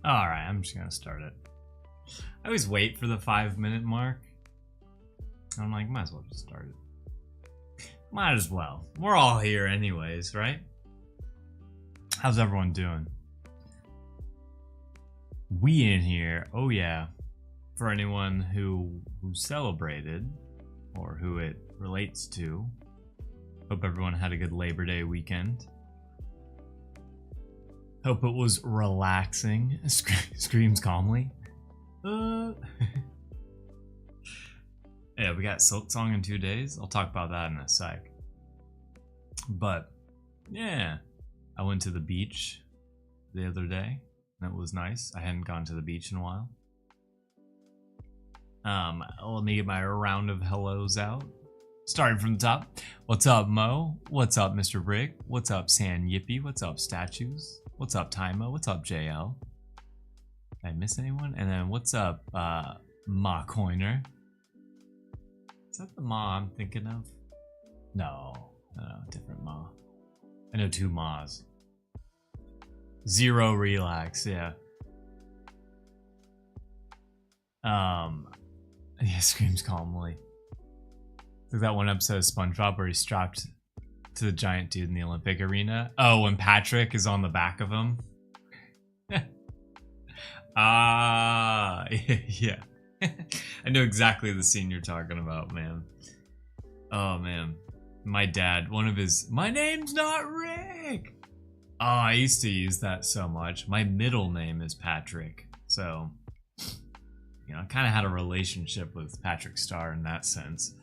Alright, I'm just gonna start it. I always wait for the 5-minute mark. I'm like, might as well just start it. Might as well. We're all here anyways, right? How's everyone doing? We in here, oh yeah. For anyone who celebrated, or who it relates to. Hope everyone had a good Labor Day weekend. Hope it was relaxing. Screams calmly. Yeah, we got Silksong in 2 days. I'll talk about that in a sec. But yeah, I went to the beach the other day. That was nice. I hadn't gone to the beach in a while. Let me get my round of hellos out. Starting from the top. What's up, Mo? What's up, Mr. Rick? What's up, San Yippee? What's up, Statues? What's up, Tymo? What's up, JL? Did I miss anyone? And then what's up, Ma Coiner? Is that the Ma I'm thinking of? No, different Ma. I know 2 Ma's. Zero Relax, yeah. Yeah, screams calmly. Like that one episode of SpongeBob where he's strapped to the giant dude in the Olympic arena. Oh, when Patrick is on the back of him. Yeah. I know exactly the scene you're talking about, man. Oh, man. My dad, one of his, my name's not Rick. Oh, I used to use that so much. My middle name is Patrick. So, you know, I kind of had a relationship with Patrick Star in that sense.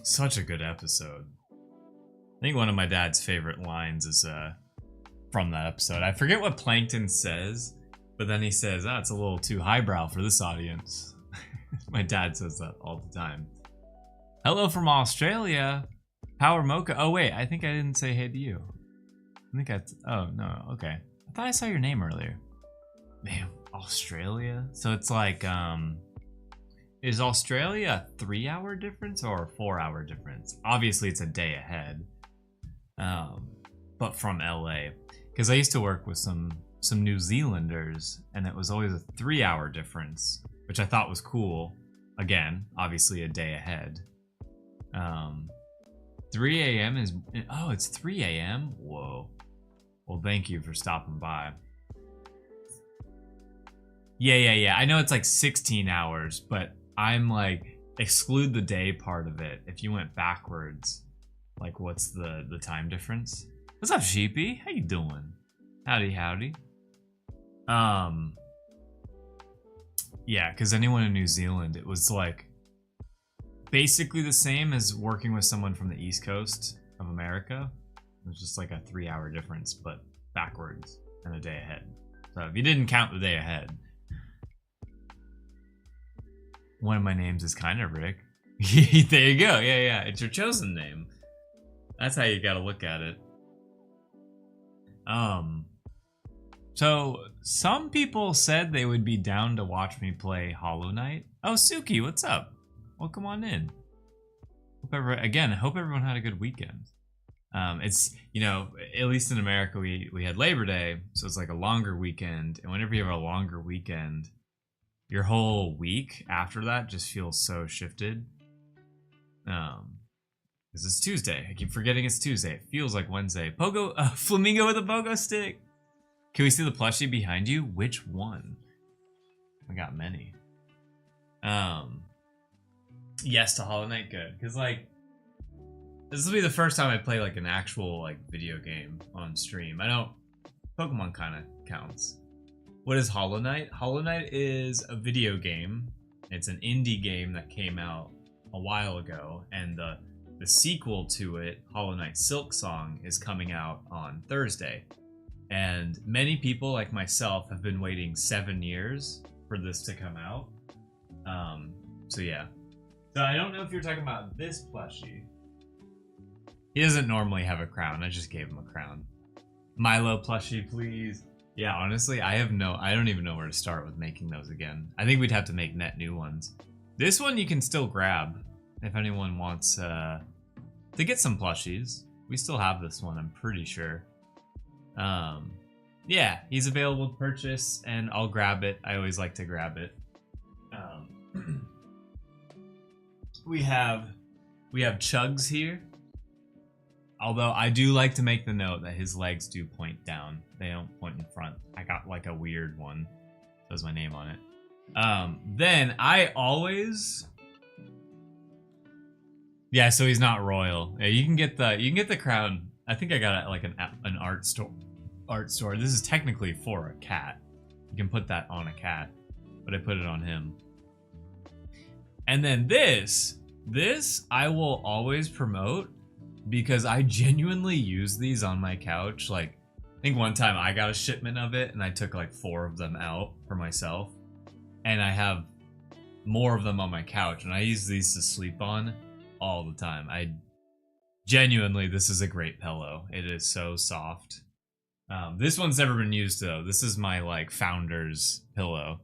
Such a good episode. I think one of my dad's favorite lines is from that episode. I forget what Plankton says, but then he says, it's a little too highbrow for this audience. My dad says that all the time. Hello from Australia. Power Mocha. Oh, wait. I think I didn't say hey to you. I think oh, no. Okay. I thought I saw your name earlier. Man, Australia? So it's like, is Australia a 3-hour difference or a 4-hour difference? Obviously, it's a day ahead. But from LA. Because I used to work with some New Zealanders, and it was always a 3-hour difference, which I thought was cool. Again, obviously a day ahead. 3 a.m. is... Oh, it's 3 a.m.? Whoa. Well, thank you for stopping by. Yeah. I know it's like 16 hours, but I'm like, exclude the day part of it. If you went backwards, like what's the time difference? What's up, Sheepy? How you doing? Howdy. Yeah, because anyone in New Zealand, it was like basically the same as working with someone from the East Coast of America. It was just like a 3-hour difference, but backwards and a day ahead. So if you didn't count the day ahead, one of my names is kind of Rick. There you go. Yeah. It's your chosen name. That's how you gotta look at it. So some people said they would be down to watch me play Hollow Knight. Oh, Suki, what's up? Welcome on in. Hope everyone had a good weekend. It's, you know, at least in America, we had Labor Day, so it's like a longer weekend. And whenever you have a longer weekend, your whole week after that just feels so shifted. Because it's Tuesday. I keep forgetting it's Tuesday. It feels like Wednesday. Pogo, flamingo with a pogo stick. Can we see the plushie behind you? Which one? I got many. Yes to Hollow Knight, good. Because, like, this will be the first time I play, like, an actual, like, video game on stream. I don't... Pokemon kind of counts. What is Hollow Knight? Hollow Knight is a video game. It's an indie game that came out a while ago, and the sequel to it, Hollow Knight Silksong, is coming out on Thursday. And many people, like myself, have been waiting 7 years for this to come out. So yeah. So I don't know if you're talking about this plushie. He doesn't normally have a crown. I just gave him a crown. Milo plushie, please. Yeah, honestly, I don't even know where to start with making those again. I think we'd have to make net new ones. This one you can still grab if anyone wants to get some plushies. We still have this one, I'm pretty sure. Yeah, he's available to purchase, and I'll grab it. I always like to grab it. We have Chugs here. Although I do like to make the note that his legs do point down. They don't point in front. I got like a weird one. Says my name on it. Then I always... Yeah, so he's not royal. Yeah, you can get the crown. I think I got it at like an art store. This is technically for a cat. You can put that on a cat, but I put it on him. And then this I will always promote because I genuinely use these on my couch. Like, I think one time I got a shipment of it and I took like 4 of them out for myself. And I have more of them on my couch and I use these to sleep on all the time. Genuinely, this is a great pillow. It is so soft. This one's never been used though. This is my like founder's pillow.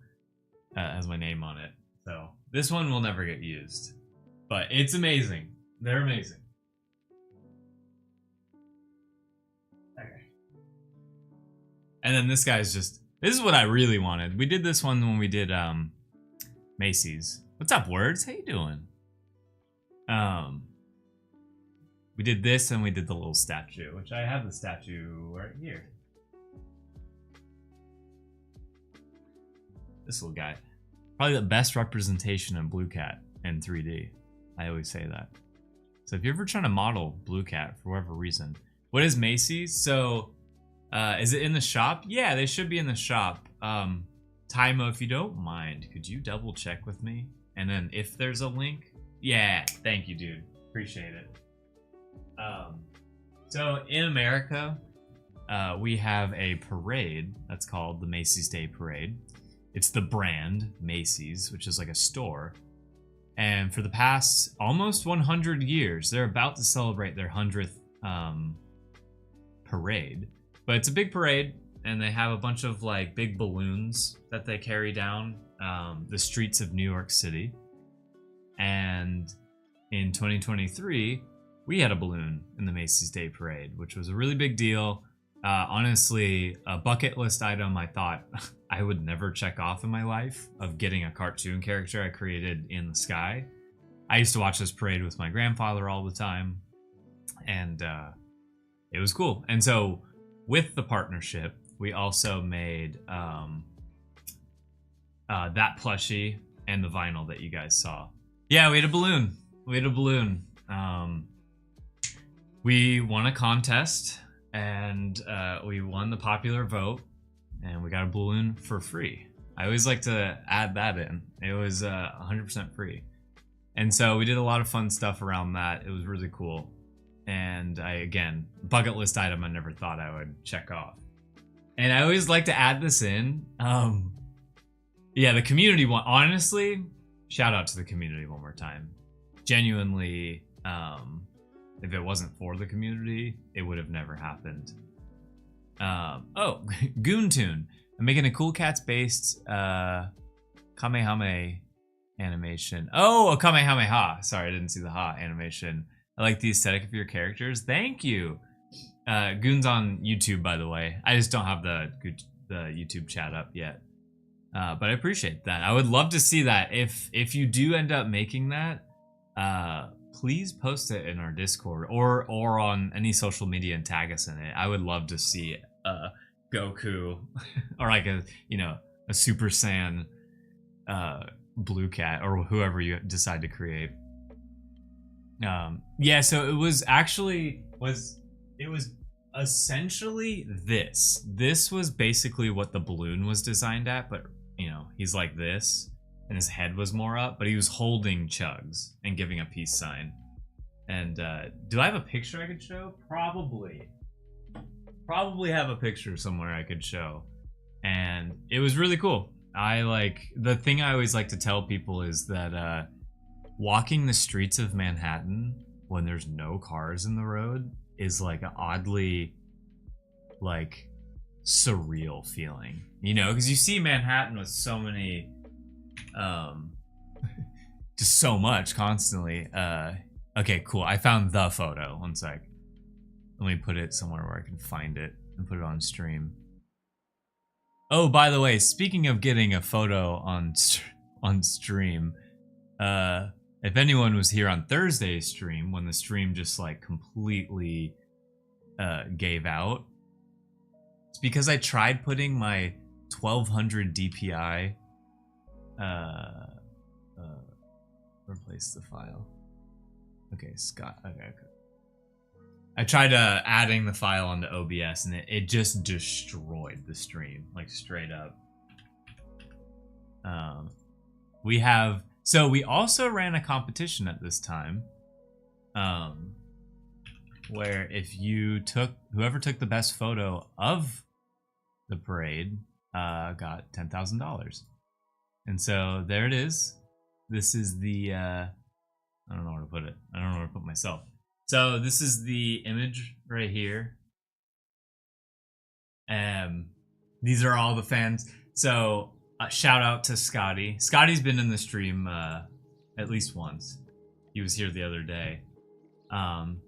Has my name on it. So this one will never get used. But it's amazing. They're amazing. Okay. And then this guy's just... This is what I really wanted. We did this one when we did Macy's. What's up, Words? How you doing? We did this and we did the little statue, which I have the statue right here. This little guy. Probably the best representation of Blue Cat in 3D. I always say that. So if you're ever trying to model Blue Cat for whatever reason, what is Macy's? So, is it in the shop? Yeah, they should be in the shop. Tymo, if you don't mind, could you double check with me? And then if there's a link, yeah, thank you, dude. Appreciate it. So in America, we have a parade that's called the Macy's Day Parade. It's the brand Macy's, which is like a store. And for the past almost 100 years, they're about to celebrate their 100th parade. But it's a big parade, and they have a bunch of like big balloons that they carry down the streets of New York City. And in 2023, we had a balloon in the Macy's Day Parade, which was a really big deal. Honestly, a bucket list item I thought I would never check off in my life of getting a cartoon character I created in the sky. I used to watch this parade with my grandfather all the time, and it was cool. And so with the partnership, we also made that plushie and the vinyl that you guys saw. Yeah, we had a balloon. We won a contest, and we won the popular vote, and we got a balloon for free. I always like to add that in. It was 100% free. And so we did a lot of fun stuff around that. It was really cool. And again, bucket list item I never thought I would check off. And I always like to add this in. Yeah, the community one, honestly, shout out to the community one more time. Genuinely, if it wasn't for the community, it would have never happened. Oh, Goontune. I'm making a Cool Cats based Kamehame animation. Oh, a Kamehameha. Sorry, I didn't see the ha animation. I like the aesthetic of your characters. Thank you. Goon's on YouTube, by the way. I just don't have the YouTube chat up yet. But I appreciate that. I would love to see that. If you do end up making that, please post it in our Discord or on any social media and tag us in it. I would love to see Goku or like a Super Saiyan Blue Cat or whoever you decide to create. Yeah, so it was essentially this. This was basically what the balloon was designed at, but he's like this, and his head was more up, but he was holding Chugs and giving a peace sign. And do I have a picture I could show? Probably have a picture somewhere I could show. And it was really cool. The thing I always like to tell people is that walking the streets of Manhattan when there's no cars in the road is like an oddly surreal feeling, because you see Manhattan with so many just so much constantly. Okay, cool. I found the photo. One sec. Let me put it somewhere where I can find it and put it on stream. Oh, by the way, speaking of getting a photo on stream, if anyone was here on Thursday's stream when the stream just completely gave out, it's because I tried putting my 1200 DPI replace the file. Okay, Scott. Okay. I tried adding the file onto OBS and it just destroyed the stream, straight up. So we also ran a competition at this time, where if you whoever took the best photo of the parade got $10,000. And so there it is. This is the I don't know where to put it. I don't know where to put myself. So this is the image right here. These are all the fans. So shout out to Scotty. Scotty's been in the stream at least once. He was here the other day.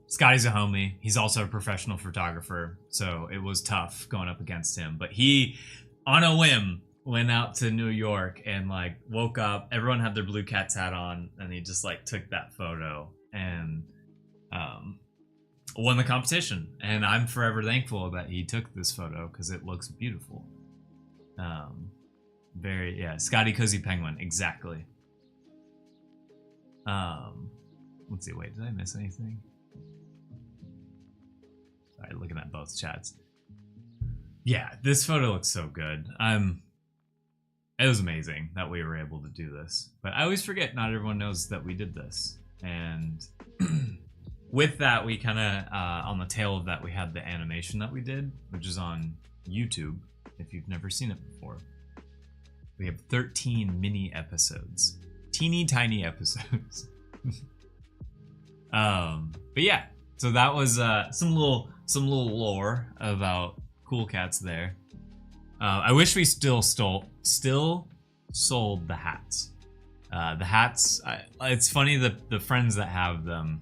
Scotty's a homie. He's also a professional photographer, so it was tough going up against him. But he, on a whim, went out to New York and woke up. Everyone had their Blue Cats hat on, and he just took that photo and won the competition. And I'm forever thankful that he took this photo because it looks beautiful. Scotty Cozy Penguin, exactly. Let's see, wait, did I miss anything? Sorry, looking at both chats. Yeah, this photo looks so good. It was amazing that we were able to do this. But I always forget not everyone knows that we did this. And with that, we kind of, on the tail of that, we had the animation that we did, which is on YouTube, if you've never seen it before. We have 13 mini episodes. Teeny tiny episodes. But yeah, so that was some little lore about Cool Cats there. I wish we still sold the hats. The hats, it's funny that the friends that have them,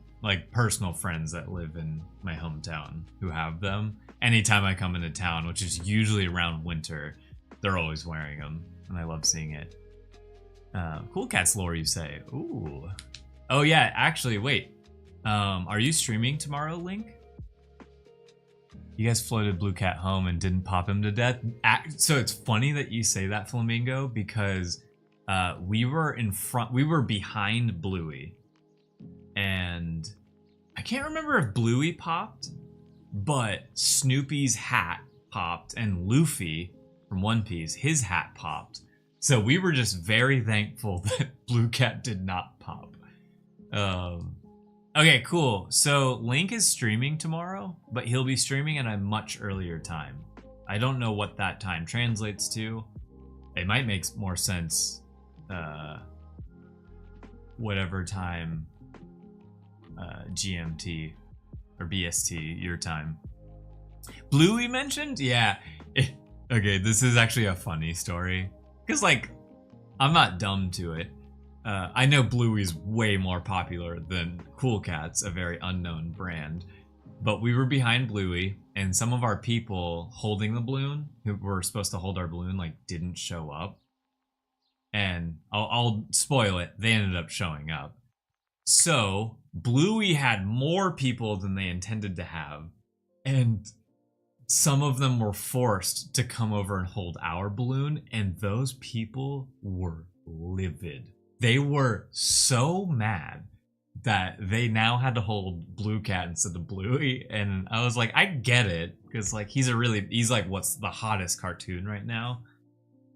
personal friends that live in my hometown who have them, anytime I come into town, which is usually around winter, they're always wearing them, and I love seeing it. Cool Cats lore, you say? Ooh. Oh yeah, actually, wait. Are you streaming tomorrow, Link? You guys floated Blue Cat home and didn't pop him to death. So it's funny that you say that, Flamingo, because we were behind Bluey, and I can't remember if Bluey popped, but Snoopy's hat popped, and Luffy from One Piece, his hat popped. So we were just very thankful that Blue Cat did not pop. Okay, cool. So Link is streaming tomorrow, but he'll be streaming at a much earlier time. I don't know what that time translates to. It might make more sense, whatever time GMT or BST, your time. Bluey mentioned? Yeah. Okay, this is actually a funny story. Because, I'm not dumb to it. I know Bluey's way more popular than Cool Cats, a very unknown brand. But we were behind Bluey, and some of our people holding the balloon, who were supposed to hold our balloon, like didn't show up. And I'll spoil it. They ended up showing up. So Bluey had more people than they intended to have, and some of them were forced to come over and hold our balloon, and those people were livid. They were so mad that they now had to hold Blue Cat instead of Bluey, and I was like, I get it, because like he's like what's the hottest cartoon right now.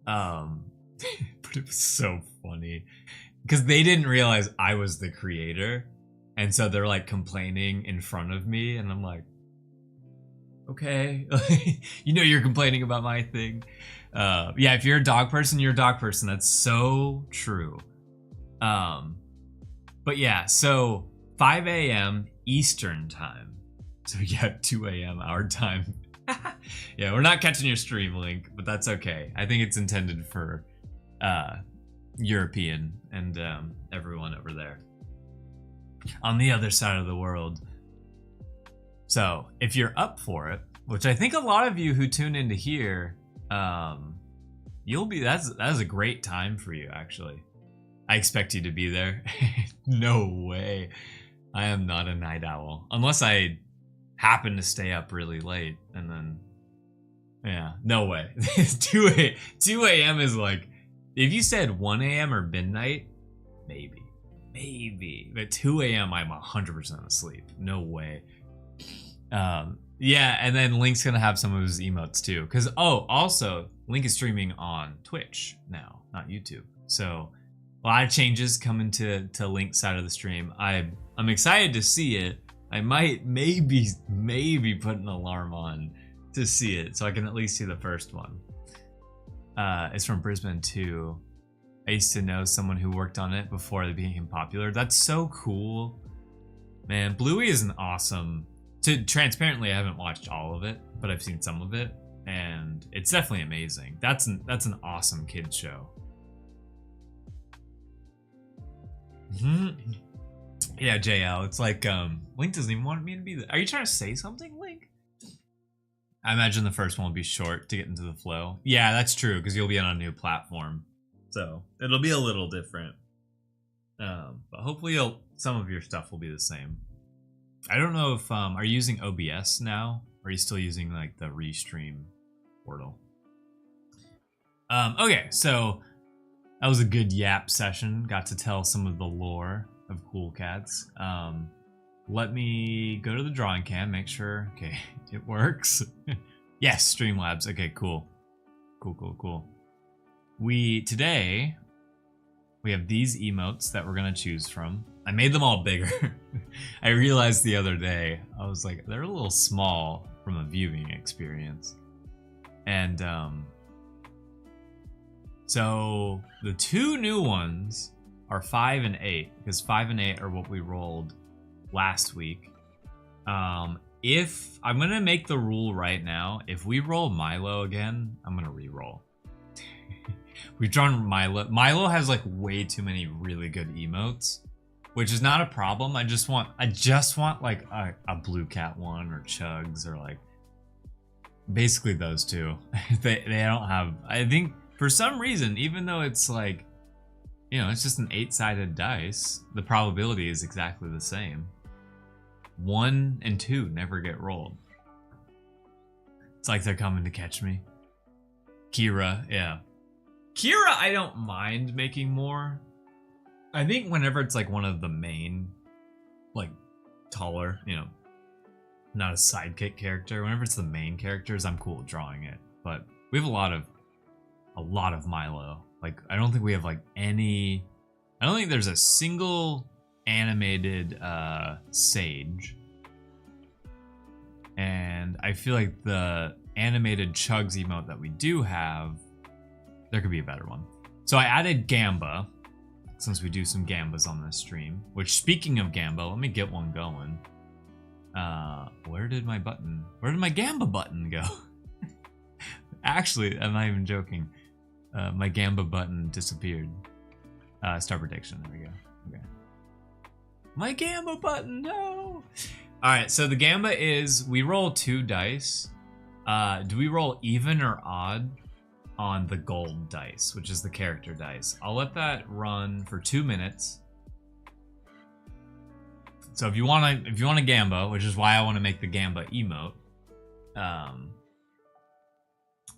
But it was so funny because they didn't realize I was the creator, and so they're like complaining in front of me, and I'm like, okay, you know, you're complaining about my thing. Yeah, if you're a dog person, you're a dog person. That's so true. But yeah, so 5 a.m. Eastern time. So yeah, 2 a.m. our time. Yeah, we're not catching your stream, Link, but that's okay. I think it's intended for European and everyone over there on the other side of the world. So if you're up for it, which I think a lot of you who tune into here, you'll be, that's a great time for you, actually. I expect you to be there. No way. I am not a night owl. Unless I happen to stay up really late, and then, yeah, no way. 2 a.m. is like, if you said 1 a.m. or midnight, maybe. But 2 a.m. I'm 100% asleep. No way. Yeah, and then Link's gonna have some of his emotes too. Cause also Link is streaming on Twitch now, not YouTube. So a lot of changes coming to Link's side of the stream. I'm excited to see it. I might maybe put an alarm on to see it, so I can at least see the first one. It's from Brisbane too. I used to know someone who worked on it before they became popular. That's so cool. Man, Bluey is an awesome... Transparently, I haven't watched all of it, but I've seen some of it, and it's definitely amazing. That's an awesome kids show. Yeah, JL, it's like Link doesn't even want me to be there. Are you trying to say something, Link? I imagine the first one will be short to get into the flow. Yeah, that's true, because you'll be on a new platform, so it'll be a little different. But hopefully some of your stuff will be the same. I don't know if are you using OBS now, or are you still using like the Restream portal? Okay, so that was a good yap session. Got to tell some of the lore of Cool Cats. Let me go to the drawing cam, make sure. Okay, it works. Yes, Streamlabs. Okay, cool. Cool. Today we have these emotes that we're gonna choose from. I made them all bigger. I realized the other day, I was like, they're a little small from a viewing experience. And so the two new ones are 5 and 8, because 5 and 8 are what we rolled last week. If I'm gonna make the rule right now, if we roll Milo again, I'm gonna re-roll. We've drawn Milo. Milo has like way too many really good emotes, which is not a problem. I just want like a Blue Cat one or Chugs, or like basically those two. they don't have, I think for some reason, even though it's like, you know, it's just an 8-sided dice, the probability is exactly the same. 1 and 2 never get rolled. It's like they're coming to catch me. Kira, yeah. Kira, I don't mind making more. I think whenever it's like one of the main, like taller, you know, not a sidekick character, whenever it's the main characters, I'm cool with drawing it. But we have a lot of Milo. Like, I don't think we have like any, I don't think there's a single animated Sage. And I feel like the animated Chugs emote that we do have, there could be a better one. So I added Gamba, since we do some Gambas on this stream. Which, speaking of Gamba, let me get one going. Where did my Gamba button go? Actually, I'm not even joking. My Gamba button disappeared. Start prediction. There we go. Okay. My Gamba button, no! Alright, so the Gamba is, we roll 2 dice. Do we roll even or odd on the gold dice, which is the character dice? I'll let that run for 2 minutes. So if you want a Gamba, which is why I want to make the Gamba emote,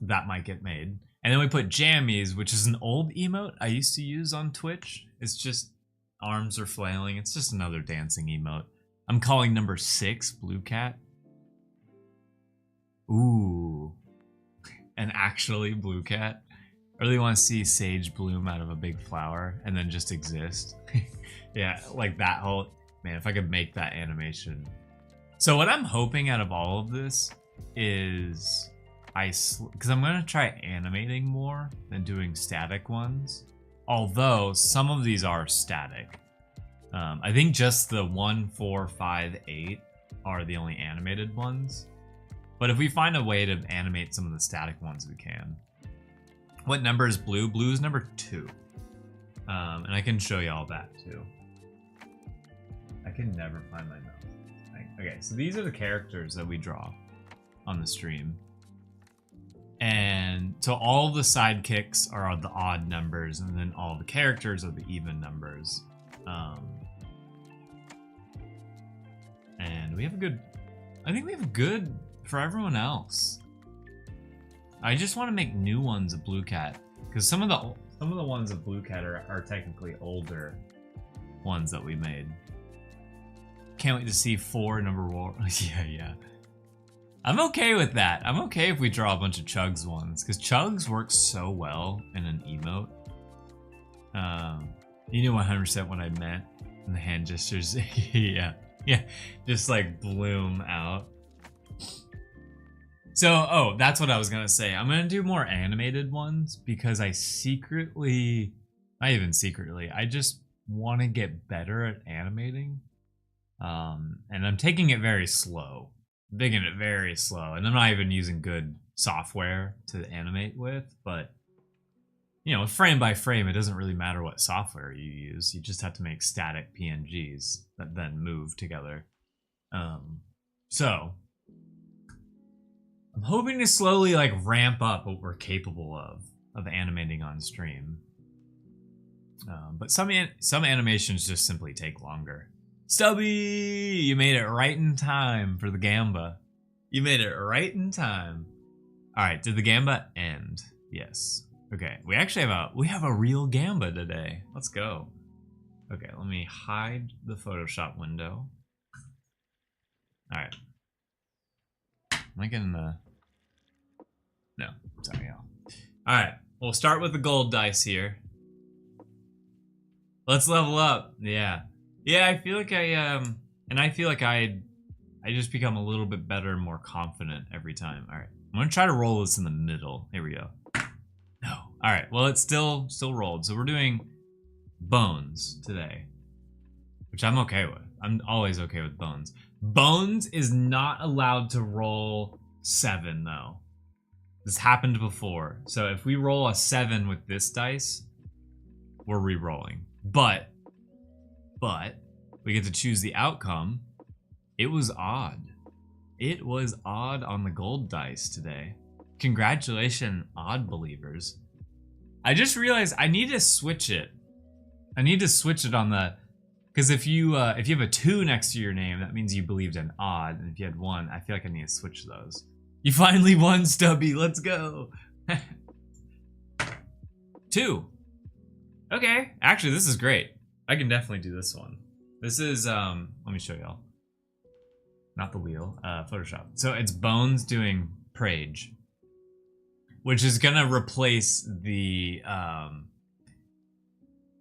that might get made. And then we put Jammies, which is an old emote I used to use on Twitch. It's just arms are flailing. It's just another dancing emote. I'm calling number 6 Blue Cat. Ooh. An actually blue cat. I really want to see sage bloom out of a big flower and then just exist. Yeah, like that whole... Man, if I could make that animation. So what I'm hoping out of all of this is... Because I'm going to try animating more than doing static ones. Although, some of these are static. I think just the 1, 4, 5, 8 are the only animated ones. But if we find a way to animate some of the static ones, we can. What number is blue? Blue is number 2. And I can show you all that too. I can never find my mouse. Okay, so these are the characters that we draw on the stream. And so all the sidekicks are the odd numbers, and then all the characters are the even numbers. And we have a good... I think we have a good for everyone else. I just want to make new ones of Blue Cat, because some of the ones of Blue Cat are technically older ones that we made. Can't wait to see 4 number 1. Yeah. I'm okay with that. I'm okay if we draw a bunch of Chugs ones, because Chugs works so well in an emote. You knew 100% what I meant in the hand gestures. Yeah, just like bloom out. So, oh, that's what I was gonna say. I'm gonna do more animated ones because I secretly, not even secretly, I just want to get better at animating. And I'm taking it very slow. Digging it very slow, and I'm not even using good software to animate with, but you know, frame by frame, it doesn't really matter what software you use. You just have to make static PNGs that then move together. So I'm hoping to slowly like ramp up what we're capable of animating on stream. But some animations just simply take longer. Stubby, you made it right in time for the Gamba. You made it right in time. All right, did the Gamba end? Yes. Okay, we actually have a real Gamba today. Let's go. Okay, let me hide the Photoshop window. All right. Am I getting the? No, sorry, y'all. All right, we'll start with the gold dice here. Let's level up. Yeah. Yeah, I feel like I just become a little bit better and more confident every time. All right, I'm gonna try to roll this in the middle. Here we go. No. All right. Well, it's still rolled. So we're doing bones today, which I'm okay with. I'm always okay with bones. Bones is not allowed to roll 7 though. This happened before. So if we roll a 7 with this dice, we're re-rolling. But we get to choose the outcome. It was odd. It was odd on the gold dice today. Congratulations, odd believers. I just realized I need to switch it. I need to switch it on the... Because if you have a 2 next to your name, that means you believed in odd. And if you had 1, I feel like I need to switch those. You finally won, Stubby. Let's go. 2. Okay. Actually, this is great. I can definitely do this one. This is, let me show y'all. Not the wheel, Photoshop. So it's Bones doing Prage, which is gonna replace the,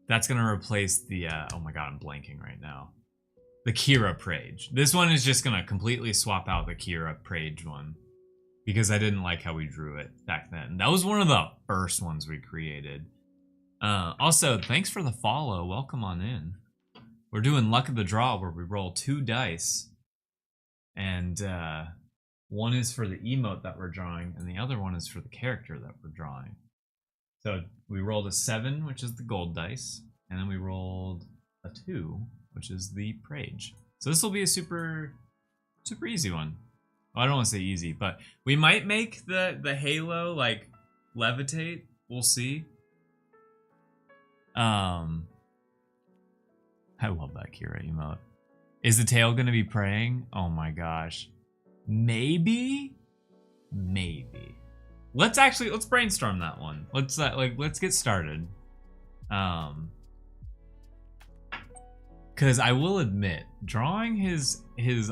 that's gonna replace the, oh my god, I'm blanking right now. The Kira Prage. This one is just gonna completely swap out the Kira Prage one, because I didn't like how we drew it back then. That was one of the first ones we created. Also, thanks for the follow. Welcome on in. We're doing Luck of the Draw, where we roll 2 dice. And one is for the emote that we're drawing, and the other one is for the character that we're drawing. So we rolled a 7, which is the gold dice. And then we rolled a 2, which is the Prage. So this will be a super easy one. Well, I don't want to say easy, but we might make the halo like levitate. We'll see. I love that Kira emote. Is the tail gonna be praying? Oh my gosh. Maybe. Let's brainstorm that one. Let's get started. Because I will admit, drawing his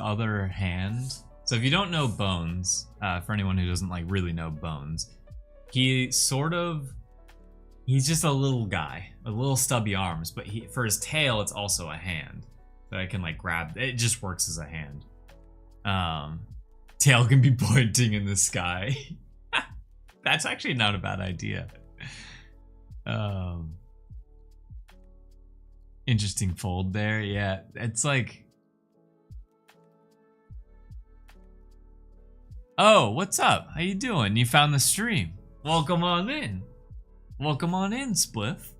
other hand. So if you don't know Bones, for anyone who doesn't like really know Bones, he's just a little guy, a little stubby arms, but for his tail, it's also a hand that I can like grab. It just works as a hand. Tail can be pointing in the sky. That's actually not a bad idea. Interesting fold there. Yeah, it's like, oh, what's up? How you doing? You found the stream. Welcome on in. Welcome on in, Spliff.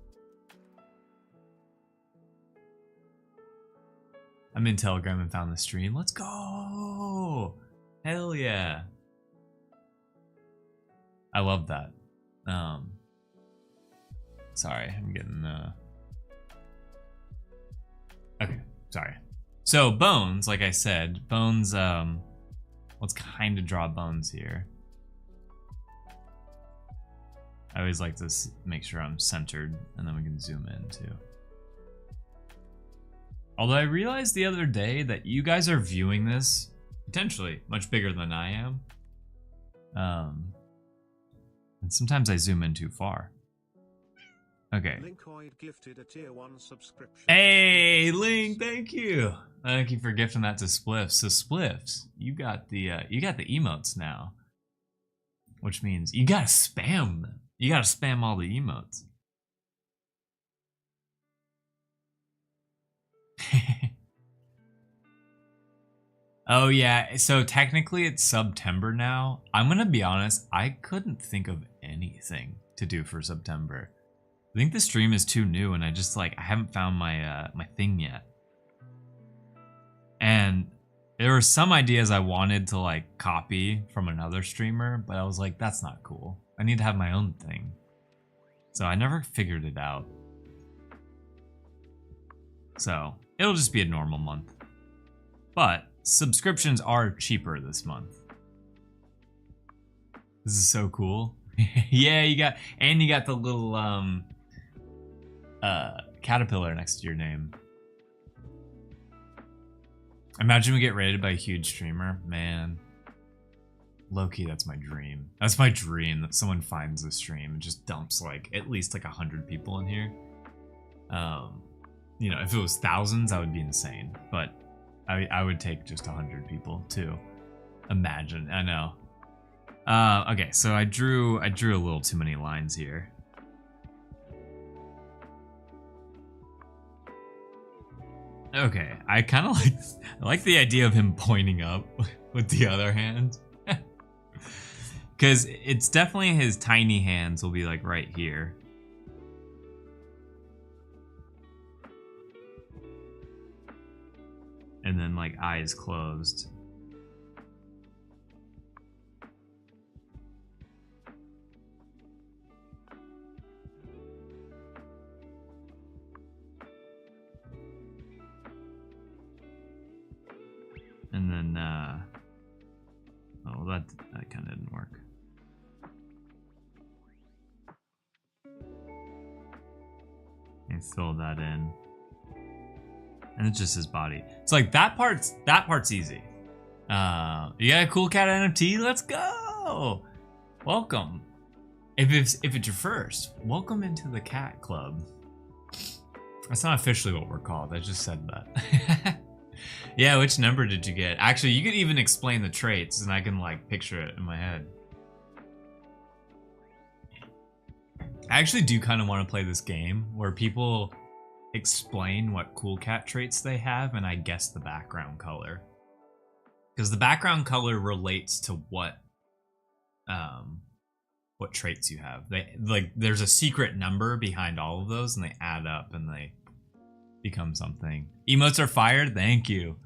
I'm in Telegram and found the stream. Let's go. Hell yeah. I love that. Sorry, I'm getting okay, sorry. So Bones, like I said, Bones, let's kind of draw Bones here. I always like to make sure I'm centered, and then we can zoom in too. Although I realized the other day that you guys are viewing this potentially much bigger than I am. And sometimes I zoom in too far. Okay. Linkoid gifted a tier 1 subscription. Hey, Link, thank you. Thank you for gifting that to Spliffs. So Spliffs, you got the emotes now, which means you gotta spam them. You gotta spam all the emotes. Oh yeah, so technically it's September now. I'm gonna be honest, I couldn't think of anything to do for September. I think the stream is too new, and I haven't found my my thing yet. And there were some ideas I wanted to like copy from another streamer, but I was like, that's not cool. I need to have my own thing. So I never figured it out. So it'll just be a normal month. But subscriptions are cheaper this month. This is so cool. Yeah, you got the little caterpillar next to your name. Imagine we get rated by a huge streamer, man. Low-key, that's my dream. That's my dream, that someone finds the stream and just dumps like at least like 100 people in here. You know, if it was thousands, that would be insane. But I would take just 100 people too. Imagine, I know. Okay, so I drew a little too many lines here. Okay, I kind of like the idea of him pointing up with the other hand. Because it's definitely his tiny hands will be like right here. And then like eyes closed. And then, oh, that kind of didn't work. And fill that in. And it's just his body. It's like that part's easy. You got a Cool Cat NFT? Let's go! Welcome. If it's your first, welcome into the cat club. That's not officially what we're called. I just said that. Yeah, which number did you get? Actually, you could even explain the traits and I can like picture it in my head. I actually do kind of want to play this game where people explain what Cool Cat traits they have and I guess the background color. Because the background color relates to what what traits you have. They like there's a secret number behind all of those, and they add up and they become something. Emotes are fired. Thank you.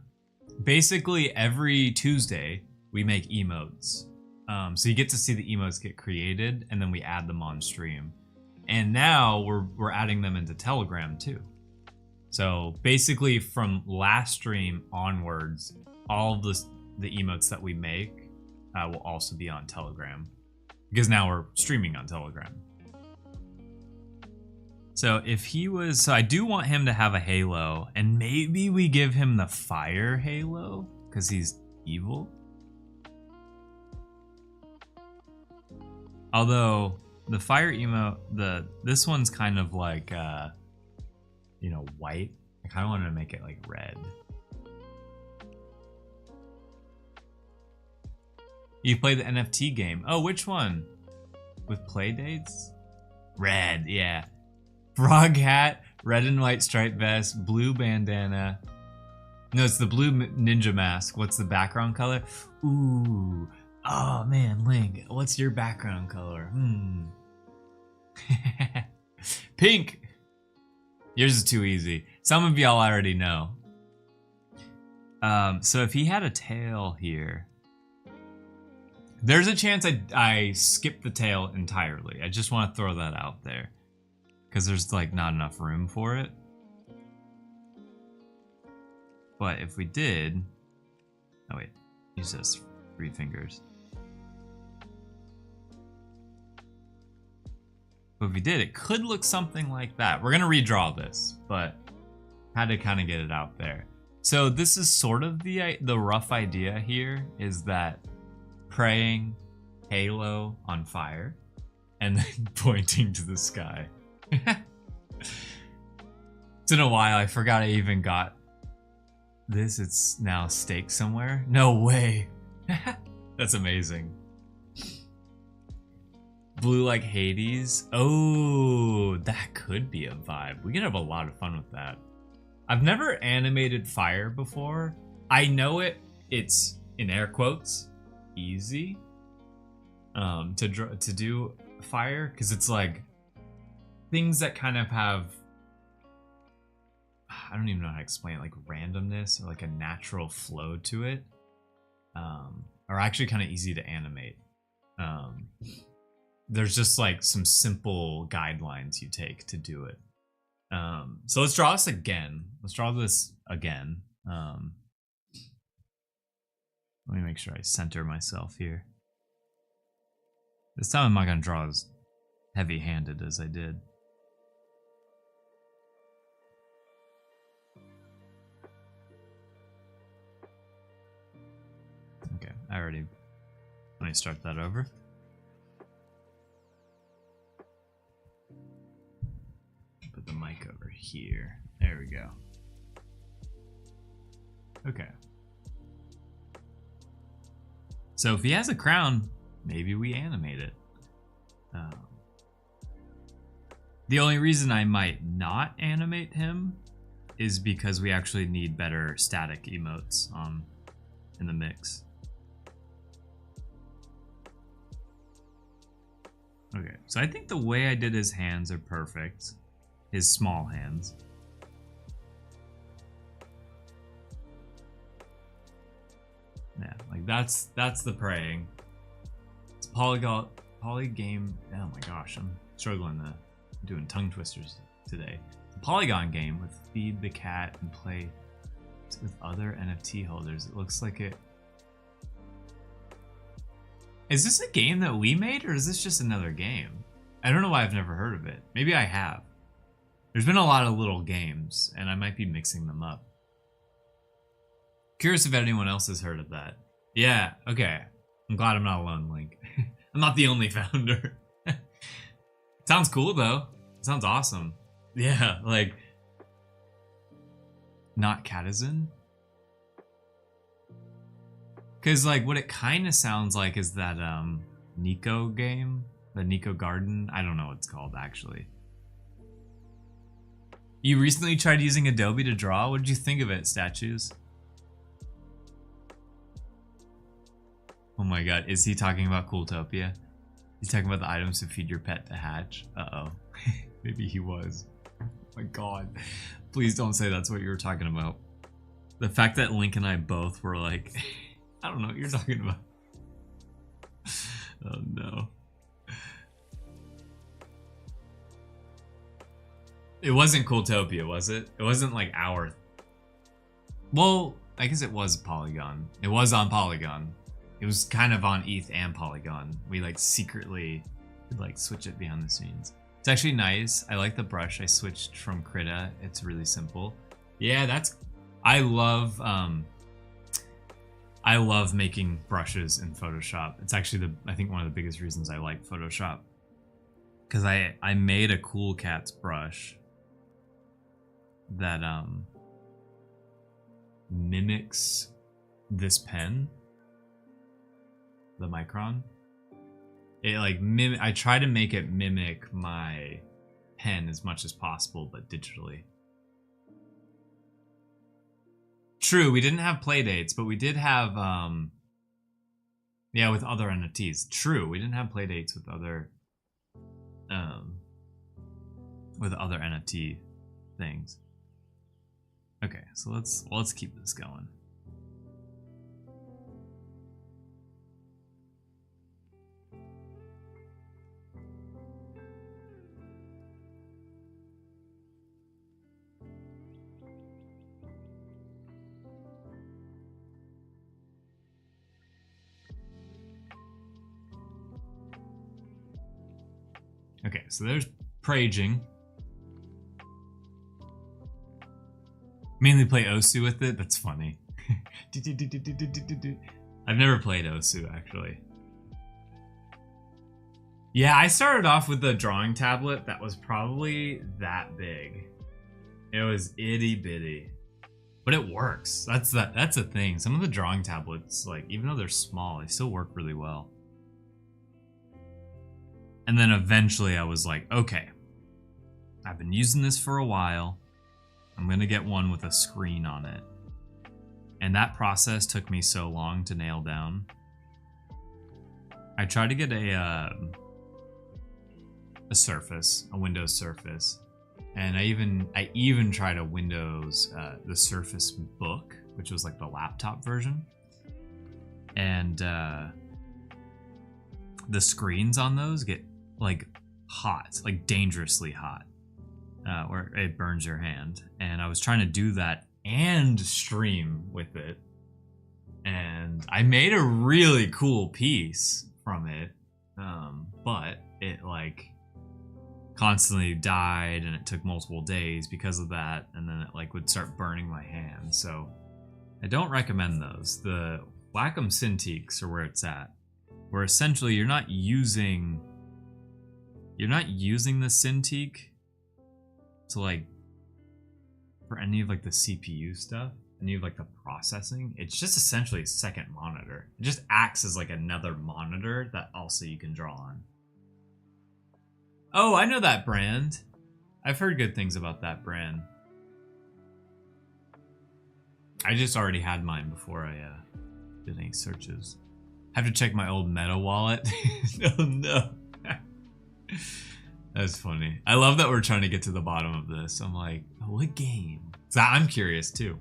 Basically, every Tuesday we make emotes. So you get to see the emotes get created, and then we add them on stream. And now we're adding them into Telegram too. So basically, from last stream onwards, all of the emotes that we make will also be on Telegram, because now we're streaming on Telegram. So if he was, so I do want him to have a halo, and maybe we give him the fire halo because he's evil. Although the fire emote, this one's kind of like white. I kind of wanted to make it like red. You play the NFT game. Oh, which one? With play dates? Red, yeah. Frog hat, red and white striped vest, blue bandana. No, it's the blue ninja mask. What's the background color? Ooh. Oh man, Link, what's your background color? Pink. Yours is too easy. Some of y'all already know. So if he had a tail here, there's a chance I skip the tail entirely. I just want to throw that out there, because there's like not enough room for it. But if we did, oh wait, he says 3 fingers. But if we did, it could look something like that. We're gonna redraw this, but had to kind of get it out there. So this is sort of the rough idea here, is that praying, halo on fire, and then pointing to the sky. It's been a while. I forgot I even got this. It's now staked somewhere. No way. That's amazing. Blue like Hades. Oh, that could be a vibe. We could have a lot of fun with that. I've never animated fire before. I know it's in air quotes easy to do fire, because it's like things that kind of have, I don't even know how to explain it, like randomness or like a natural flow to it, are actually kind of easy to animate. There's just like some simple guidelines you take to do it. So let's draw this again. Let's draw this again. Let me make sure I center myself here. This time I'm not going to draw as heavy-handed as I did. Okay, let me start that over. Put the mic over here. There we go. Okay. So if he has a crown, maybe we animate it. The only reason I might not animate him is because we actually need better static emotes in the mix. Okay, so I think the way I did his hands are perfect. His small hands. Yeah, like that's the praying. It's polygame. Oh my gosh, I'm struggling doing tongue twisters today. It's a polygon game with feed the cat and play with other NFT holders. It looks like it. Is this a game that we made, or is this just another game? I don't know why I've never heard of it. Maybe I have. There's been a lot of little games, and I might be mixing them up. Curious if anyone else has heard of that. Yeah, okay. I'm glad I'm not alone, Link. I'm not the only founder. Sounds cool, though. Sounds awesome. Yeah, like... Not Catizen? Because, like, what it kind of sounds like is that, Nico game? The Nico Garden? I don't know what it's called, actually. You recently tried using Adobe to draw? What did you think of it, Statues? Oh my god, is he talking about Cooltopia? You talking about the items to feed your pet to hatch? Uh-oh. Maybe he was. Oh my god. Please don't say that's what you were talking about. The fact that Link and I both were like, I don't know what you're talking about. Oh no. It wasn't Cooltopia, was it? It wasn't like our... Well, I guess it was Polygon. It was on Polygon. It was kind of on ETH and Polygon. We like secretly could like switch it behind the scenes. It's actually nice. I like the brush. I switched from Krita. It's really simple. Yeah, that's... I love making brushes in Photoshop. It's actually I think one of the biggest reasons I like Photoshop. Because I made a Cool Cats brush that mimics this pen, the Micron. It like I try to make it mimic my pen as much as possible, but digitally. True, we didn't have playdates, but we did have yeah, with other NFTs. True, we didn't have playdates with other NFT things. Okay, so let's keep this going. Okay, so there's Praging. Mainly play Osu with it. That's funny. I've never played Osu, actually. Yeah, I started off with the drawing tablet that was probably that big. It was itty bitty, but it works. That's the thing. Some of the drawing tablets, like even though they're small, they still work really well. And then eventually I was like, okay, I've been using this for a while. I'm gonna get one with a screen on it. And that process took me so long to nail down. I tried to get a Surface, a Windows Surface. And I even tried a Windows, the Surface Book, which was like the laptop version. And the screens on those get like hot, like dangerously hot, where it burns your hand. And I was trying to do that and stream with it. And I made a really cool piece from it, but it like constantly died and it took multiple days because of that, and then it like would start burning my hand. So I don't recommend those. The Wacom Cintiqs are where it's at, where essentially you're not using the Cintiq to like for any of like the CPU stuff, any of like the processing. It's just essentially a second monitor. It just acts as like another monitor that also you can draw on. Oh, I know that brand. I've heard good things about that brand. I just already had mine before I did any searches. Have to check my old Meta wallet. Oh no. That's funny. I love that we're trying to get to the bottom of this. I'm like, oh, what game? So I'm curious too.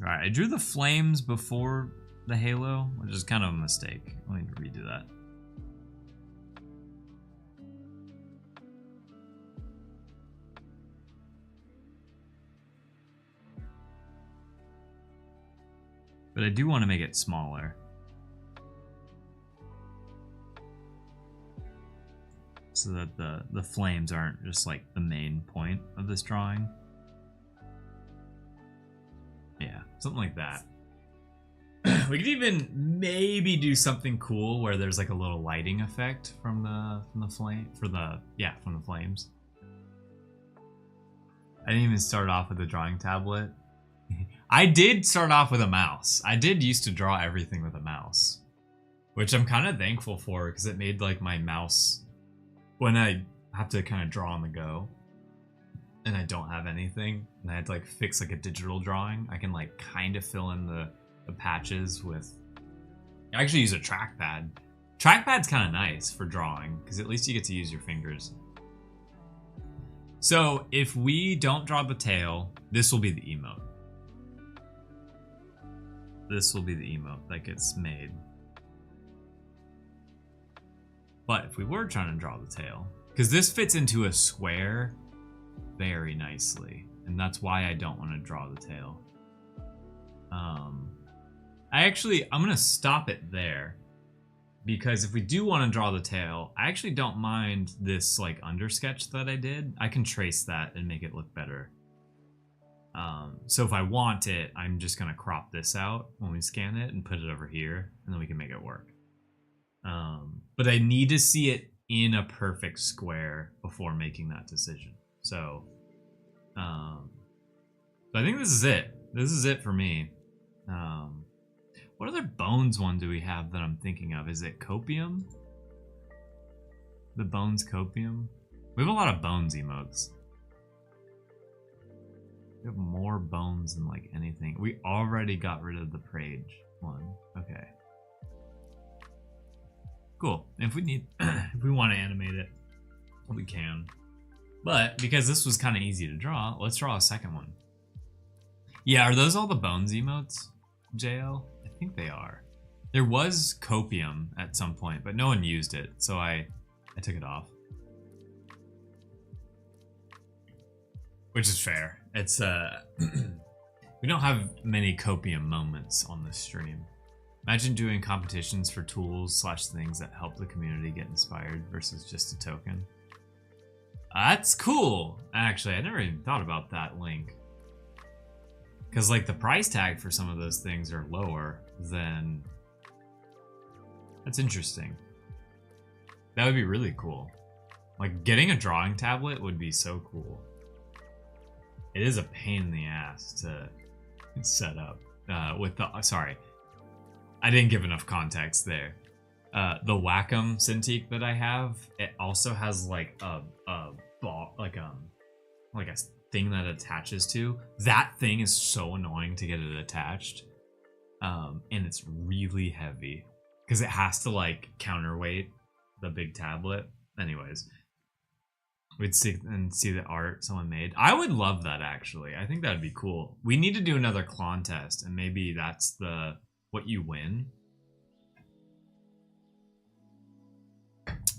Alright, I drew the flames before the halo, which is kind of a mistake. I need to redo that. But I do want to make it smaller, so that the flames aren't just like the main point of this drawing. Yeah, something like that. We could even maybe do something cool where there's like a little lighting effect from the flames. I didn't even start off with a drawing tablet. I did start off with a mouse. I did used to draw everything with a mouse, which I'm kind of thankful for, because it made like my mouse, when I have to kind of draw on the go and I don't have anything and I had to like fix like a digital drawing, I can like kind of fill in the patches with. I actually use a trackpad. Trackpad's kind of nice for drawing because at least you get to use your fingers. So if we don't draw the tail, this will be the emote. This will be the emote that gets made. But if we were trying to draw the tail, because this fits into a square very nicely, and that's why I don't want to draw the tail. I'm gonna stop it there, because if we do want to draw the tail, I actually don't mind this like under sketch that I did. I can trace that and make it look better. So if I want it, I'm just gonna crop this out when we scan it and put it over here, and then we can make it work. But I need to see it in a perfect square before making that decision. So I think this is it. This is it for me. What other bones one do we have that I'm thinking of? Is it copium? The bones copium? We have a lot of bones emotes. We have more bones than like anything. We already got rid of the Prage one. Okay. Cool. If we need, if we want to animate it, we can. But because this was kind of easy to draw, let's draw a second one. Yeah, are those all the bones emotes, JL? I think they are. There was copium at some point, but no one used it, so I took it off. Which is fair. It's we don't have many copium moments on this stream. Imagine doing competitions for tools / things that help the community get inspired versus just a token. That's cool. Actually, I never even thought about that link. Because like the price tag for some of those things are lower than... That's interesting. That would be really cool. Like getting a drawing tablet would be so cool. It is a pain in the ass to set up with the... Sorry. I didn't give enough context there. The Wacom Cintiq that I have, it also has like a ball, like a thing that attaches to. That thing is so annoying to get it attached, and it's really heavy because it has to like counterweight the big tablet. Anyways, we'd see the art someone made. I would love that actually. I think that'd be cool. We need to do another Klon test, and maybe that's the what you win.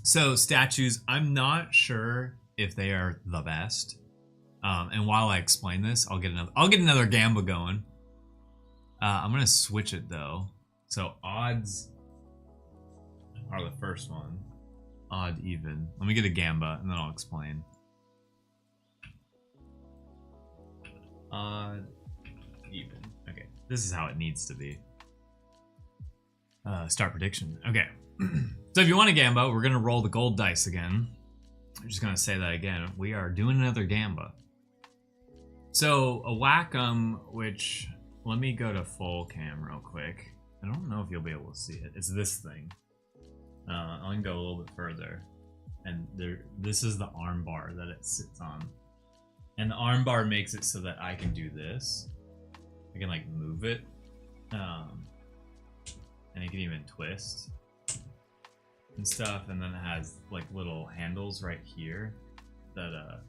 So statues, I'm not sure if they are the best. And while I explain this, I'll get another Gamba going. I'm gonna switch it though. So odds are the first one. Odd, even. Let me get a Gamba and then I'll explain. Odd, even. Okay, this is how it needs to be. Start prediction. Okay. So if you want a Gamba, we're gonna roll the gold dice again. I'm just gonna say that again. We are doing another Gamba. So a Wacom, which let me go to full cam real quick. I don't know if you'll be able to see it. It's this thing. I can go a little bit further, and this is the arm bar that it sits on, and the arm bar makes it so that I can do this. I can like move it, and it can even twist and stuff, and then it has like little handles right here that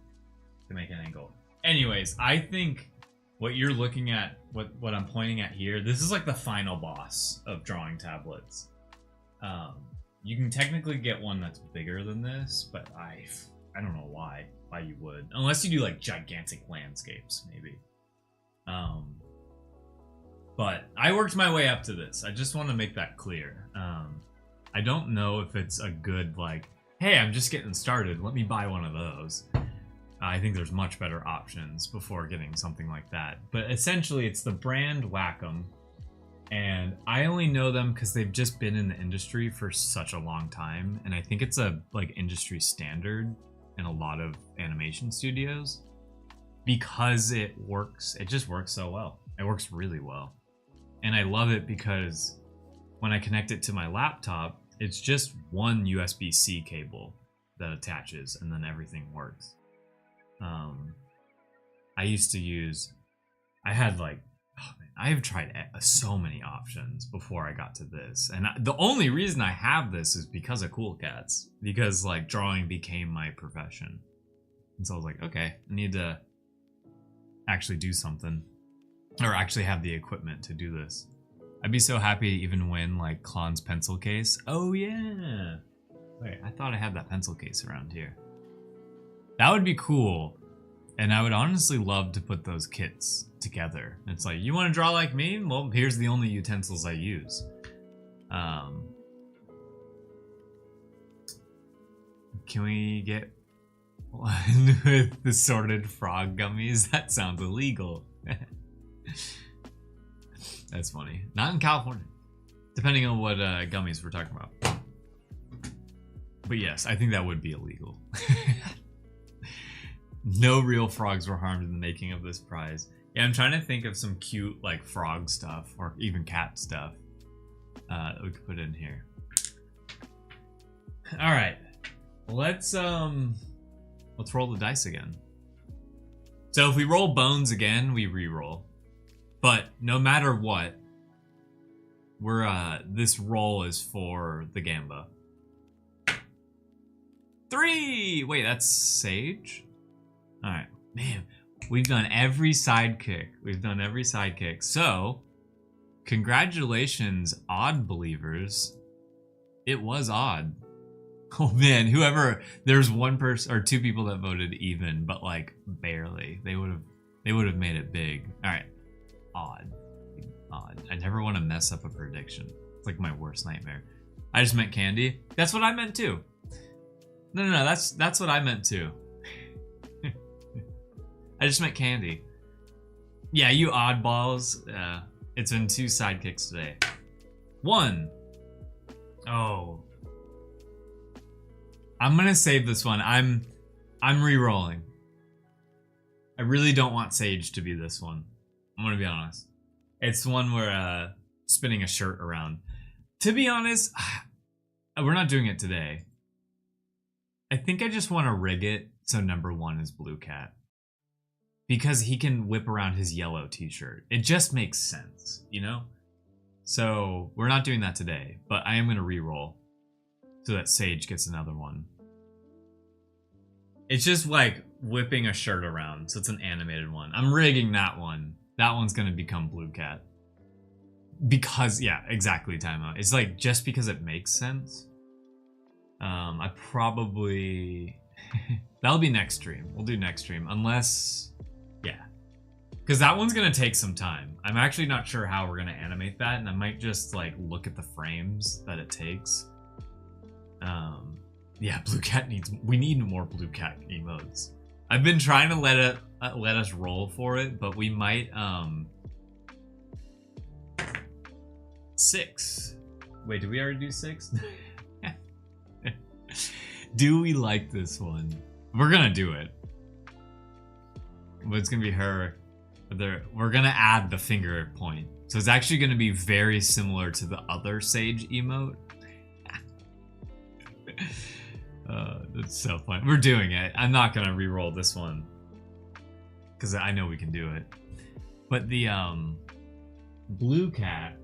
to make an angle. Anyways, I think what you're looking at, what I'm pointing at here, this is like the final boss of drawing tablets. You can technically get one that's bigger than this, but I don't know why you would, unless you do like gigantic landscapes maybe. But I worked my way up to this. I just want to make that clear. I don't know if it's a good like, hey, I'm just getting started, let me buy one of those. I think there's much better options before getting something like that. But essentially, it's the brand Wacom, and I only know them because they've just been in the industry for such a long time, and I think it's a like industry standard in a lot of animation studios because it works. It just works so well. It works really well, and I love it because when I connect it to my laptop, it's just one USB-C cable that attaches, and then everything works. I used to use, I had like Oh, man, I have tried so many options before I got to this, and the only reason I have this is because of Cool Cats, because like drawing became my profession, and so I was like, okay, I need to actually do something, or actually have the equipment to do this. I'd be so happy to even win like Klon's pencil case. Oh yeah, wait, I thought I had that pencil case around here. That would be cool. And I would honestly love to put those kits together. It's like, you want to draw like me? Well, here's the only utensils I use. Can we get one with the sorted frog gummies? That sounds illegal. That's funny. Not in California. Depending on what gummies we're talking about. But yes, I think that would be illegal. No real frogs were harmed in the making of this prize. Yeah, I'm trying to think of some cute like frog stuff or even cat stuff that we could put in here. All right, let's roll the dice again. So if we roll bones again, we re-roll. But no matter what, we're this roll is for the Gamba. 3. Wait, that's Sage. All right, man, we've done every sidekick. We've done every sidekick. So, congratulations, Odd Believers. It was odd. Oh man, there's one person or two people that voted even, but like barely. They would have made it big. All right, odd. I never want to mess up a prediction. It's like my worst nightmare. I just meant candy. That's what I meant too. No, that's what I meant too. I just meant candy. Yeah, you oddballs. It's been 2 sidekicks today. 1. Oh. I'm gonna save this one. I'm re-rolling. I really don't want Sage to be this one. I'm gonna be honest. It's the one where spinning a shirt around. To be honest, we're not doing it today. I think I just want to rig it so number 1 is Blue Cat. Because he can whip around his yellow t-shirt. It just makes sense, you know? So, we're not doing that today, but I am going to re-roll so that Sage gets another one. It's just like whipping a shirt around, so it's an animated one. I'm rigging that one. That one's going to become Blue Cat. Because, yeah, exactly, timeout. It's like, just because it makes sense. I probably... That'll be next stream. We'll do next stream, unless... Yeah. Because that one's going to take some time. I'm actually not sure how we're going to animate that, and I might just, like, look at the frames that it takes. Yeah, Blue Cat we need more Blue Cat emotes. I've been trying to let us roll for it, but we might, 6. Wait, did we already do 6? Do we like this one? We're gonna do it. But it's gonna be her. We're gonna add the finger point. So it's actually gonna be very similar to the other Sage emote. That's so funny. We're doing it. I'm not gonna re-roll this one. Because I know we can do it. But the Blue Cat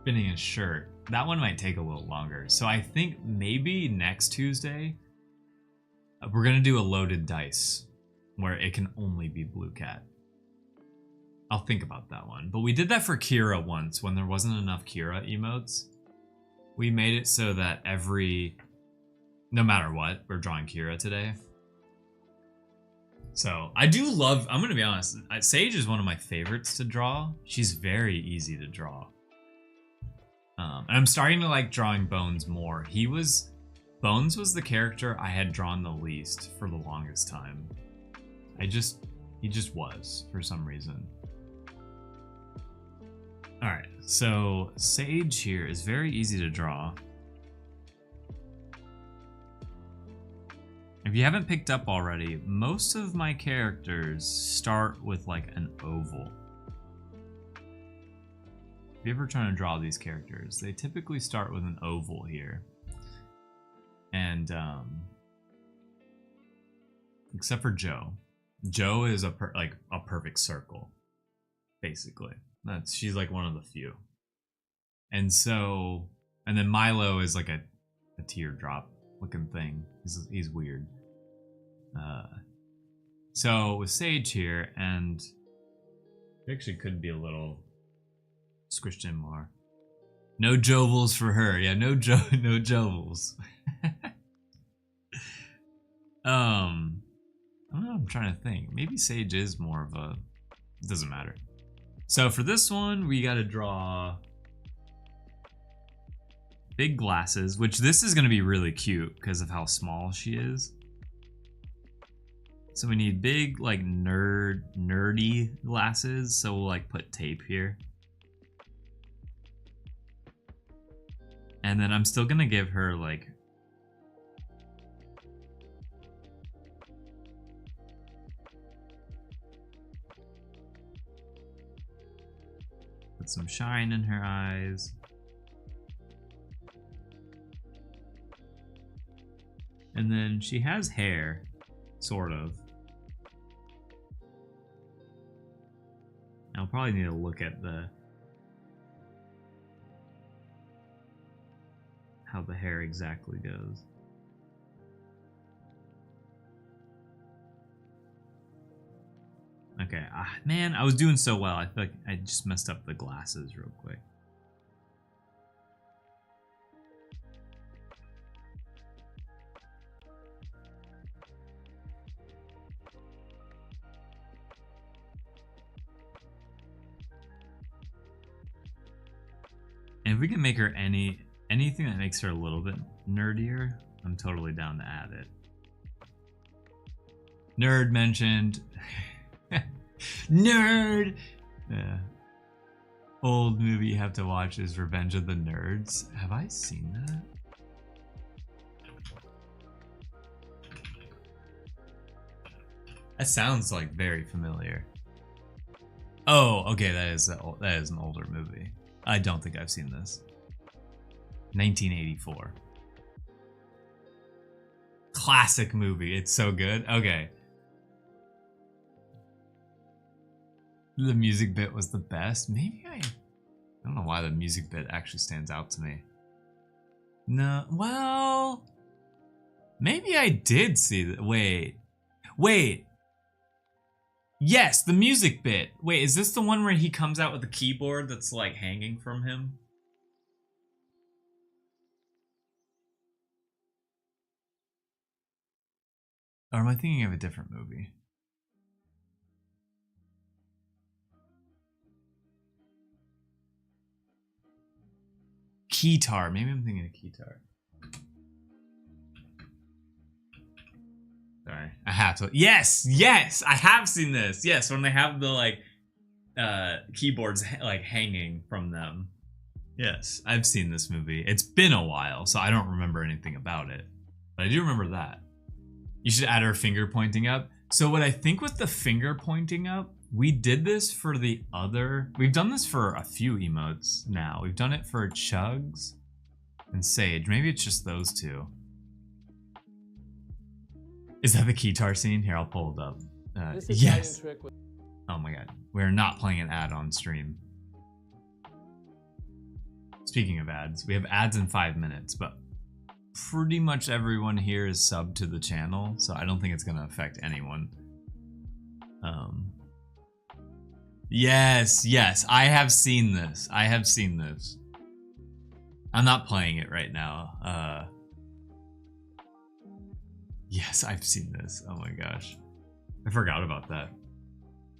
spinning his shirt, that one might take a little longer. So I think maybe next Tuesday, we're going to do a loaded dice where it can only be Blue Cat. I'll think about that one. But we did that for Kira once when there wasn't enough Kira emotes. We made it so that no matter what, we're drawing Kira today. So I do love, I'm going to be honest, Sage is one of my favorites to draw. She's very easy to draw. And I'm starting to like drawing Bones more. Bones was the character I had drawn the least for the longest time. He just was for some reason. All right, so Sage here is very easy to draw. If you haven't picked up already, most of my characters start with like an oval. If you ever try to draw these characters, they typically start with an oval here. And, except for Joe. Joe is a perfect circle, basically. She's like one of the few. And so, and then Milo is like a teardrop looking thing. He's weird. So with Sage here, and it actually could be a little squished in more. No Jovals for her. Yeah, no Jovals. I don't know, I'm trying to think. Maybe Sage is more of a, it doesn't matter. So for this one, we got to draw big glasses, which this is going to be really cute because of how small she is. So we need big, like, nerdy glasses. So we'll like put tape here. And then I'm still gonna give her like put some shine in her eyes. And then she has hair, sort of. I'll probably need to look at how the hair exactly goes. Okay, man, I was doing so well. I feel like I just messed up the glasses real quick. And if we can make her anything that makes her a little bit nerdier, I'm totally down to add it. Nerd mentioned. Nerd! Yeah. Old movie you have to watch is Revenge of the Nerds. Have I seen that? That sounds like very familiar. Oh, okay, that is an older movie. I don't think I've seen this. 1984. Classic movie. It's so good. Okay. The music bit was the best. Maybe I don't know why the music bit actually stands out to me. No, well, maybe I did see that. Wait. Yes, the music bit. Wait, is this the one where he comes out with the keyboard that's like hanging from him? Or am I thinking of a different movie? Keytar. Maybe I'm thinking of Keytar. Sorry, I have to. Yes, I have seen this. Yes, when they have the like keyboards like hanging from them. Yes, I've seen this movie. It's been a while, so I don't remember anything about it, but I do remember that. You should add her finger pointing up. So what I think with the finger pointing up, we did this for the other. We've done this for a few emotes now. We've done it for Chugs and Sage. Maybe it's just those two. Is that the Keytar scene? Here, I'll pull it up. Yes. Oh my god. We're not playing an ad on stream. Speaking of ads, we have ads in 5 minutes, but pretty much everyone here is subbed to the channel, so I don't think it's gonna affect anyone. Yes, I have seen this. I'm not playing it right now. Yes, I've seen this. Oh my gosh. I forgot about that.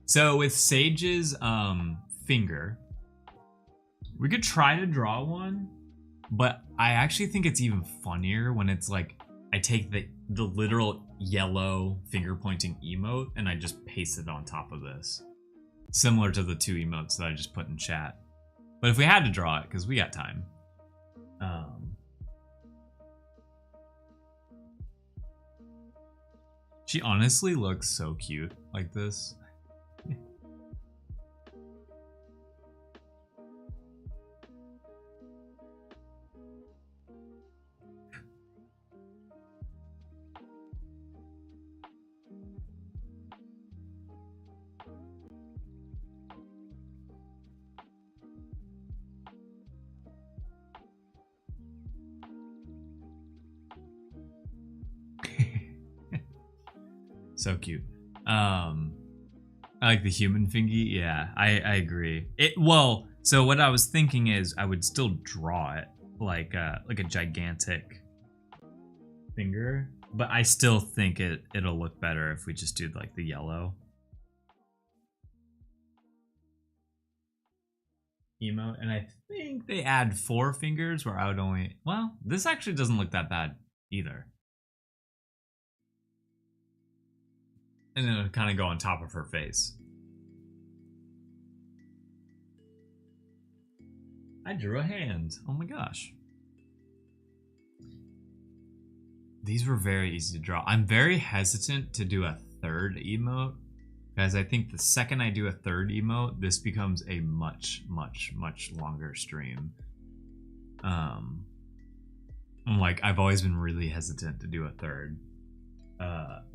So with Sage's finger, we could try to draw one, but I actually think it's even funnier when it's like I take the literal yellow finger pointing emote and I just paste it on top of this. Similar to the two emotes that I just put in chat. But if we had to draw it, because we got time. She honestly looks so cute like this. So cute. I like the human fingy. Yeah, I agree. Well, so what I was thinking is I would still draw it like a gigantic finger, but I still think it'll look better if we just do like the yellow emote. And I think they add 4 fingers where I would only, well, this actually doesn't look that bad either. And then it'll kind of go on top of her face. I drew a hand. Oh my gosh. These were very easy to draw. I'm very hesitant to do a third emote, because I think the second I do a third emote, this becomes a much, much, much longer stream. I'm like, I've always been really hesitant to do a third.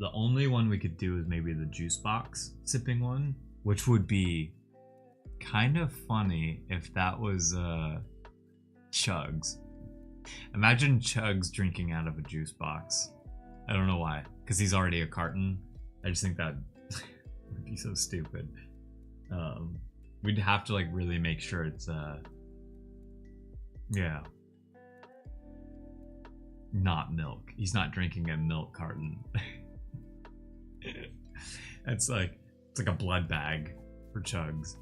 The only one we could do is maybe the juice box sipping one, which would be kind of funny if that was Chugs. Imagine Chugs drinking out of a juice box. I don't know why, because he's already a carton. I just think that would be so stupid. We'd have to like really make sure it's yeah, not milk. He's not drinking a milk carton. It's like a blood bag for Chugs.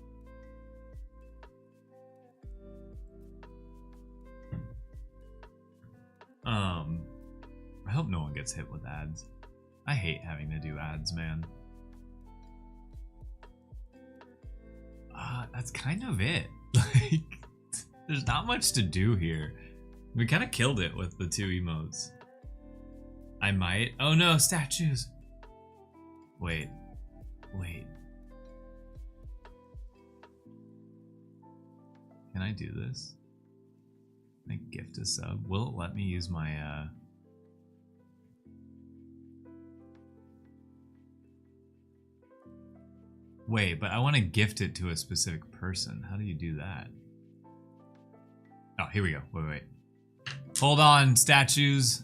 I hope no one gets hit with ads. I hate having to do ads, man. That's kind of it. Like, there's not much to do here. We kind of killed it with the 2 emotes. I might. Oh no, statues. Wait. Can I do this? Can I gift a sub? Will it let me use my Wait, but I want to gift it to a specific person. How do you do that? Oh, here we go. Wait. Hold on, statues.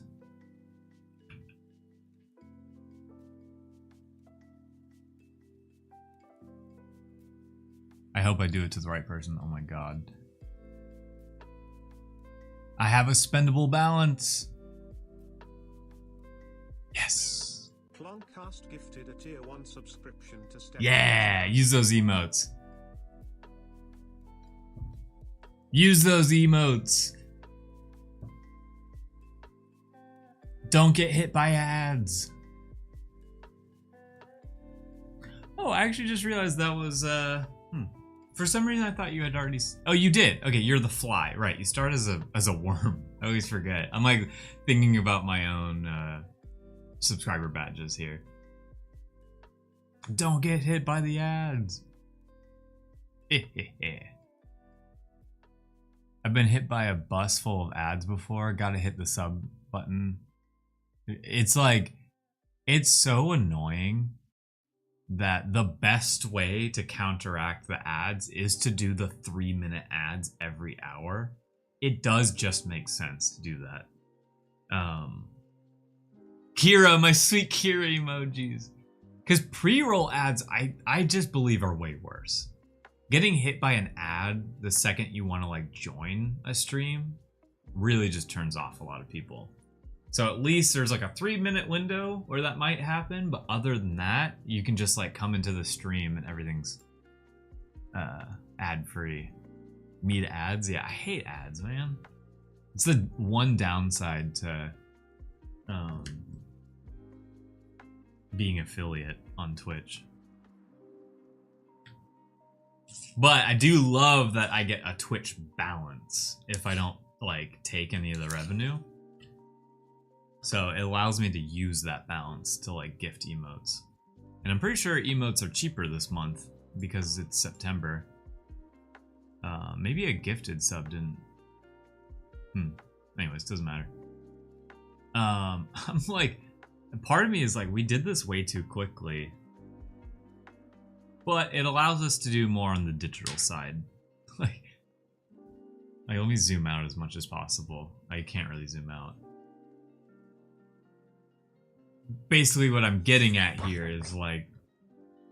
I hope I do it to the right person. Oh my god. I have a spendable balance. Yes. Cloncast gifted a tier 1 subscription to Step. Yeah, use those emotes. Use those emotes. Don't get hit by ads. Oh, I actually just realized that was for some reason I thought you had already oh, you did. Okay, you're the fly. Right. You start as a worm. I always forget. I'm like thinking about my own subscriber badges here. Don't get hit by the ads. I've been hit by a bus full of ads before. Gotta hit the sub button. It's like, it's so annoying that the best way to counteract the ads is to do the 3-minute ads every hour. It does just make sense to do that. Kira, my sweet Kira emojis. Because pre-roll ads, I just believe are way worse. Getting hit by an ad the second you want to like join a stream really just turns off a lot of people. So at least there's like a 3-minute window where that might happen, but other than that, you can just like come into the stream and everything's ad-free. Me to ads? Yeah, I hate ads, man. It's the one downside to being affiliate on Twitch. But I do love that I get a Twitch balance if I don't like take any of the revenue. So it allows me to use that balance to like gift emotes. And I'm pretty sure emotes are cheaper this month because it's September. Maybe a gifted sub didn't. Anyways, doesn't matter. I'm like, part of me is like, we did this way too quickly. But it allows us to do more on the digital side. Like let me zoom out as much as possible. I can't really zoom out. basically what I'm getting at here is like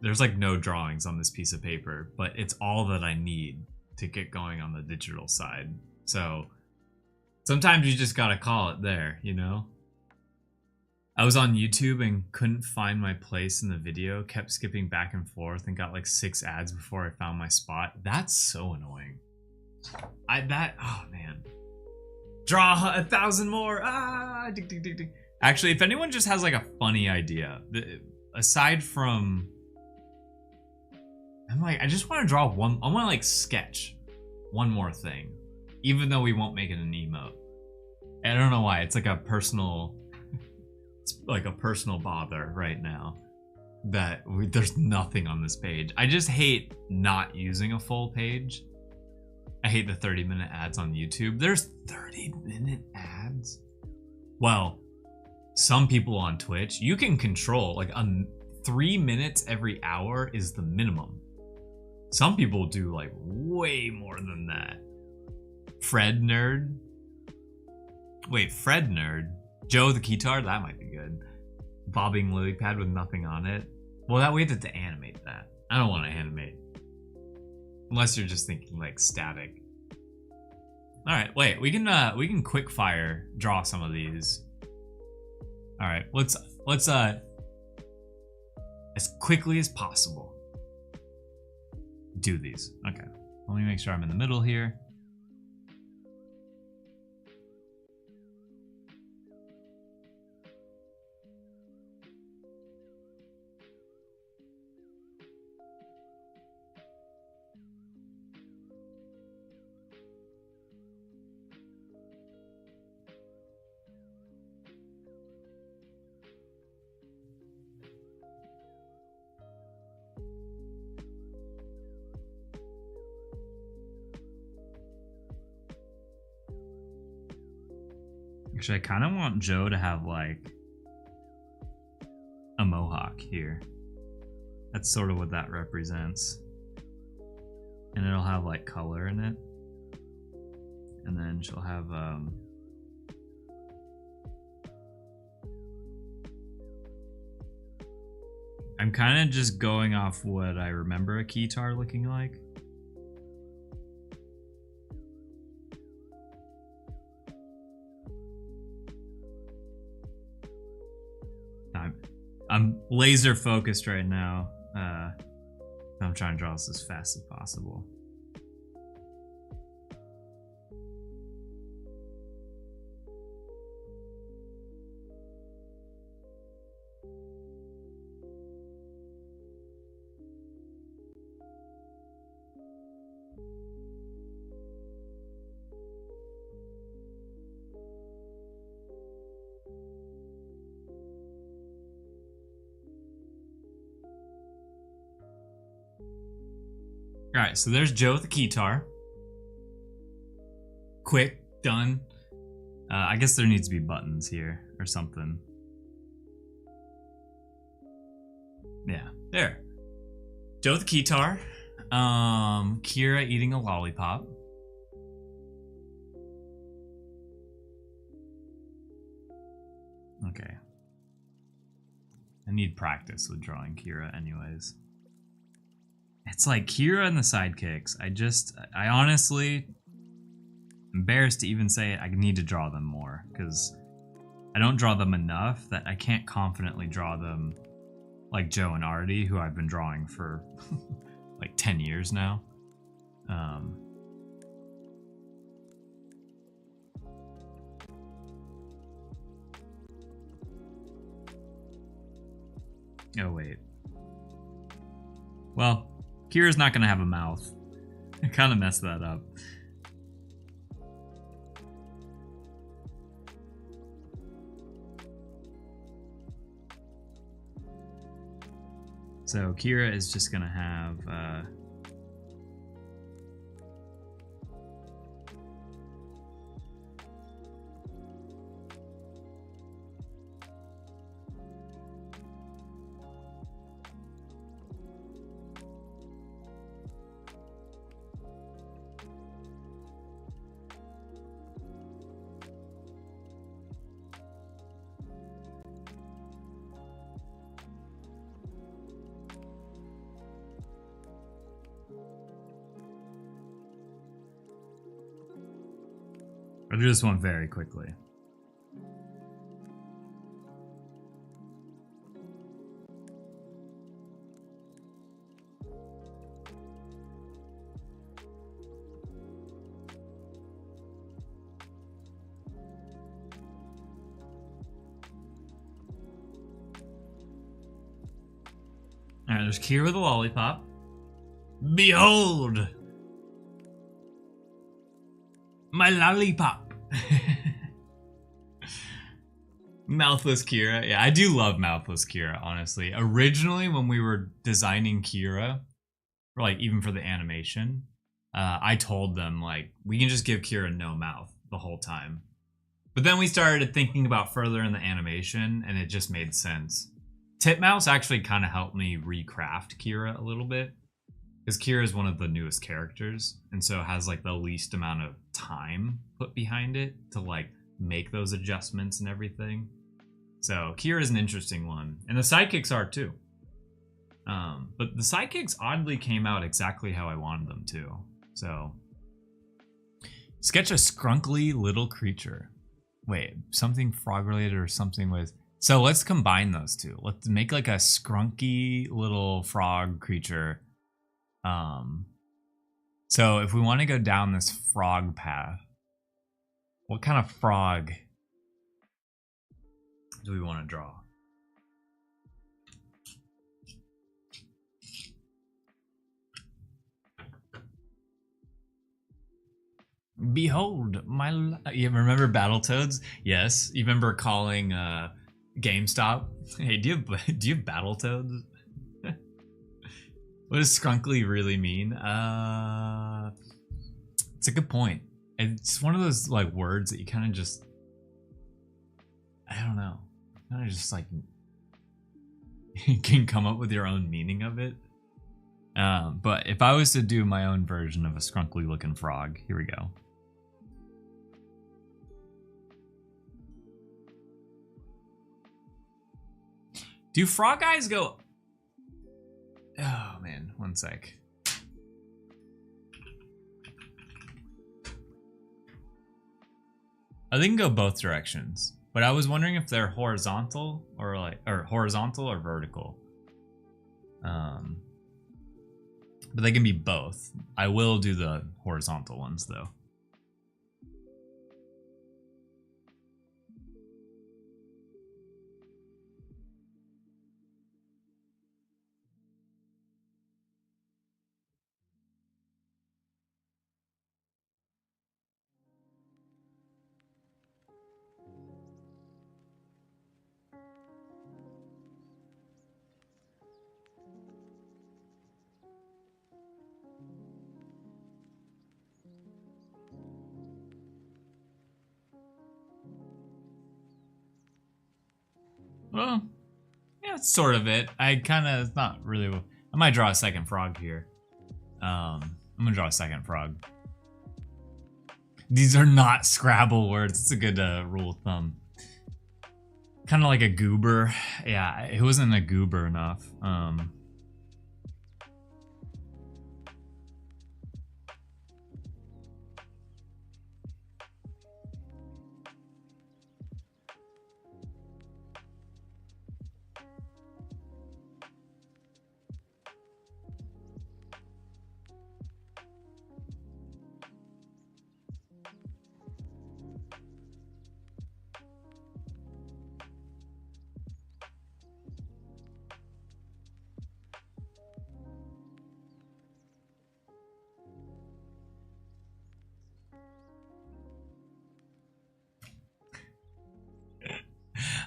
there's like no drawings on this piece of paper, but it's all that I need to get going on the digital side. So sometimes you just gotta call it there, you know? I was on YouTube and couldn't find my place in the video, kept skipping back and forth and got like 6 ads before I found my spot. That's so annoying. Oh man. Draw 1,000 more. Dig, dig, dig, dig. Actually, if anyone just has like a funny idea, aside from, I just want to draw one. I want to like sketch one more thing, even though we won't make it an emote. I don't know why. It's like a personal, bother right now that there's nothing on this page. I just hate not using a full page. I hate the 30-minute ads on YouTube. There's 30-minute ads? Well, some people on Twitch, you can control, like 3 minutes every hour is the minimum. Some people do like way more than that. Fred Nerd? Wait, Fred Nerd? Joe the Keytar? That might be good. Bobbing lily pad with nothing on it. Well, that we have to animate that. I don't want to animate. Unless you're just thinking like static. All right, wait. We can quick fire draw some of these. All right, let's as quickly as possible do these. Okay, let me make sure I'm in the middle here. Actually, I kind of want Joe to have like a mohawk here. That's sort of what that represents. And it'll have like color in it. And then she'll have I'm kind of just going off what I remember a Keytar looking like. I'm laser focused right now. I'm trying to draw this as fast as possible. All right, so there's Joe with the Keytar. Quick, done. I guess there needs to be buttons here or something. Yeah, there. Joe with the Keytar. Kira eating a lollipop. Okay. I need practice with drawing Kira anyways. It's like Kira and the sidekicks. I honestly, embarrassed to even say it, I need to draw them more because I don't draw them enough that I can't confidently draw them like Joe and Artie, who I've been drawing for like 10 years now. Oh, wait. Well, Kira's not going to have a mouth. I kind of messed that up. So Kira is just going to have... I'll do this one very quickly. Alright, there's Kira with a lollipop. Behold! My lollipop! Mouthless Kira. Yeah, I do love Mouthless Kira, honestly. Originally, when we were designing Kira, or like even for the animation, I told them, like, we can just give Kira no mouth the whole time. But then we started thinking about further in the animation, and it just made sense. Titmouse actually kind of helped me recraft Kira a little bit, because Kira is one of the newest characters, and so has like the least amount of time put behind it to like make those adjustments and everything. So Kira is an interesting one, and the sidekicks are too. But the sidekicks oddly came out exactly how I wanted them to. So sketch a scrunkly little creature. Wait, something frog related or something with. So let's combine those two. Let's make like a scrunky little frog creature. So if we want to go down this frog path, what kind of frog do we want to draw? Behold, you remember Battletoads? Yes. You remember calling GameStop? Hey, do you have Battletoads? What does scrunkly really mean? It's a good point. It's one of those like words that you kind of just, I don't know, kind of just like can come up with your own meaning of it. But if I was to do my own version of a scrunkly looking frog, here we go. Do frog eyes go? Oh man, one sec. They can go both directions, but I was wondering if they're horizontal or horizontal or vertical. But they can be both. I will do the horizontal ones though. Well, yeah, it's sort of it. It's not really. I might draw a second frog here. I'm gonna draw a second frog. These are not Scrabble words. It's a good rule of thumb. Kind of like a goober. Yeah, it wasn't a goober enough.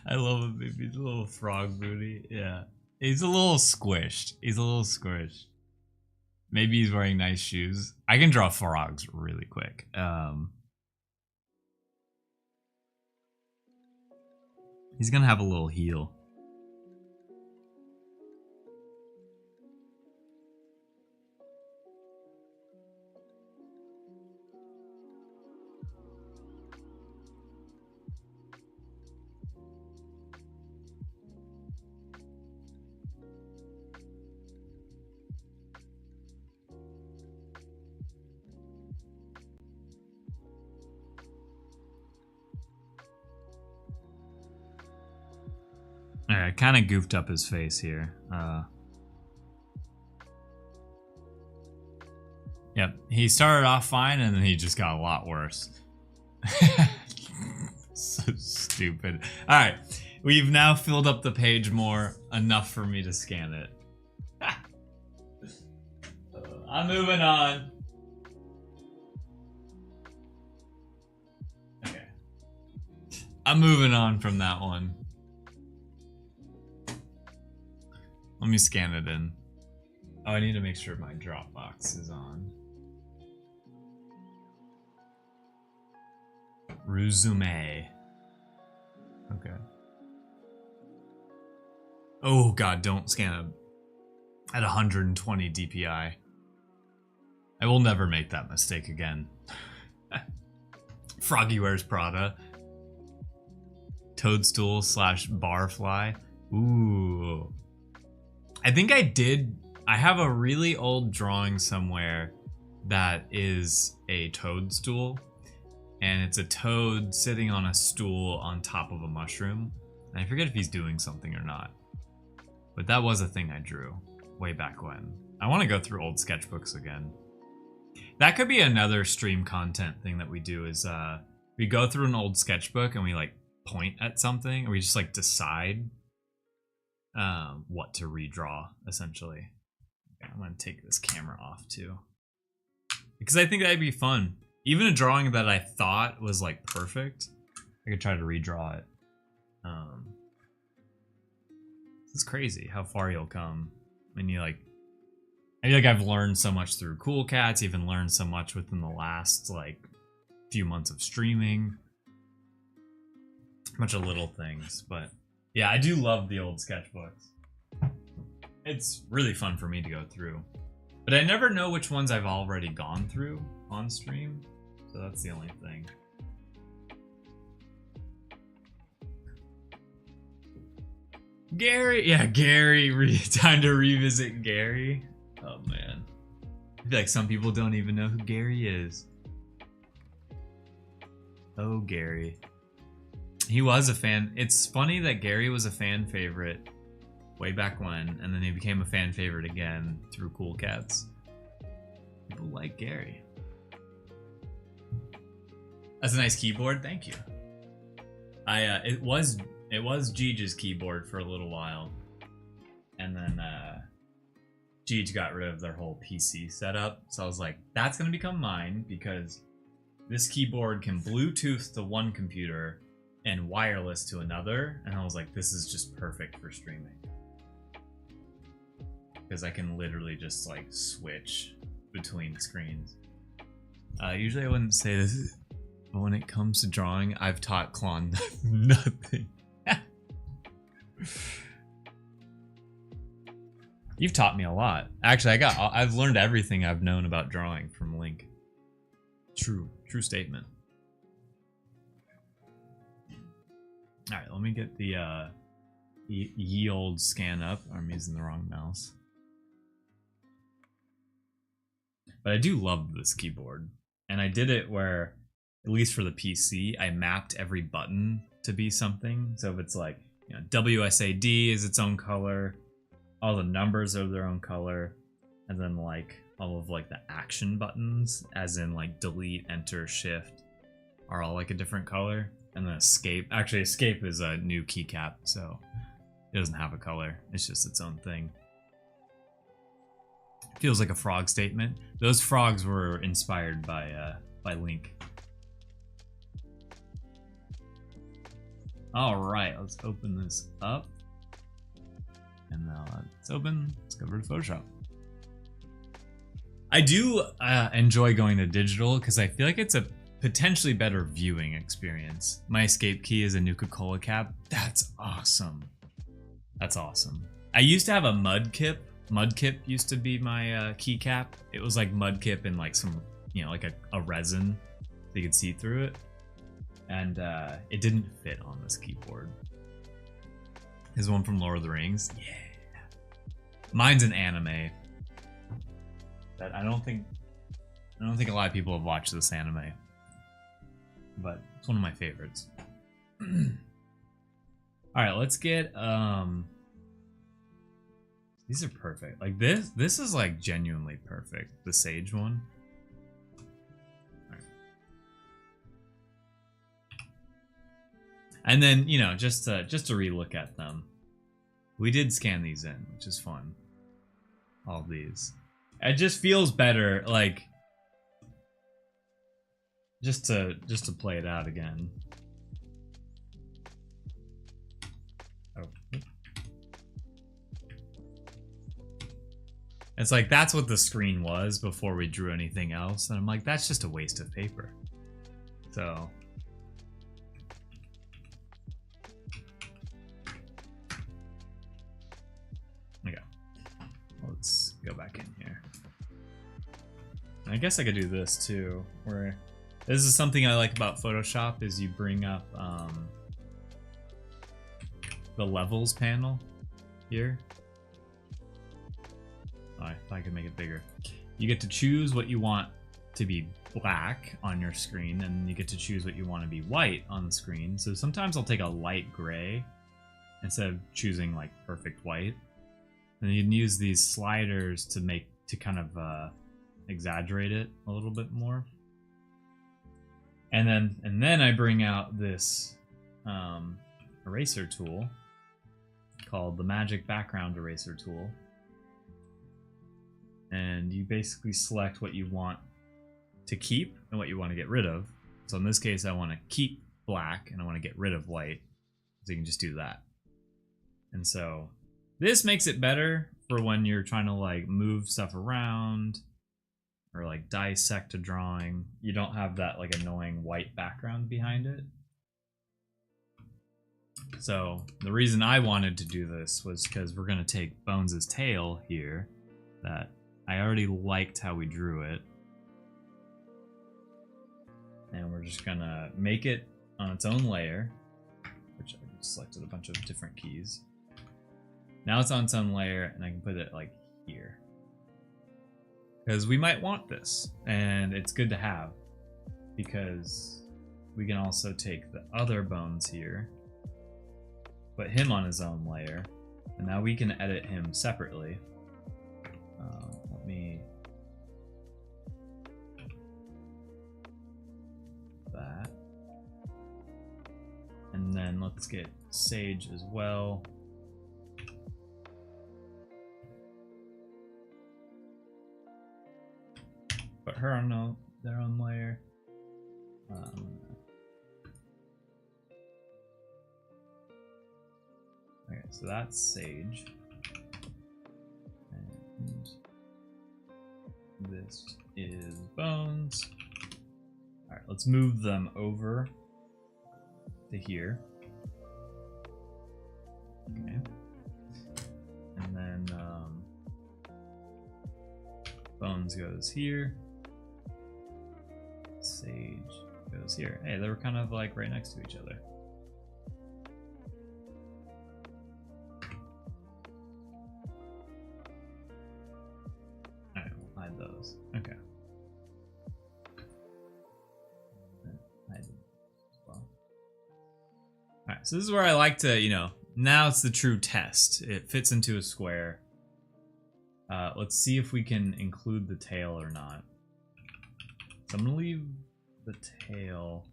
I love him, baby. He's a little frog booty. Yeah. He's a little squished. Maybe he's wearing nice shoes. I can draw frogs really quick. He's gonna have a little heel. Alright, I kind of goofed up his face here. Yep, he started off fine and then he just got a lot worse. So stupid. Alright, we've now filled up the page more, enough for me to scan it. I'm moving on. Okay. I'm moving on from that one. Let me scan it in. Oh, I need to make sure my Dropbox is on. Resume. Okay. Oh god, don't scan it at 120 DPI. I will never make that mistake again. Froggy wears Prada. Toadstool / barfly. Ooh. I think I have a really old drawing somewhere that is a toadstool. And it's a toad sitting on a stool on top of a mushroom. And I forget if he's doing something or not. But that was a thing I drew way back when. I want to go through old sketchbooks again. That could be another stream content thing that we do is we go through an old sketchbook and we like point at something and we just like decide what to redraw essentially. Okay, I'm gonna take this camera off too. Because I think that'd be fun. Even a drawing that I thought was like perfect, I could try to redraw it. It's crazy how far you'll come when you like. I feel like I've learned so much through Cool Cats, even learned so much within the last like few months of streaming. A bunch of little things, but yeah, I do love the old sketchbooks. It's really fun for me to go through. But I never know which ones I've already gone through on stream, so that's the only thing. Gary, yeah, Gary, time to revisit Gary. Oh man, I feel like some people don't even know who Gary is. Oh, Gary. He was a fan. It's funny that Gary was a fan favorite way back when, and then he became a fan favorite again through Cool Cats. People like Gary. That's a nice keyboard. Thank you. It was Gige's keyboard for a little while, and then Gige got rid of their whole PC setup. So I was like, that's gonna become mine because this keyboard can Bluetooth to one computer and wireless to another, and I was like, this is just perfect for streaming because I can literally just like switch between screens. Usually I wouldn't say this, but when it comes to drawing, I've taught Klon nothing. You've taught me a lot. Actually, I've learned everything I've known about drawing from Link. True statement. All right, let me get the ye old scan up. I'm using the wrong mouse. But I do love this keyboard. And I did it where, at least for the PC, I mapped every button to be something. So if it's like, you know, WSAD is its own color, all the numbers are their own color, and then like all of like the action buttons, as in like delete, enter, shift, are all like a different color. And then escape, actually escape is a new keycap, so it doesn't have a color. It's just its own thing. Feels like a frog statement. Those frogs were inspired by Link. All right, let's open this up. And now it's open. Let's go over to Photoshop. I do enjoy going to digital because I feel like it's a potentially better viewing experience. My escape key is a Nuka-Cola cap. That's awesome. That's awesome. I used to have a Mudkip. Mudkip used to be my keycap. It was like Mudkip in like some, you know, like a resin so you could see through it. And it didn't fit on this keyboard. Here's one from Lord of the Rings. Yeah. Mine's an anime. That I don't think a lot of people have watched this anime. But it's one of my favorites. All right, let's get these are perfect. Like this is like genuinely perfect. The sage one. All right. And then, you know, just to relook at them. We did scan these in, which is fun. All these. It just feels better, like just to play it out again. Oh. It's like that's what the screen was before we drew anything else, and I'm like, that's just a waste of paper. So okay. Let's go back in here. I guess I could do this too, where this is something I like about Photoshop is you bring up the levels panel here. Oh, I thought I could make it bigger. You get to choose what you want to be black on your screen, and you get to choose what you want to be white on the screen. So sometimes I'll take a light gray instead of choosing like perfect white. And you can use these sliders to kind of exaggerate it a little bit more. And then I bring out this eraser tool called the Magic Background Eraser tool. And you basically select what you want to keep and what you want to get rid of. So in this case, I want to keep black and I want to get rid of white. So you can just do that. And so this makes it better for when you're trying to like move stuff around or like dissect a drawing. You don't have that like annoying white background behind it. So the reason I wanted to do this was because we're going to take Bones' tail here that I already liked how we drew it. And we're just going to make it on its own layer, which I just selected a bunch of different keys. Now it's on its own layer, and I can put it like here. Because we might want this, and it's good to have. Because we can also take the other Bones here, put him on his own layer, and now we can edit him separately. Let me... that. And then let's get Sage as well. Put her on their own layer. Okay, so that's Sage. And this is Bones. Alright, let's move them over to here. Okay. And then Bones goes here. Sage goes here. Hey, they were kind of like right next to each other. Alright, we'll hide those. Okay. Hide them as well. Alright, so this is where I like to, you know, now it's the true test. It fits into a square. Let's see if we can include the tail or not. So I'm gonna leave the tail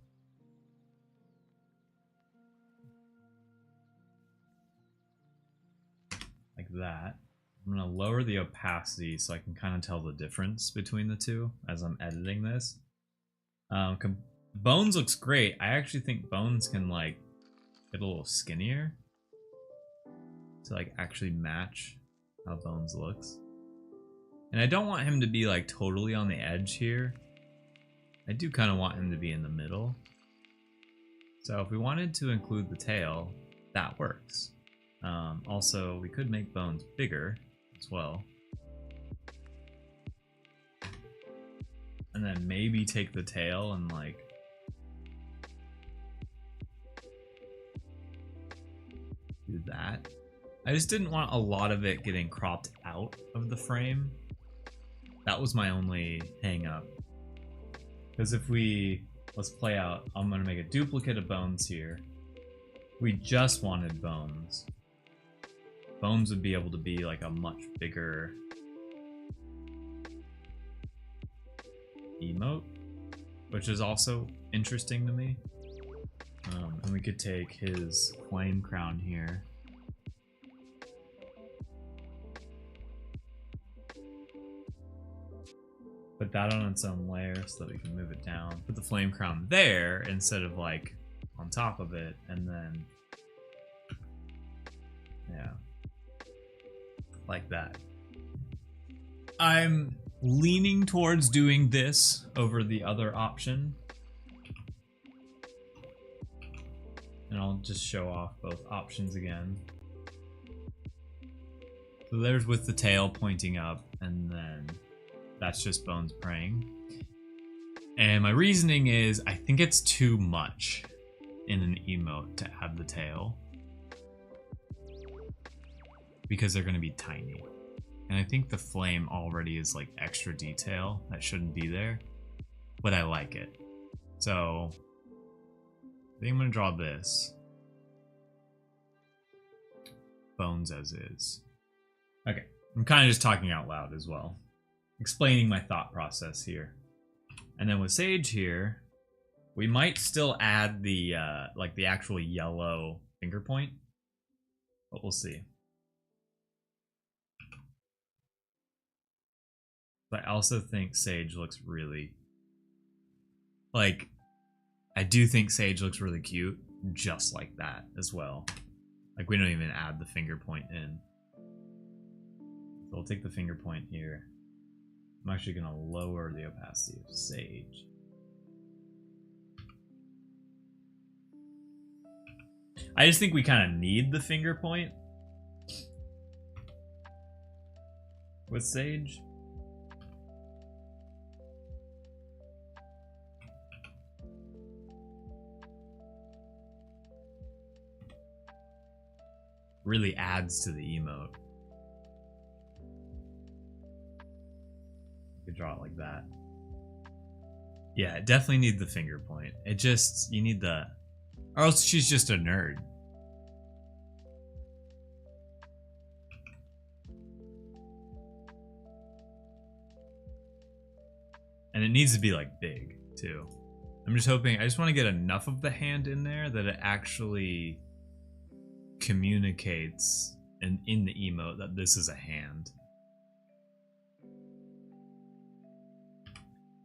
like that. I'm gonna lower the opacity so I can kind of tell the difference between the two as I'm editing this. Bones looks great. I actually think Bones can like get a little skinnier to like actually match how Bones looks. And I don't want him to be like totally on the edge here. I do kind of want him to be in the middle. So if we wanted to include the tail, that works. Also, we could make Bones bigger as well. And then maybe take the tail and like do that. I just didn't want a lot of it getting cropped out of the frame. That was my only hang up. Because if we, let's play out, I'm going to make a duplicate of Bones here. We just wanted Bones. Bones would be able to be like a much bigger emote, which is also interesting to me. And we could take his flame crown here. Put that on its own layer so that we can move it down. Put the flame crown there instead of like on top of it, and then yeah, like that. I'm leaning towards doing this over the other option. And I'll just show off both options again. So there's with the tail pointing up, and then that's just Bones praying. And my reasoning is I think it's too much in an emote to add the tail, because they're going to be tiny. And I think the flame already is like extra detail that shouldn't be there, but I like it. So I think I'm going to draw this. Bones as is. Okay, I'm kind of just talking out loud as well, explaining my thought process here. And then with Sage here, we might still add the like the actual yellow finger point, but we'll see. But I also think Sage looks really, like, I do think Sage looks really cute just like that as well. Like, we don't even add the finger point in. So we'll take the finger point here. I'm actually going to lower the opacity of Sage. I just think we kind of need the finger point with Sage. Really adds to the emote. You could draw it like that. Yeah, definitely need the finger point. It just, you need the, or else she's just a nerd. And it needs to be like big too. I'm just hoping, I just want to get enough of the hand in there that it actually communicates in the emote that this is a hand.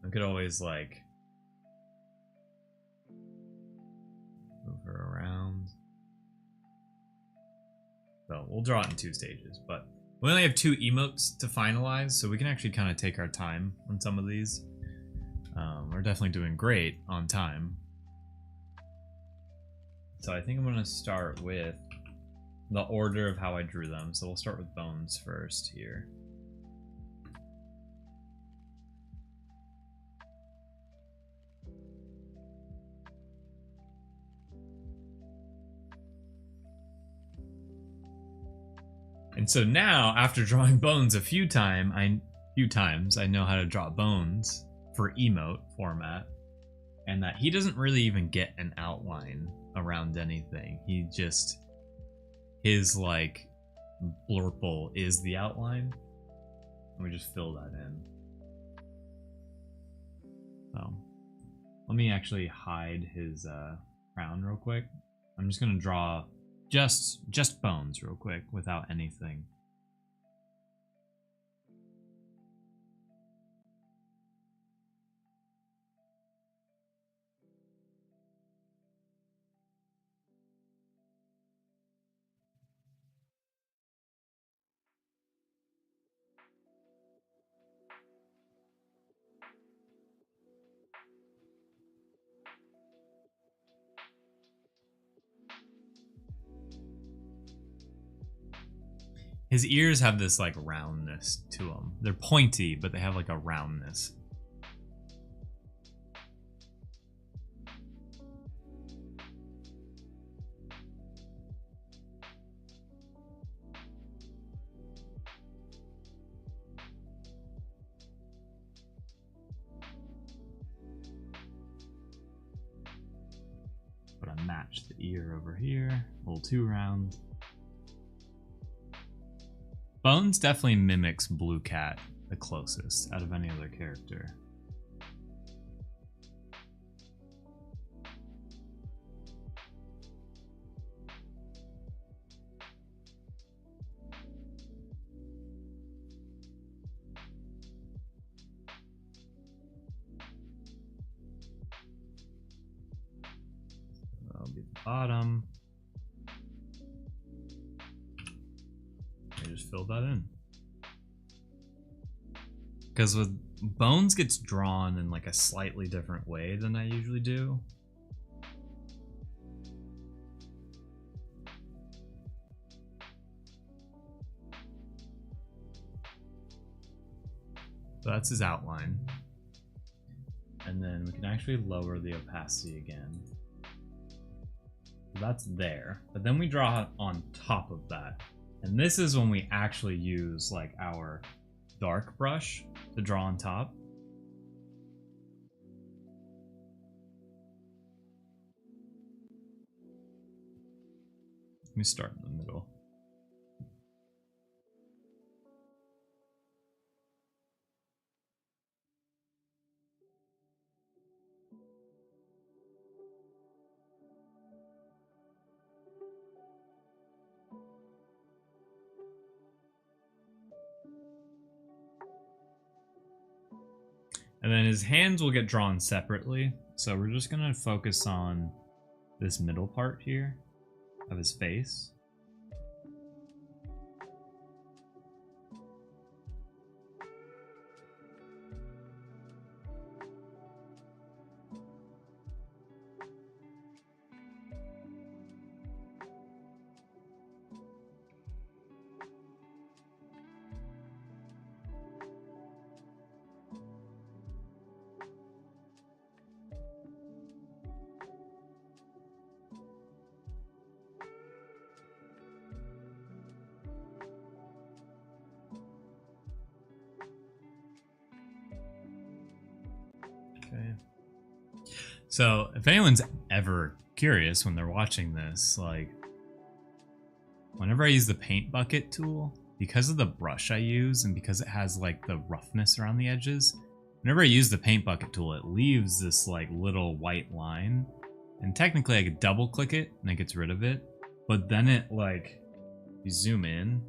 I could always like move her around. So we'll draw it in 2 stages, but we only have 2 emotes to finalize, so we can actually kind of take our time on some of these. We're definitely doing great on time. So I think I'm going to start with the order of how I drew them. So we'll start with Bones first here. And so now, after drawing Bones a few times, I know how to draw Bones for emote format, and that he doesn't really even get an outline around anything. He just, his like blurple is the outline, and we just fill that in. So let me actually hide his crown real quick. I'm just gonna draw just Bones real quick without anything. His ears have this like roundness to them. They're pointy, but they have like a roundness. but I matched the ear over here. A little too round. Bones definitely mimics Blue Cat the closest out of any other character. That'll be the bottom. I just filled that in. Because with Bones gets drawn in like a slightly different way than I usually do. So that's his outline. And then we can actually lower the opacity again. So that's there. But then we draw it on top of that. And this is when we actually use like our dark brush to draw on top. Let me start in the middle. And then his hands will get drawn separately. So we're just gonna focus on this middle part here of his face. Okay. So if anyone's ever curious when they're watching this, like whenever I use the paint bucket tool, because of the brush I use and because it has like the roughness around the edges, whenever I use the paint bucket tool, it leaves this like little white line. And technically I could double click it and it gets rid of it. But then it like, you zoom in,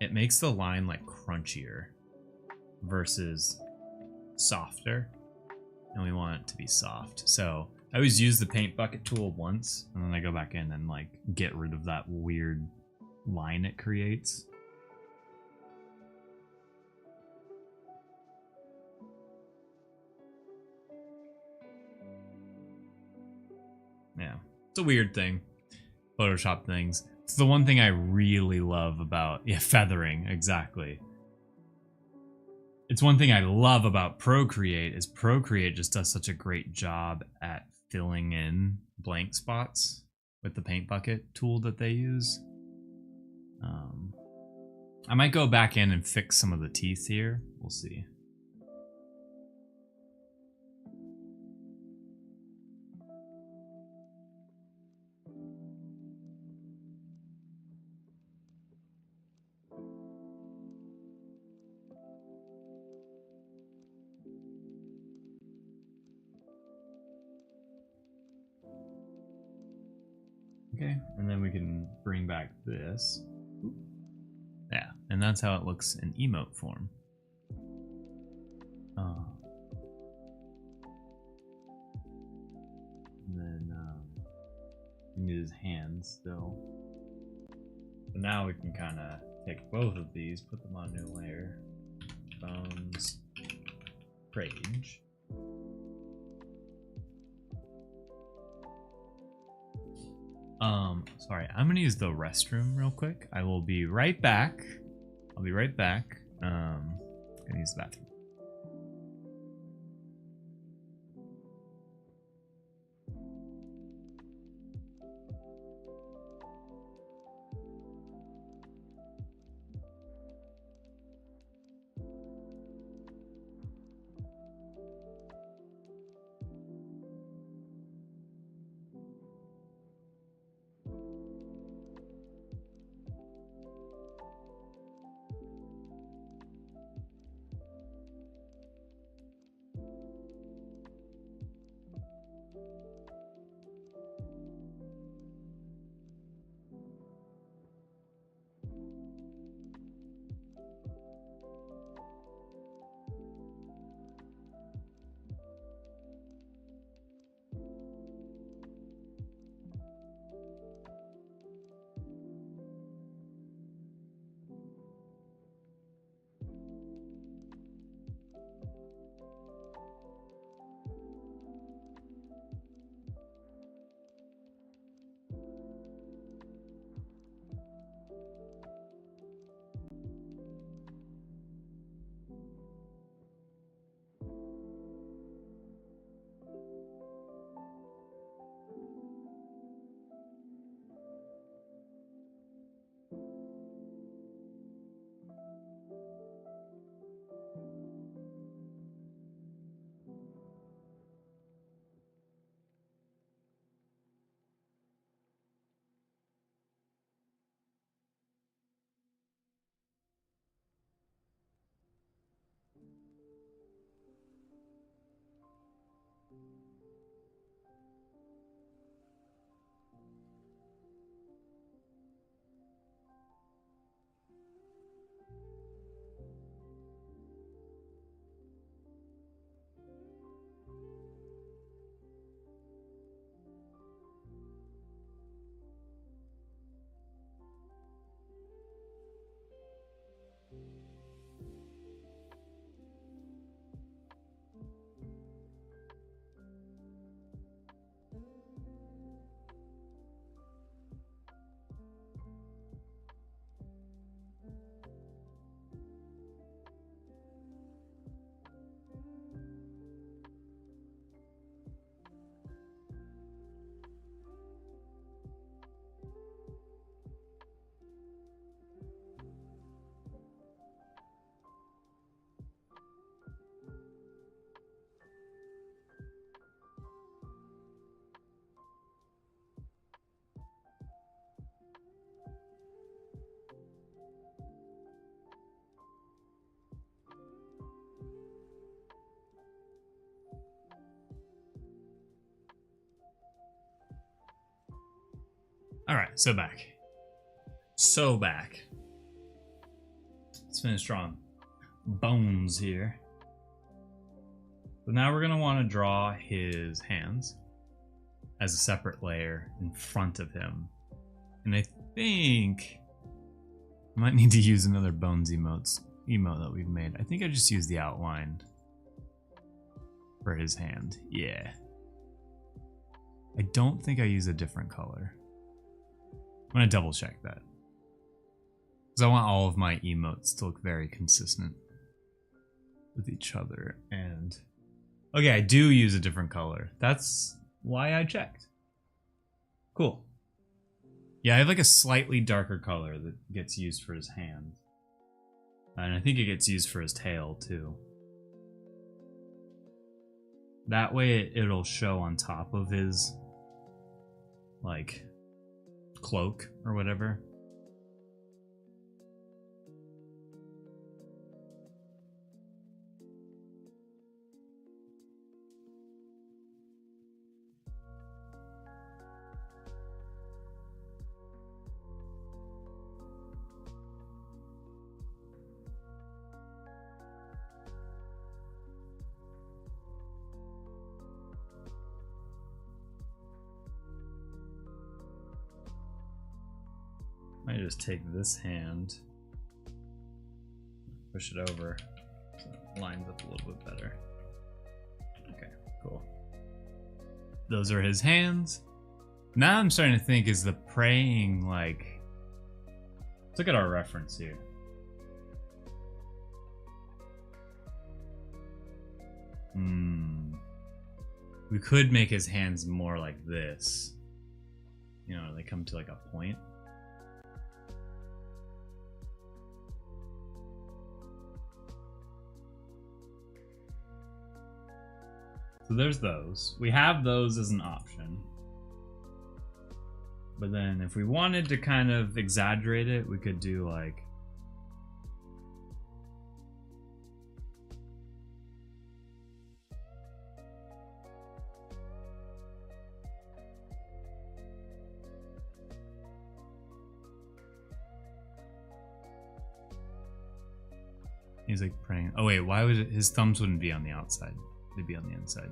it makes the line like crunchier versus softer. And we want it to be soft. So I always use the paint bucket tool once, and then I go back in and like get rid of that weird line it creates. Yeah, it's a weird thing. Photoshop things. It's the one thing I really love about, yeah, feathering, exactly. It's one thing I love about Procreate is Procreate just does such a great job at filling in blank spots with the paint bucket tool that they use. I might go back in and fix some of the teeth here. We'll see. Okay, and then we can bring back this. Yeah, and that's how it looks in emote form. And then we need his hands still. So now we can kind of take both of these, put them on a new layer. Bones, Rage. Sorry, I'm gonna use the restroom real quick. I will be right back. I'll be right back. Gonna use the bathroom. Alright, so back. So back. Let's finish strong. Bones here. So now we're going to want to draw his hands as a separate layer in front of him. And I think I might need to use another Bones emote that we've made. I think I just used the outline for his hand. Yeah. I don't think I use a different color. I'm going to double check that. Because I want all of my emotes to look very consistent with each other. And okay, I do use a different color. That's why I checked. Cool. Yeah, I have like a slightly darker color that gets used for his hand. And I think it gets used for his tail too. That way it'll show on top of his like cloak or whatever. I just take this hand, push it over so it lines up a little bit better. Okay, cool. Those are his hands. Now I'm starting to think, is the praying like... Let's look at our reference here. We could make his hands more like this. You know, they come to like a point. So there's those. We have those as an option. But then if we wanted to kind of exaggerate it, we could do like... He's like praying. Oh wait, why would his thumbs wouldn't be on the outside? They'd be on the inside.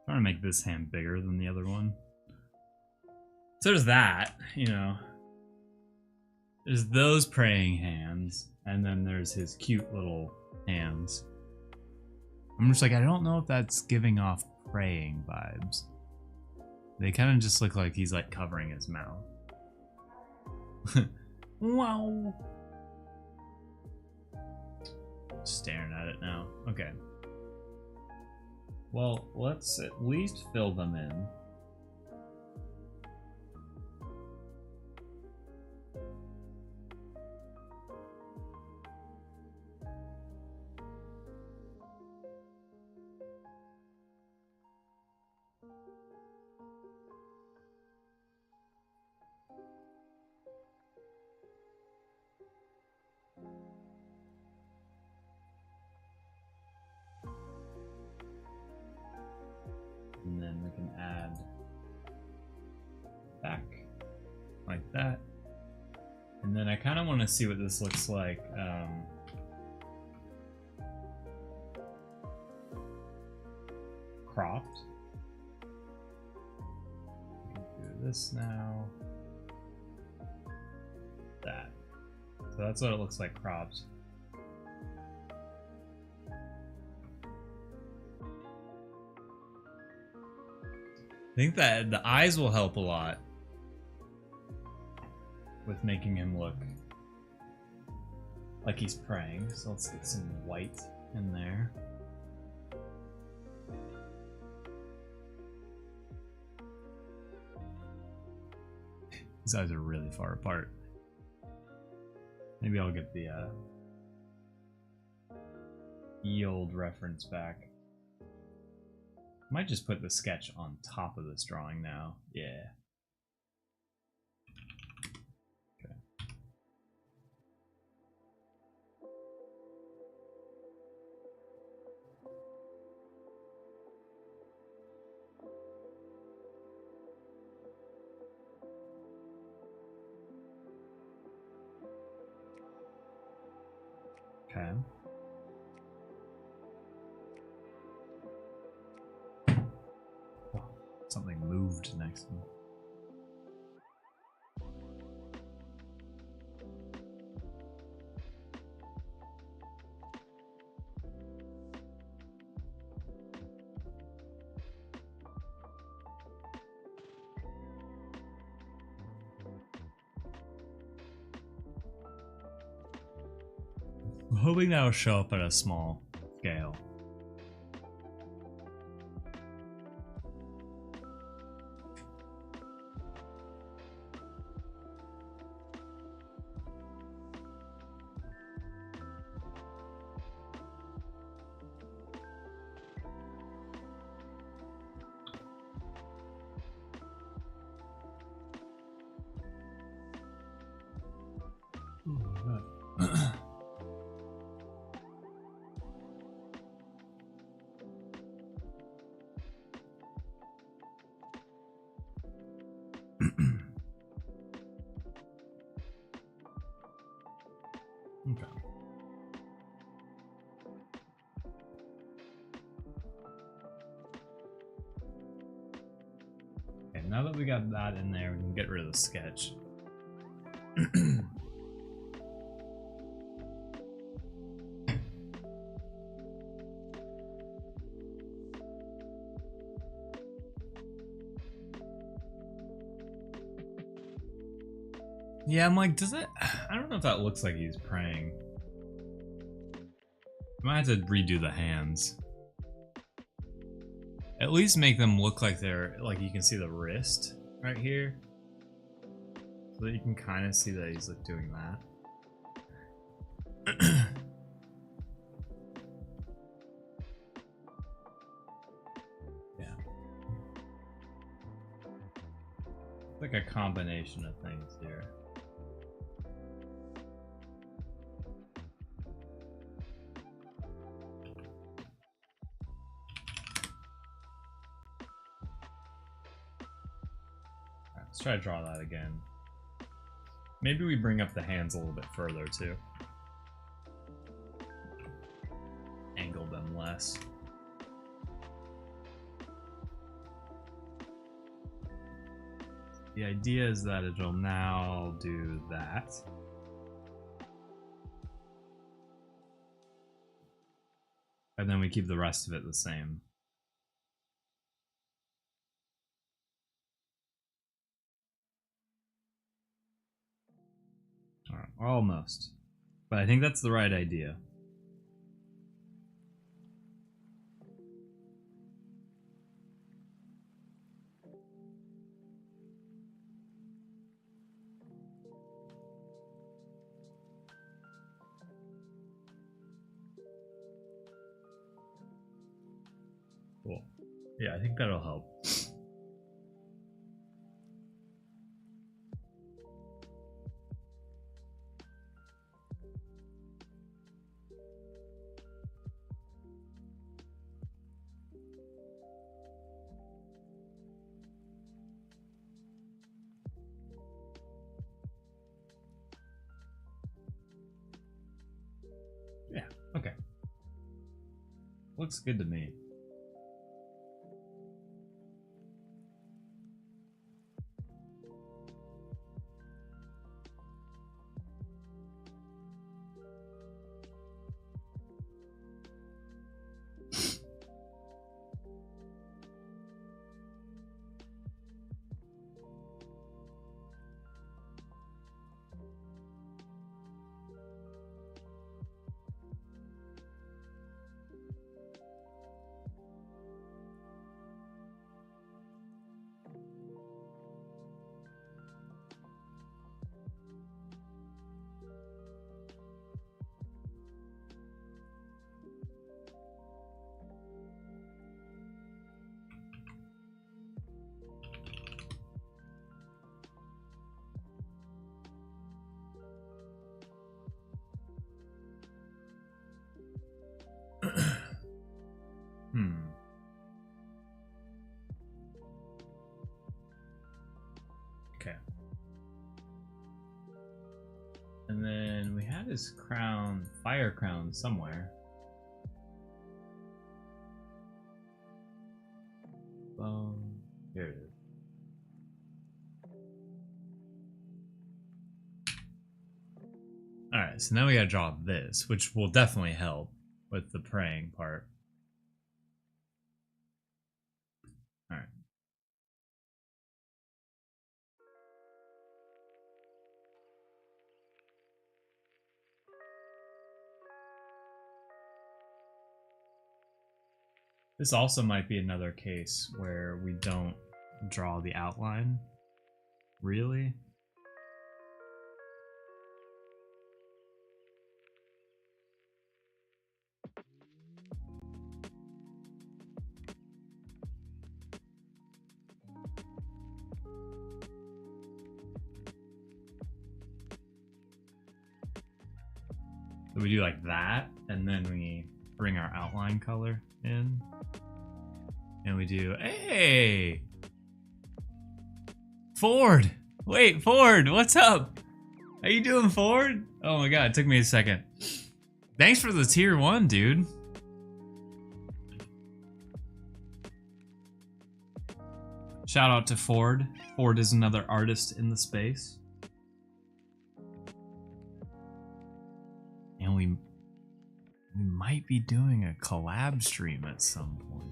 Trying to make this hand bigger than the other one. So there's that, you know. There's those praying hands, and then there's his cute little hands. I'm just like, I don't know if that's giving off praying vibes. They kind of just look like he's like covering his mouth. Wow. Staring at it now. Okay. Well, let's at least fill them in. And then we can add back like that. And then I kind of want to see what this looks like. Cropped. We can do this now. That. So that's what it looks like cropped. I think that the eyes will help a lot with making him look like he's praying. So let's get some white in there. His eyes are really far apart. Maybe I'll get the ye old reference back. Might just put the sketch on top of this drawing now. Yeah. Okay. Okay. Something moved next to me. I'm hoping that'll show up at a small scale. Okay. Okay, now that we got that in there, we can get rid of the sketch. Yeah, I'm like, does it? I don't know if that looks like he's praying. I might have to redo the hands. At least make them look like they're, like you can see the wrist right here. So that you can kind of see that he's like doing that. Yeah. Like a combination of things here. Let's try to draw that again. Maybe we bring up the hands a little bit further too. Angle them less. The idea is that it'll now do that. And then we keep the rest of it the same. Almost. But I think that's the right idea. Cool. Yeah, I think that'll help. Yeah, okay. Looks good to me. had his crown, fire crown somewhere. Here it is. Alright, so now we gotta draw this, which will definitely help with the praying part. Alright. This also might be another case where we don't draw the outline. Really? So we do like that, and then we bring our outline color in. And we do, hey! Ford! Wait, Ford, what's up? How you doing, Ford? Oh my god, it took me a second. Thanks for the tier 1, dude. Shout out to Ford. Ford is another artist in the space. And we might be doing a collab stream at some point.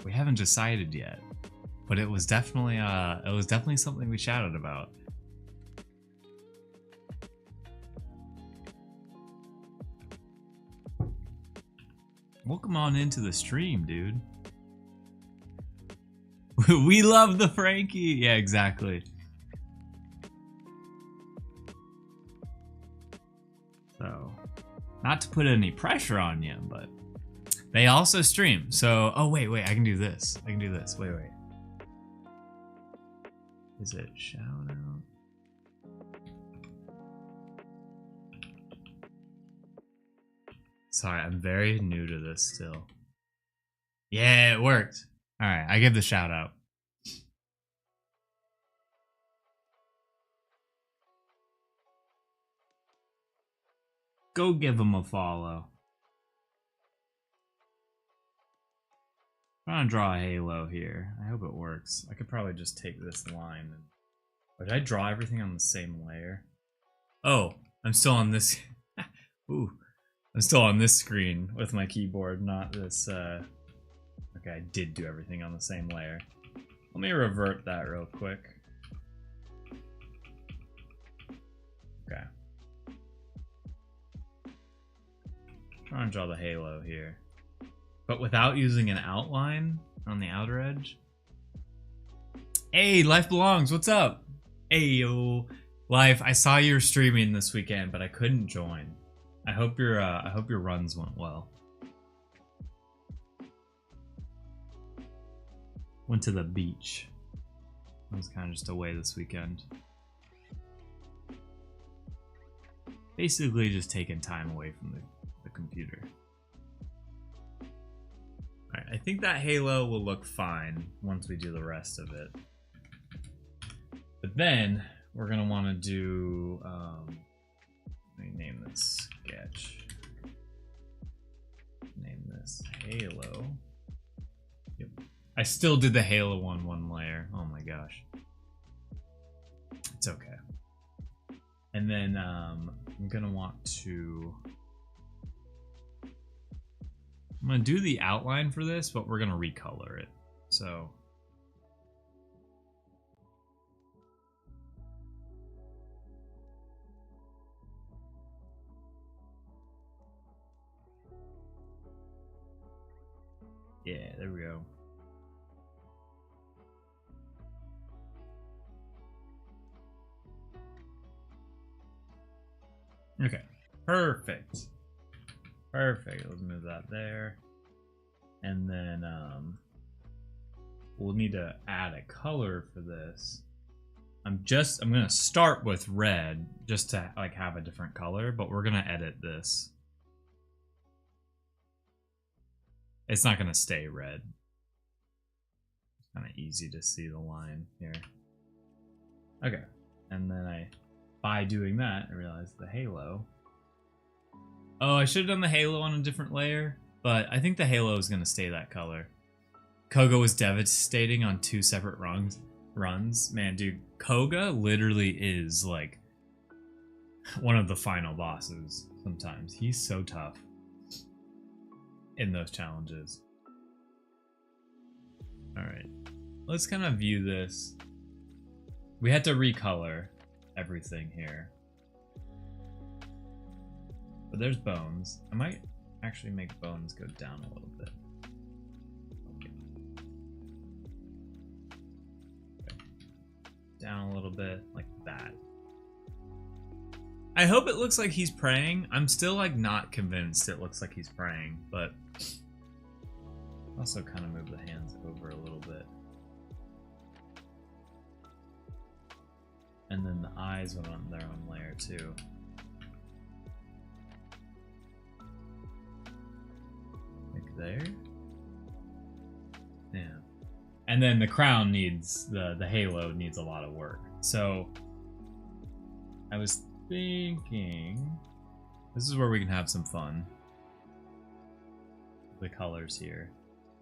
We haven't decided yet, but it was definitely something we chatted about. Welcome on into the stream, dude. We love the Frankie. Yeah, exactly. So, not to put any pressure on you, but they also stream. So, oh wait, I can do this. Wait. Is it shout out? Sorry, I'm very new to this still. Yeah, it worked. All right, I give the shout out. Go give him a follow. I'm trying to draw a halo here. I hope it works. I could probably just take this line and... Or did I draw everything on the same layer? Oh, I'm still on this... Ooh. I'm still on this screen with my keyboard, not this, Okay, I did do everything on the same layer. Let me revert that real quick. Okay. Trying to draw the halo here. But without using an outline on the outer edge. Hey, Life Belongs, what's up? Hey, yo. Life, I saw you were streaming this weekend, but I couldn't join. I hope your runs went well. Went to the beach. I was kind of just away this weekend. Basically just taking time away from the computer. Alright, I think that halo will look fine once we do the rest of it. But then, we're going to want to do... let me name this sketch. Name this halo. Yep. I still did the halo on one layer. Oh my gosh. It's okay. And then I'm gonna want to... I'm gonna do the outline for this, but we're gonna recolor it. So... yeah, there we go. Okay, perfect. Perfect, let's move that there. And then we'll need to add a color for this. I'm gonna start with red just to like have a different color, but we're gonna edit this. It's not gonna stay red. It's kind of easy to see the line here. Okay, and then I by doing that, I realized the halo. Oh, I should have done the halo on a different layer, but I think the halo is going to stay that color. Koga was devastating on 2 separate runs. Man, dude, Koga literally is like one of the final bosses sometimes. He's so tough in those challenges. Alright, let's kind of view this. We had to recolor everything here. But there's Bones. I might actually make Bones go down a little bit. Okay. Down a little bit, like that. I hope it looks like he's praying. I'm still like not convinced it looks like he's praying, but also kind of move the hands over a little bit. And then the eyes went on their own layer too. Like there. Yeah. And then the crown needs, the halo needs a lot of work. So I was thinking this is where we can have some fun. The colors here.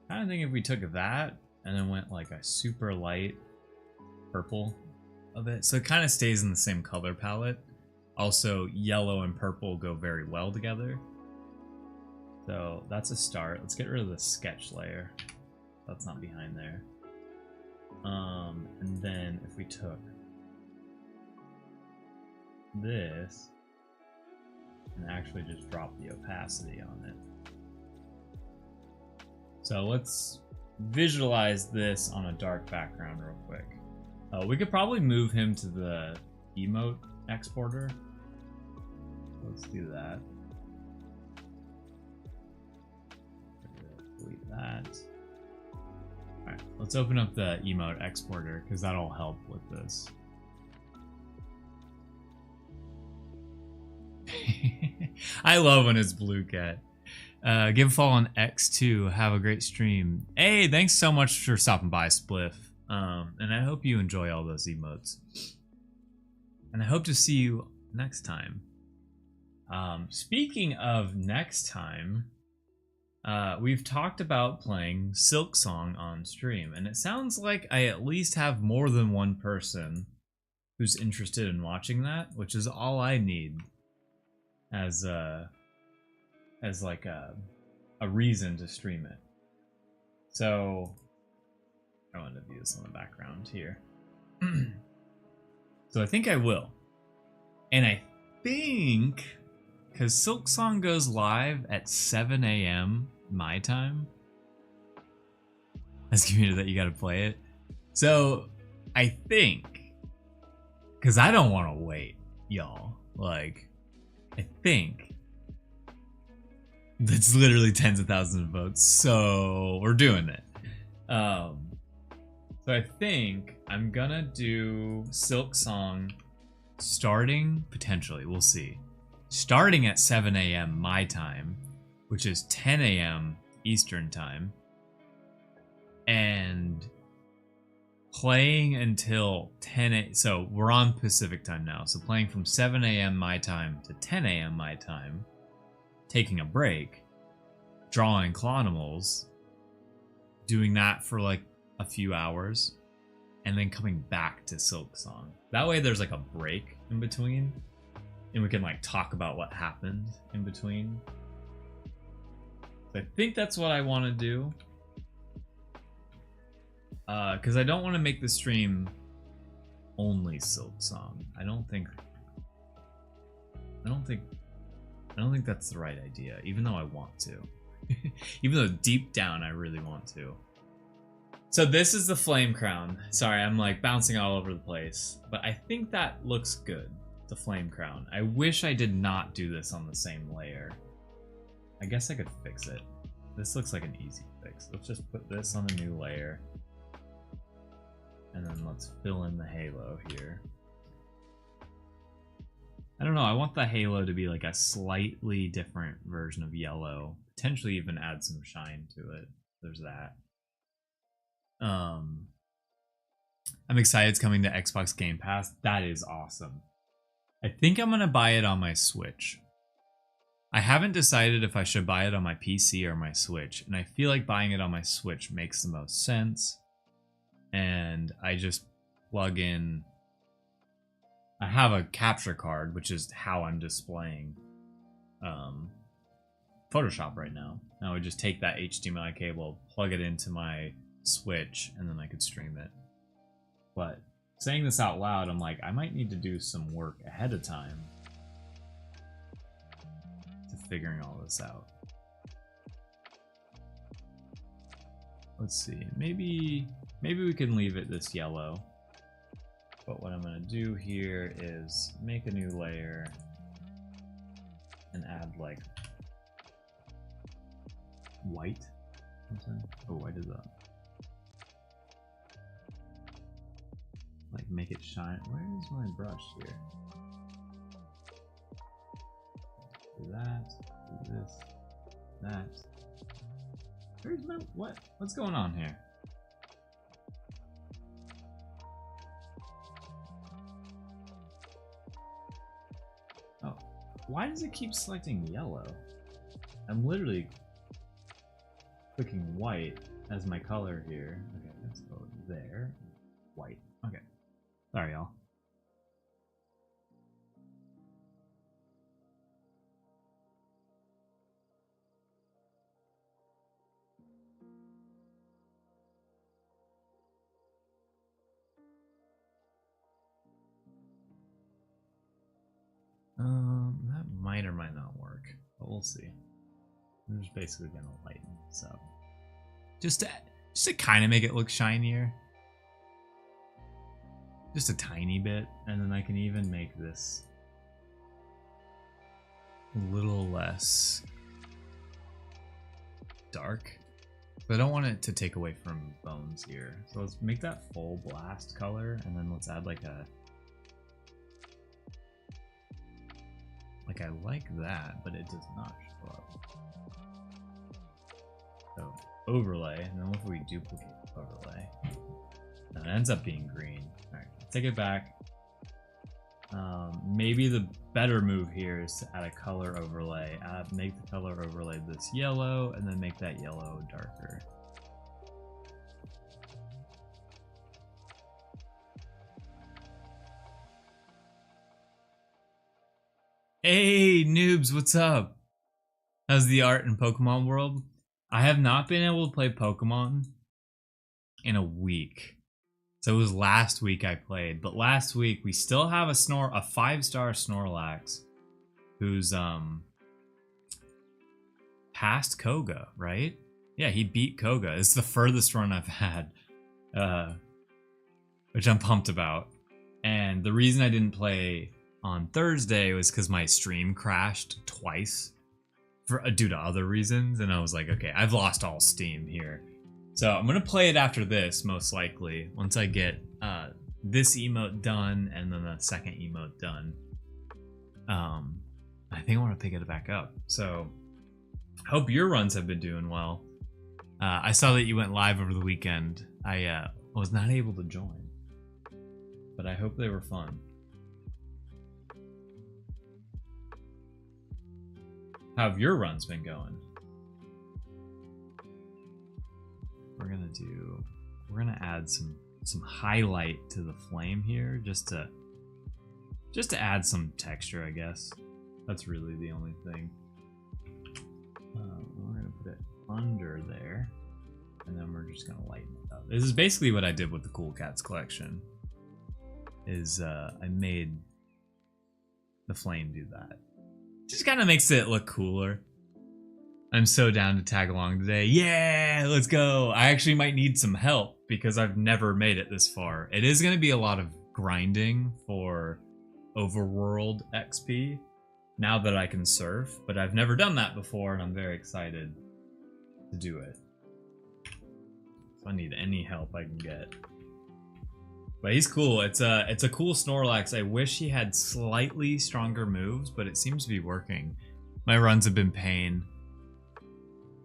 I don't think if we took that and then went like a super light purple of it, so it kind of stays in the same color palette. Also, yellow and purple go very well together. So that's a start. Let's get rid of the sketch layer. That's not behind there. And then if we took this and actually just drop the opacity on it. So let's visualize this on a dark background real quick. We could probably move him to the emote exporter. Let's do that. Delete that. Alright, let's open up the emote exporter because that'll help with this. I love when it's Blue Cat. Give a follow on X2. Have a great stream. Hey, thanks so much for stopping by, Spliff. And I hope you enjoy all those emotes. And I hope to see you next time. Speaking of next time, we've talked about playing Silksong on stream, and it sounds like I at least have more than one person who's interested in watching that, which is all I need as like a reason to stream it. So I want to view this on the background here. So I think I will. And I think, because Silksong goes live at 7 a.m. my time. That's community that you gotta play it. So I think, because I don't want to wait, y'all. Like, I think that's literally tens of thousands of votes. So we're doing it. So I think I'm gonna do Silksong starting, potentially, we'll see. Starting at 7 a.m. my time, which is 10 a.m. Eastern time. And playing until 10 a.m. So we're on Pacific time now. So playing from 7 a.m. my time to 10 a.m. my time. Taking a break. Drawing Clonimals. Doing that for like a few hours. And then coming back to Silksong. That way there's like a break in between. And we can like talk about what happened in between. So I think that's what I want to do. Because I don't want to make the stream only Silksong. I don't think that's the right idea, even though I want to. Even though deep down I really want to. So this is the flame crown. Sorry, I'm like bouncing all over the place. But I think that looks good, the flame crown. I wish I did not do this on the same layer. I guess I could fix it. This looks like an easy fix. Let's just put this on a new layer. And then let's fill in the halo here. I don't know, I want the halo to be like a slightly different version of yellow. Potentially even add some shine to it. There's that. I'm excited it's coming to Xbox Game Pass. That is awesome. I think I'm gonna buy it on my Switch. I haven't decided if I should buy it on my PC or my Switch, and I feel like buying it on my Switch makes the most sense. And I just plug in. I have a capture card, which is how I'm displaying Photoshop right now. I would just take that HDMI cable, plug it into my Switch, and then I could stream it. But saying this out loud, I'm like, I might need to do some work ahead of time to figuring all this out. Let's see, maybe we can leave it this yellow. But what I'm gonna do here is make a new layer and add like white. Oh, white is up. Like make it shine. Where is my brush here? Do that. Do this. That. Where's my what? What's going on here? Oh, why does it keep selecting yellow? I'm literally clicking white as my color here. Okay, let's go there. White. Okay. Sorry, y'all. That might or might not work, but we'll see. I'm just basically gonna lighten this up, just to kind of make it look shinier, just a tiny bit, and then I can even make this a little less dark. But I don't want it to take away from bones here, so let's make that full blast color, and then let's add like a. Like I like that, but it does not show up. So overlay, and then what if we duplicate overlay? No, it ends up being green. Alright, take it back. Maybe the better move here is to add a color overlay. Make the color overlay this yellow, and then make that yellow darker. Hey, noobs, what's up? How's the art in Pokemon World? I have not been able to play Pokemon in a week. So it was last week I played, but last week we still have a 5-star Snorlax who's past Koga, right? Yeah, he beat Koga. It's the furthest run I've had, which I'm pumped about. And the reason I didn't play on Thursday was because my stream crashed twice due to other reasons, and I was like, okay, I've lost all steam here. So I'm gonna play it after this, most likely, once I get this emote done and then the second emote done. I think I want to pick it back up. So hope your runs have been doing well. I saw that you went live over the weekend. I was not able to join, but I hope they were fun. How have your runs been going? We're gonna add some highlight to the flame here, just to add some texture, I guess. That's really the only thing. We're gonna put it under there, and then we're just gonna lighten it up. This is basically what I did with the Cool Cats collection. Is I made the flame do that. Just kind of makes it look cooler. I'm so down to tag along today. Yeah, let's go. I actually might need some help because I've never made it this far. It is going to be a lot of grinding for overworld XP now that I can surf, but I've never done that before and I'm very excited to do it. So I need any help I can get. But he's cool. It's a cool Snorlax. I wish he had slightly stronger moves, but it seems to be working. My runs have been pain.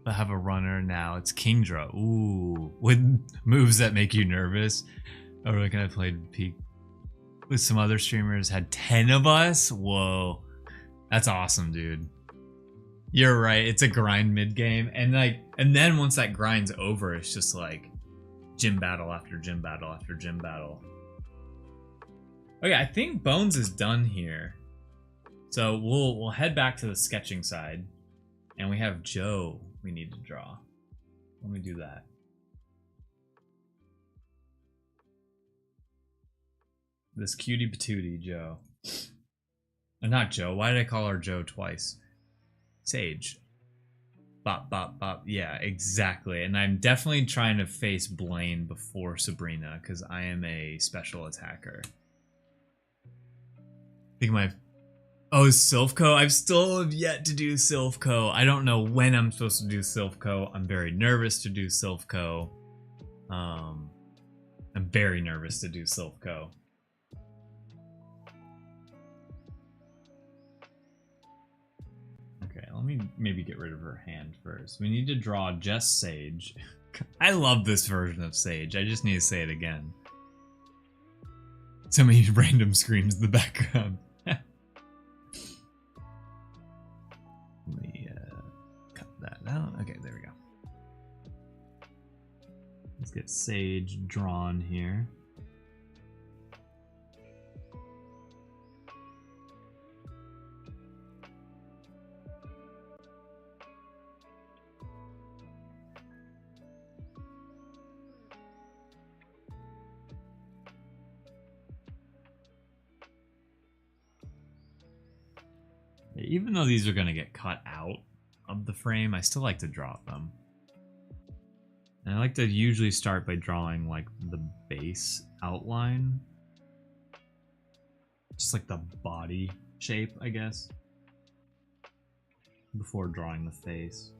I have a runner now. It's Kingdra. Ooh, with moves that make you nervous. Oh, really? Can I play peak? with some other streamers had 10 of us. Whoa. That's awesome, dude. You're right. It's a grind mid game. And then once that grind's over, it's just like gym battle after gym battle after gym battle. Okay, I think Bones is done here. So we'll head back to the sketching side. And we have Joe we need to draw. Let me do that. This cutie patootie, Joe. Not Joe. Why did I call her Joe twice? Sage. Bop, bop, bop. Yeah, exactly. And I'm definitely trying to face Blaine before Sabrina because I am a special attacker. I think my... Oh, Silphco? I've still yet to do Silphco. I don't know when I'm supposed to do Silphco. I'm very nervous to do Silphco. I'm very nervous to do Silphco. Let me maybe get rid of her hand first. We need to draw just Sage. I love this version of Sage. I just need to say it again. So many random screams in the background. Let me cut that out. Okay, there we go. Let's get Sage drawn here. Even though these are going to get cut out of the frame, I still like to draw them. And I like to usually start by drawing like the base outline. Just like the body shape, I guess. Before drawing the face.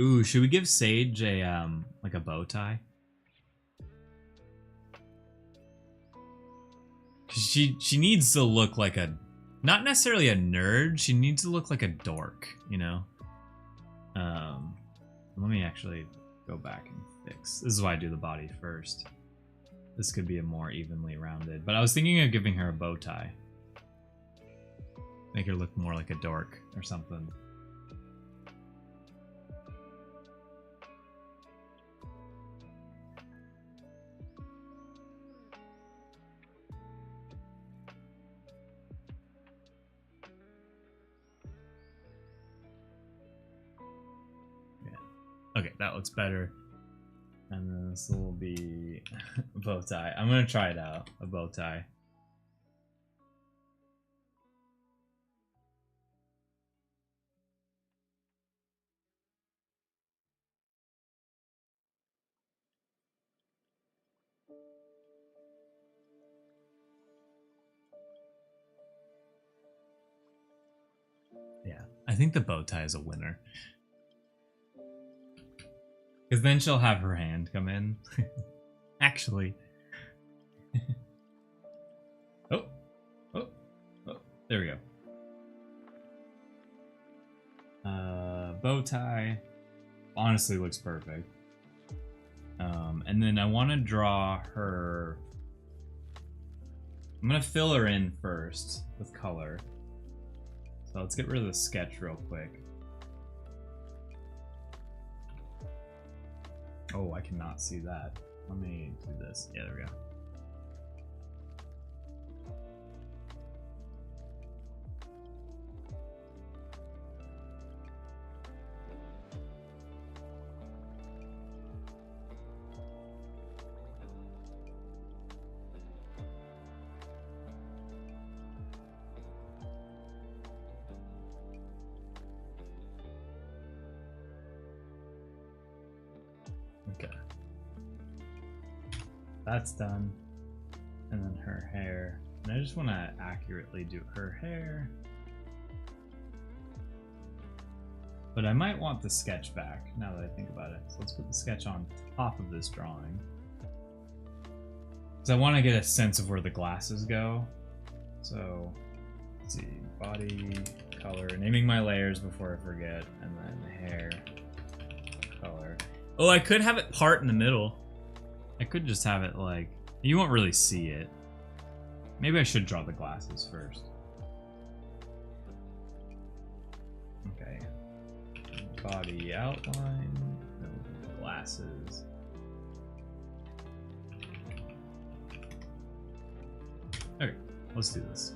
Ooh, should we give Sage a like a bow tie? She needs to look like a, not necessarily a nerd. She needs to look like a dork, you know. Let me actually go back and fix. This is why I do the body first. This could be a more evenly rounded, but I was thinking of giving her a bow tie. Make her look more like a dork or something. Okay, that looks better. And then this will be a bow tie. I'm gonna try it out, a bow tie. Yeah, I think the bow tie is a winner. Because then she'll have her hand come in. Actually. Oh. There we go. Bow tie. Honestly looks perfect. And then I want to draw her... I'm going to fill her in first with color. So let's get rid of the sketch real quick. Oh, I cannot see that. Let me do this. Yeah, there we go. Okay. That's done. And then her hair. And I just want to accurately do her hair. But I might want the sketch back now that I think about it. So let's put the sketch on top of this drawing. Because I want to get a sense of where the glasses go. So Let's see, body, color, naming my layers before I forget, and then hair, color. Oh, I could have it part in the middle. I could just have it like, you won't really see it. Maybe I should draw the glasses first. Okay. Body outline, then glasses. Okay, let's do this.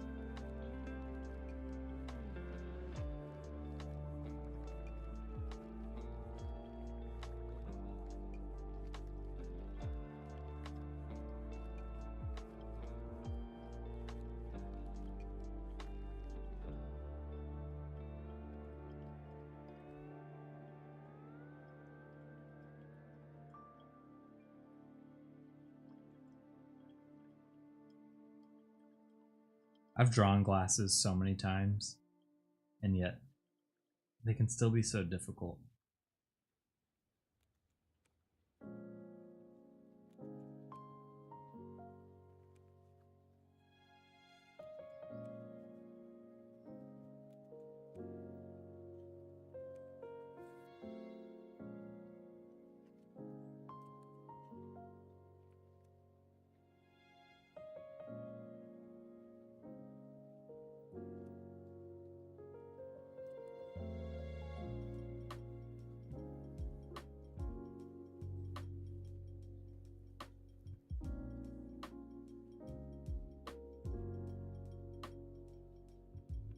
I've drawn glasses so many times, and yet they can still be so difficult.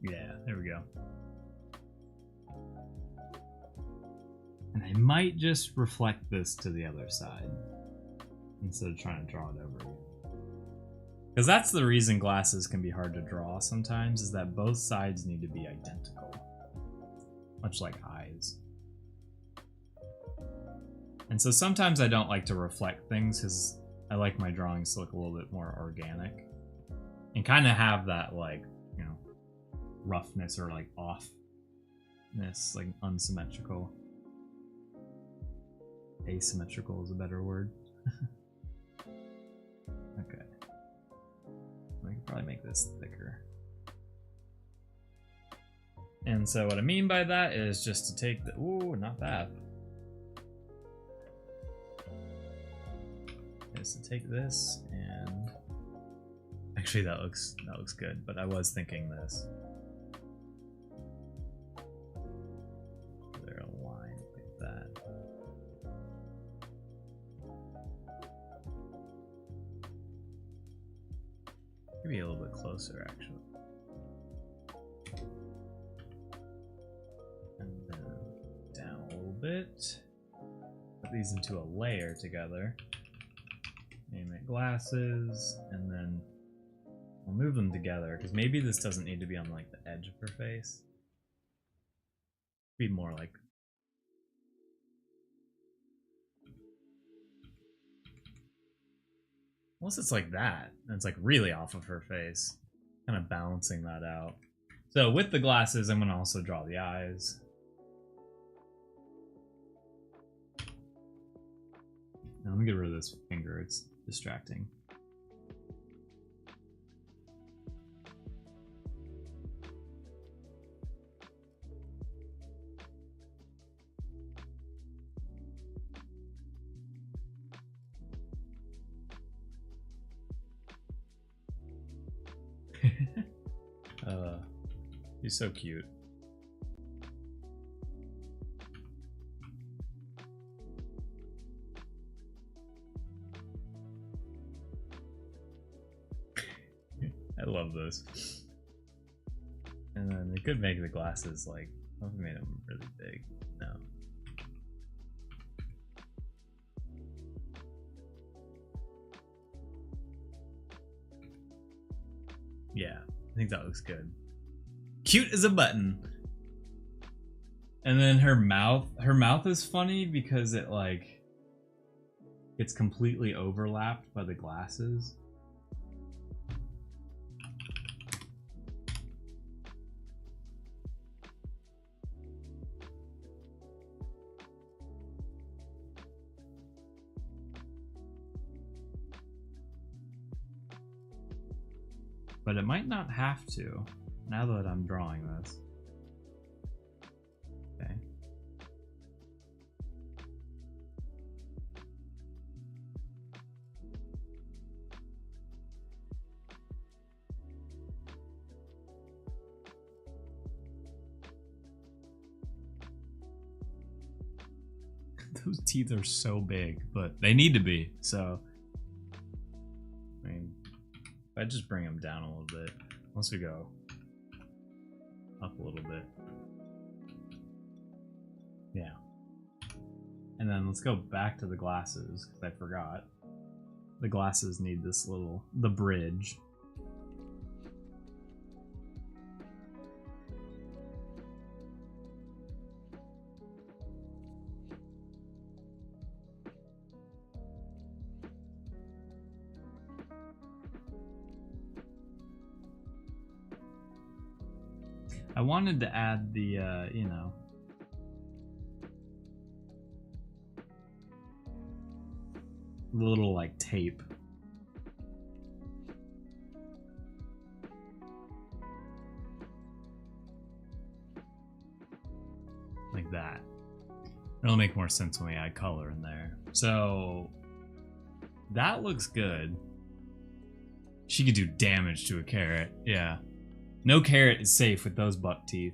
Yeah, there we go. And I might just reflect this to the other side instead of trying to draw it over again. Because that's the reason glasses can be hard to draw sometimes, is that both sides need to be identical. Much like eyes. And so sometimes I don't like to reflect things because I like my drawings to look a little bit more organic. And kind of have that, like, you know, roughness or like offness, like unsymmetrical. Asymmetrical is a better word. Okay. I could probably make this thicker. And so what I mean by that is just to take the, ooh, not that. Is to take this and actually that looks good, but I was thinking this. They're aligned like that. Maybe a little bit closer actually. And then down a little bit. Put these into a layer together. Name it glasses, and then I'll move them together because maybe this doesn't need to be on like the edge of her face. Be more like unless it's like that, and it's like really off of her face, kind of balancing that out. So with the glasses, I'm gonna also draw the eyes. Now let me get rid of this finger. It's distracting. He's so cute. I love those. And then we could make the glasses like, what if we made them really big? No. Yeah, I think that looks good. Cute as a button. And then her mouth is funny because it like it's completely overlapped by the glasses. But it might not have to. now that I'm drawing this. Okay. Those teeth are so big, but they need to be, so I mean, if I just bring them down a little bit, once we go up a little bit. Yeah. And then let's go back to the glasses, because I forgot. The glasses need this little, the bridge. I wanted to add the, you know, little like tape. Like that. It'll make more sense when we add color in there. So that looks good. She could do damage to a carrot, yeah. No carrot is safe with those buck teeth.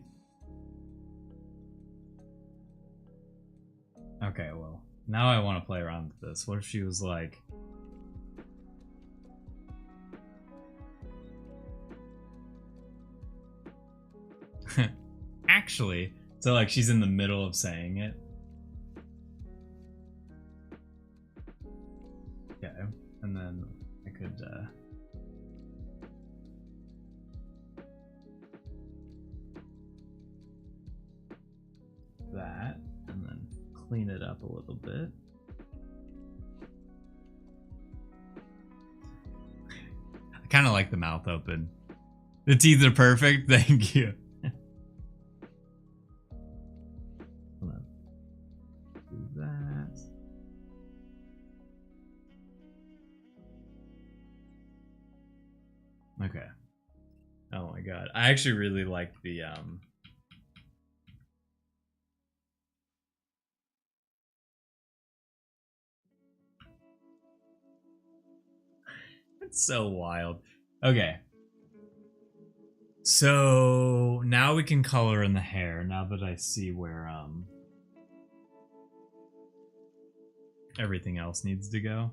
Okay, well, now I want to play around with this. What if she was like... Actually, so like she's in the middle of saying it. Okay, and then I could, that, and then clean it up a little bit. I kind of like the mouth open. The teeth are perfect. Thank you. Do that. Okay. Oh my god. I actually really like the It's so wild. Okay. So now we can color in the hair, now that I see where everything else needs to go.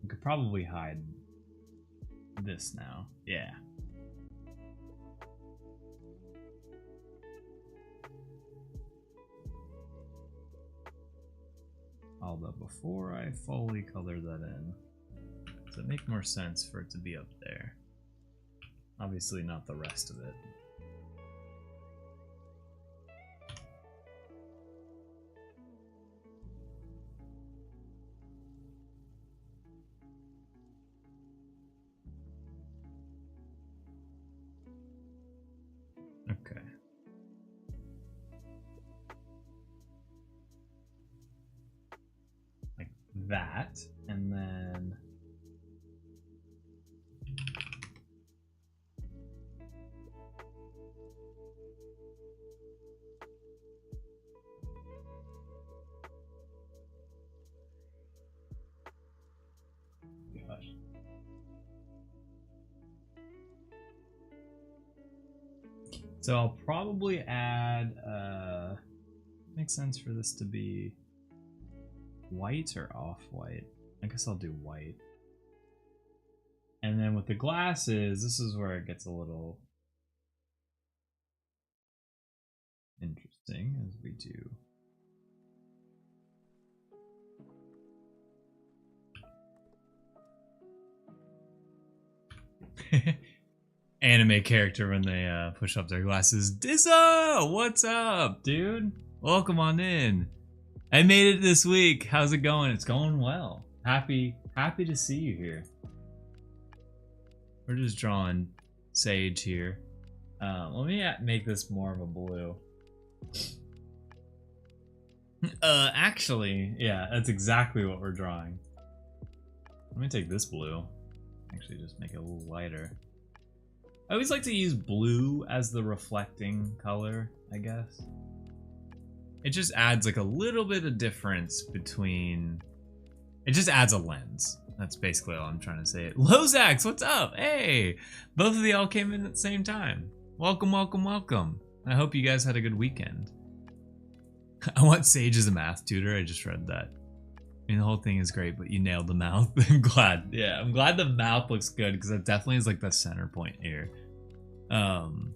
We could probably hide this now. Yeah. Although before I fully color that in, does it make more sense for it to be up there? Obviously not the rest of it. Okay. Like that, and then gosh. So I'll probably add, makes sense for this to be white or off-white. I guess I'll do white. And then with the glasses, this is where it gets a little interesting as we do. Anime character when they push up their glasses. Dizzo! What's up, dude? Welcome on in. I made it this week. How's it going? It's going well. Happy to see you here. We're just drawing Sage here. Let me make this more of a blue. Actually, yeah, that's exactly what we're drawing. Let me take this blue. Actually, just make it a little lighter. I always like to use blue as the reflecting color, I guess. It just adds like a little bit of difference between... It just adds a lens. That's basically all I'm trying to say. Lozax, what's up? Hey! Both of y'all came in at the same time. Welcome, welcome, welcome. I hope you guys had a good weekend. I want Sage as a math tutor. I just read that. I mean, the whole thing is great, but you nailed the mouth. I'm glad. Yeah, I'm glad the mouth looks good because that definitely is like the center point here. I'm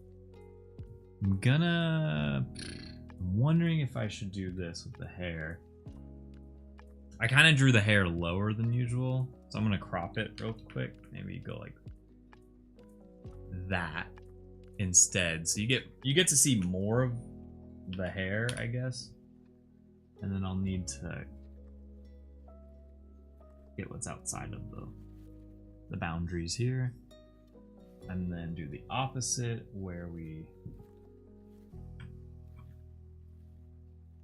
wondering if I should do this with the hair. I kind of drew the hair lower than usual, so I'm gonna crop it real quick. Maybe go like that instead, so you get to see more of the hair, I guess. And then I'll need to get what's outside of the boundaries here, and then do the opposite where we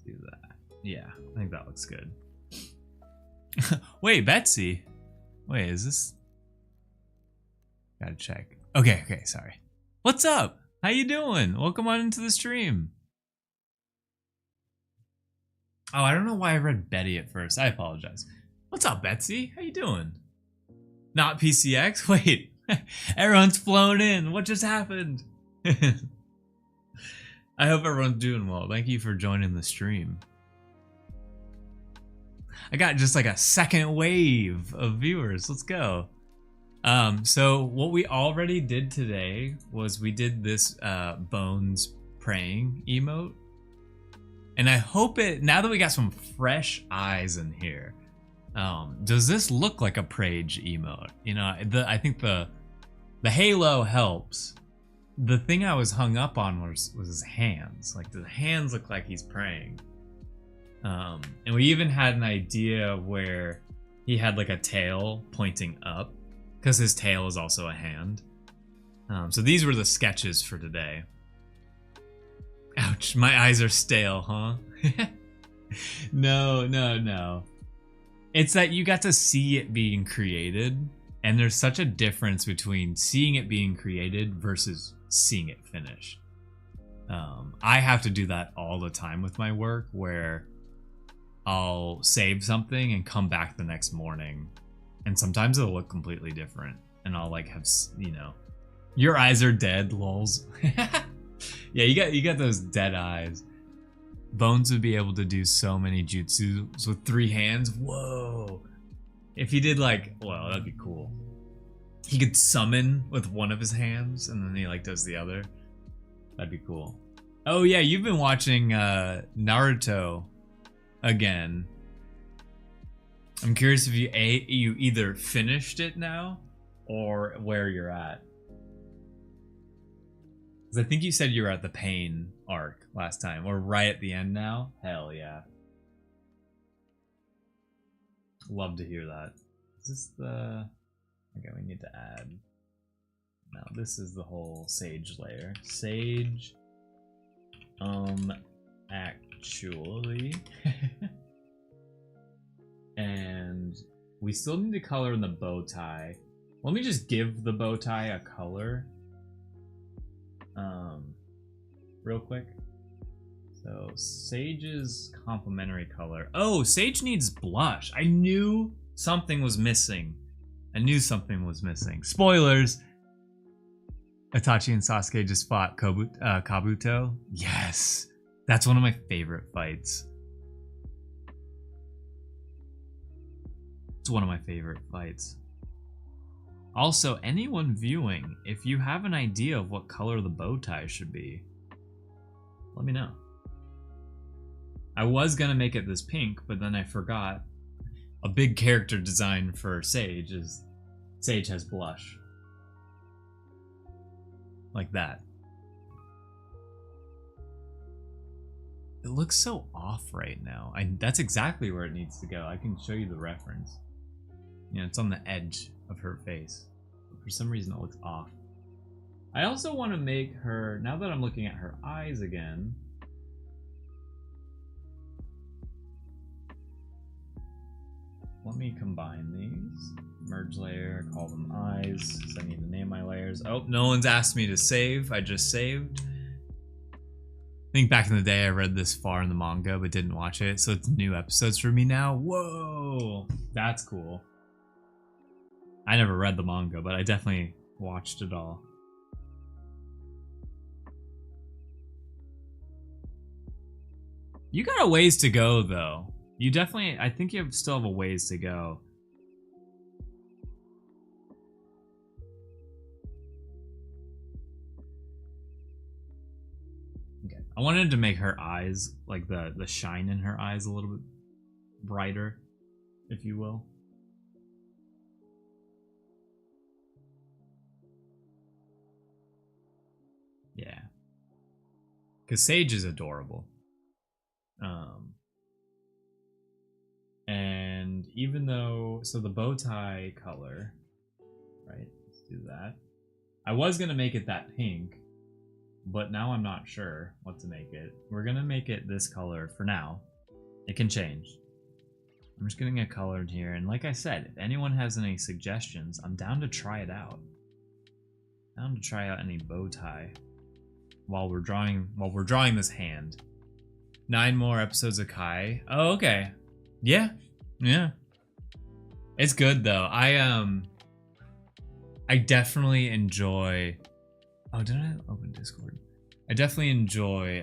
do that. Yeah, I think that looks good. Wait, Betsy. Wait, is this? Gotta check. Okay, sorry. What's up? How you doing? Welcome on into the stream. Oh, I don't know why I read Betty at first. I apologize. What's up, Betsy? How you doing? Not PCX? Wait, everyone's flown in. What just happened? I hope everyone's doing well. Thank you for joining the stream. I got just like a second wave of viewers. Let's go. So what we already did today was we did this Bones praying emote. And I hope it, now that we got some fresh eyes in here, does this look like a Prage emote? You know, I think the halo helps. The thing I was hung up on was his hands. Like, the hands look like he's praying. And we even had an idea where he had like a tail pointing up, because his tail is also a hand. So these were the sketches for today. Ouch, my eyes are stale, huh? No. It's that you got to see it being created, and there's such a difference between seeing it being created versus seeing it finished. I have to do that all the time with my work, where I'll save something and come back the next morning, and sometimes it'll look completely different, and I'll like have, you know, your eyes are dead, lols. Yeah, you got those dead eyes. Bones would be able to do so many jutsus with 3 hands. Whoa. If he did like, well, that'd be cool. He could summon with one of his hands and then he like does the other. That'd be cool. Oh yeah, you've been watching Naruto again. I'm curious if you either finished it now or where you're at. Because I think you said you were at the pain arc last time, or right at the end now. Hell yeah. Love to hear that. Is this the... Okay, we need to add... No, this is the whole Sage layer. Sage... actually... And we still need to color in the bow tie. Let me just give the bow tie a color. Real quick. So Sage's complementary color. Oh, Sage needs blush. I knew something was missing. Spoilers. Itachi and Sasuke just fought Kabuto. Yes, that's one of my favorite fights. It's one of my favorite fights. Also, anyone viewing, if you have an idea of what color the bow tie should be, let me know. I was gonna make it this pink, but then I forgot. A big character design for Sage is Sage has blush. Like that. It looks so off right now. That's exactly where it needs to go. I can show you the reference. You know, it's on the edge of her face. But for some reason it looks off. I also want to make her, now that I'm looking at her eyes again, let me combine these. Merge layer, call them eyes, so I need to name my layers. Oh, no one's asked me to save. I just saved. I think back in the day I read this far in the manga but didn't watch it, so it's new episodes for me now. Whoa, that's cool. I never read the manga, but I definitely watched it all. You got a ways to go though. You definitely, I think you still have a ways to go. I wanted to make her eyes, like the shine in her eyes, a little bit brighter, if you will. Yeah. Because Sage is adorable. And even though, so the bow tie color, right? Let's do that. I was going to make it that pink, but now I'm not sure what to make it. We're gonna make it this color for now. It can change. I'm just getting it colored here, and like I said, if anyone has any suggestions, I'm down to try it out. Down to try out any bow tie while we're drawing this hand. 9 more episodes of Kai. Oh, okay. Yeah. It's good though. I definitely enjoy. Oh, did I open Discord? I definitely enjoy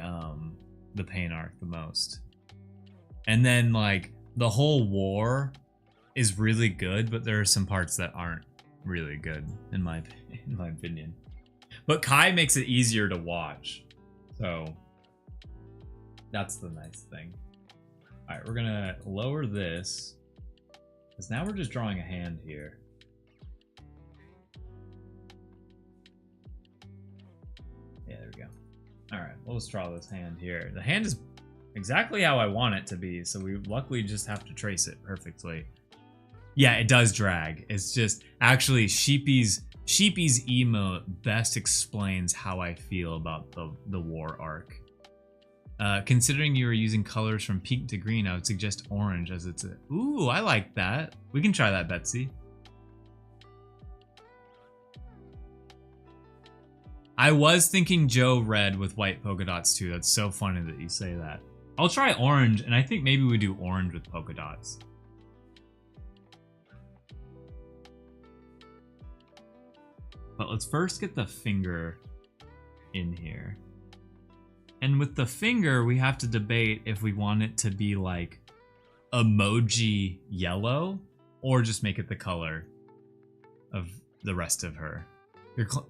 the paint arc the most. And then like the whole war is really good, but there are some parts that aren't really good in my opinion. But Kai makes it easier to watch. So that's the nice thing. All right, we're gonna lower this because now we're just drawing a hand here. Yeah, there we go. All right, we'll just draw this hand here. The hand is exactly how I want it to be, so we luckily just have to trace it perfectly. Yeah, it does drag. It's just actually Sheepy's emote best explains how I feel about the war arc. Considering you were using colors from pink to green, I would suggest orange as it's a... Ooh, I like that. We can try that, Betsy. I was thinking Joe red with white polka dots too. That's so funny that you say that. I'll try orange, and I think maybe we do orange with polka dots. But let's first get the finger in here. And with the finger, we have to debate if we want it to be like emoji yellow or just make it the color of the rest of her.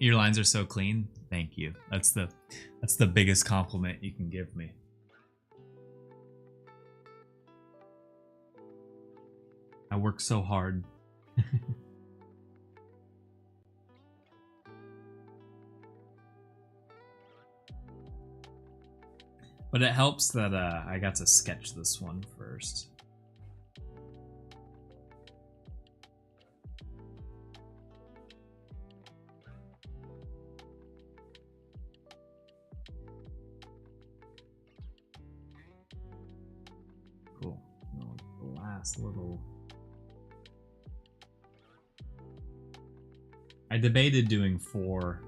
Your lines are so clean. Thank you. That's the biggest compliment you can give me. I work so hard. But it helps that I got to sketch this one first. Cool. Now, the last little... I debated doing four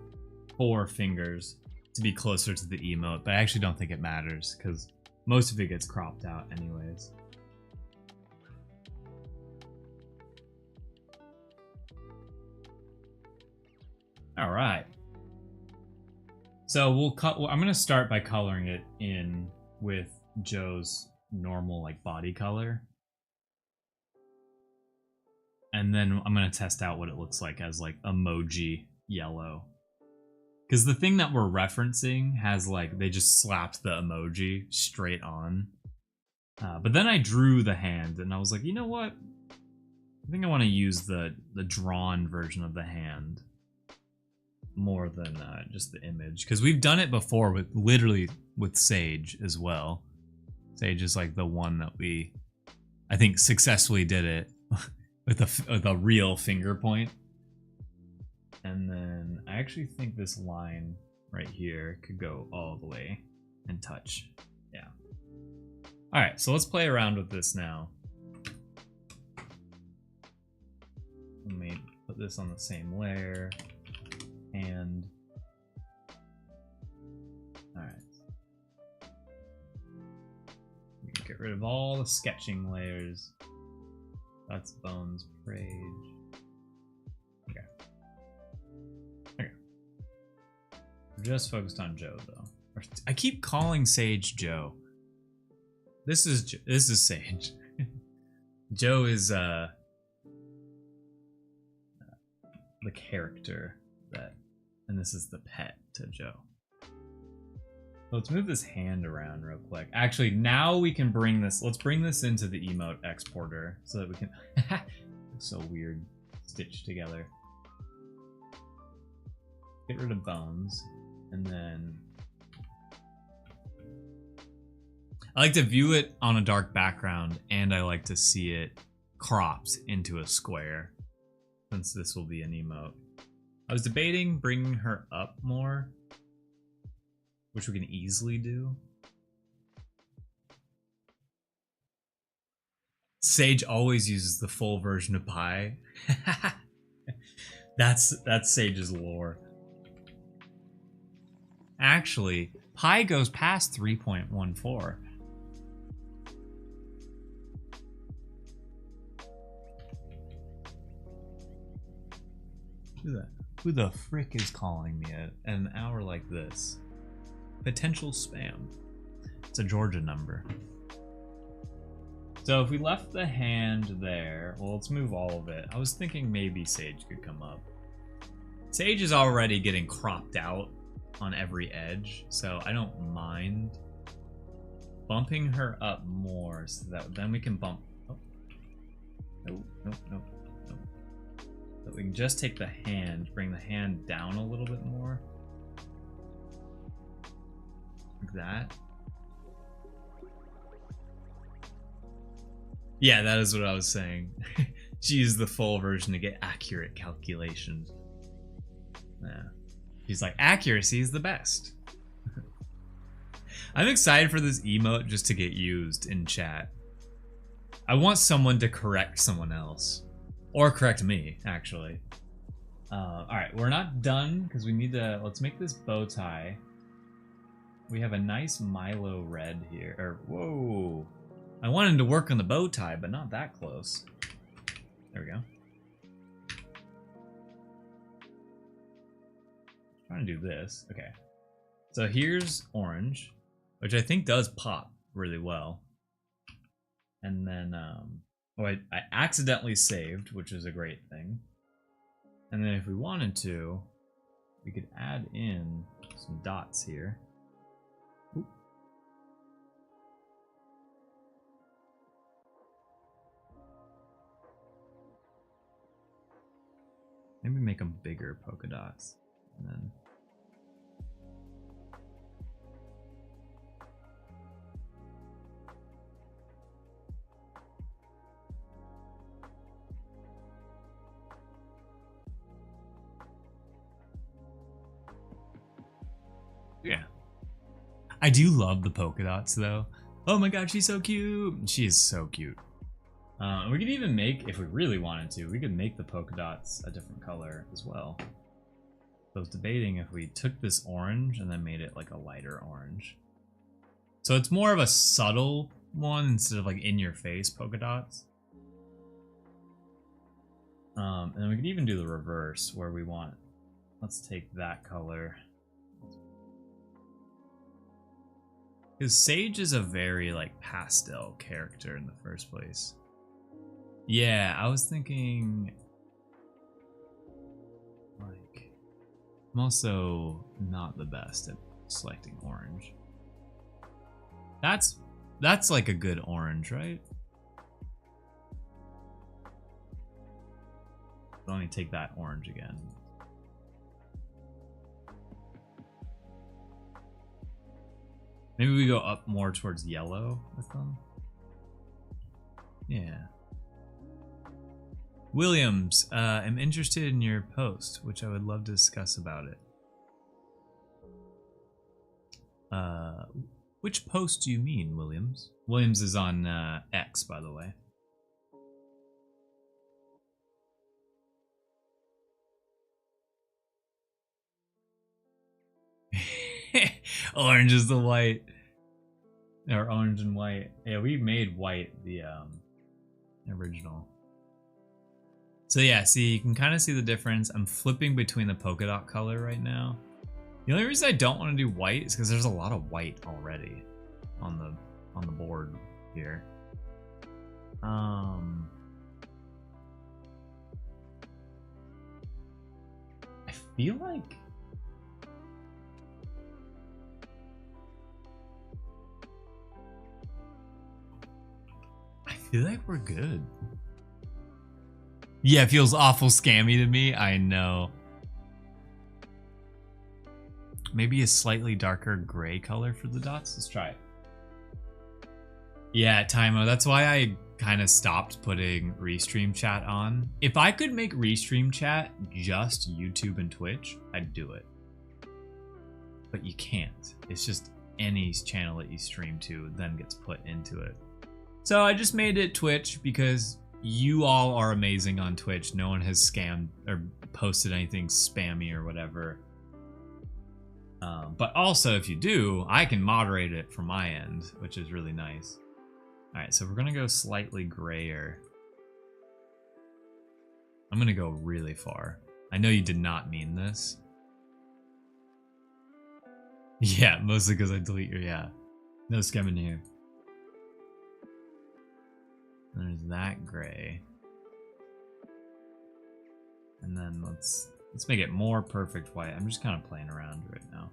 fingers to be closer to the emote, but I actually don't think it matters because most of it gets cropped out anyways. All right. So I'm gonna start by coloring it in with Joe's normal like body color. And then I'm gonna test out what it looks like as like emoji yellow. Because the thing that we're referencing has like, they just slapped the emoji straight on. But then I drew the hand and I was like, you know what? I think I want to use the drawn version of the hand more than just the image. Because we've done it before with literally with Sage as well. Sage is like the one that we, I think, successfully did it with a real finger point. And then I actually think this line right here could go all the way and touch. Yeah. All right, so let's play around with this now. Let me put this on the same layer, and all right. We can get rid of all the sketching layers. That's Bones Rage. Okay. Okay. We're just focused on Joe though. I keep calling Sage Joe. This is Sage. Joe is the character that, and this is the pet to Joe. So let's move this hand around real quick. Actually, now we can bring this. Let's bring this into the emote exporter so that we can. It's so weird, stitched together. Get rid of Bones, and then I like to view it on a dark background, and I like to see it cropped into a square, since this will be an emote. I was debating bringing her up more, which we can easily do. Sage always uses the full version of Pi. That's Sage's lore. Actually, Pi goes past 3.14. Who the frick is calling me at an hour like this? Potential spam. It's a Georgia number. So if we left the hand there, well, let's move all of it. I was thinking maybe Sage could come up. Sage is already getting cropped out on every edge, so I don't mind bumping her up more so that then we can bump. Oh. No. So we can just take the hand, bring the hand down a little bit more. Like that. Yeah, that is what I was saying. She used the full version to get accurate calculations. Yeah. She's like, accuracy is the best. I'm excited for this emote just to get used in chat. I want someone to correct someone else. Or correct me, actually. Alright, we're not done because we need to... Let's make this bow tie. We have a nice Milo red here. Or, whoa. I wanted to work on the bow tie, but not that close. There we go. Trying to do this. Okay. So here's orange, which I think does pop really well. And then, oh, I accidentally saved, which is a great thing. And then if we wanted to, we could add in some dots here. Oop. Maybe make them bigger polka dots. And then yeah. I do love the polka dots though. Oh my god, she's so cute. She is so cute. We could even make, if we really wanted to, we could make the polka dots a different color as well. So I was debating if we took this orange and then made it like a lighter orange. So it's more of a subtle one instead of like in your face polka dots. And then we could even do the reverse where we want, let's take that color. Because Sage is a very like pastel character in the first place. Yeah, I was thinking like I'm also not the best at selecting orange. That's like a good orange, right? Let me take that orange again. Maybe we go up more towards yellow with them. Yeah. Williams, I'm interested in your post, which I would love to discuss about it. Which post do you mean, Williams? Williams is on X, by the way. Orange is the white. Or orange and white. Yeah, we made white the original. So yeah, see, you can kind of see the difference. I'm flipping between the polka dot color right now. The only reason I don't want to do white is because there's a lot of white already on the board here. I feel like we're good. Yeah, it feels awful scammy to me. I know. Maybe a slightly darker gray color for the dots. Let's try it. Yeah, Tymo. That's why I kind of stopped putting Restream Chat on. If I could make Restream Chat just YouTube and Twitch, I'd do it. But you can't. It's just any channel that you stream to then gets put into it. So I just made it Twitch because you all are amazing on Twitch. No one has scammed or posted anything spammy or whatever. But also, if you do, I can moderate it from my end, which is really nice. All right, so we're gonna go slightly grayer. I'm gonna go really far. I know you did not mean this. Yeah, mostly because I delete your, yeah. No scamming here. There's that gray. And then let's make it more perfect white. I'm just kind of playing around right now.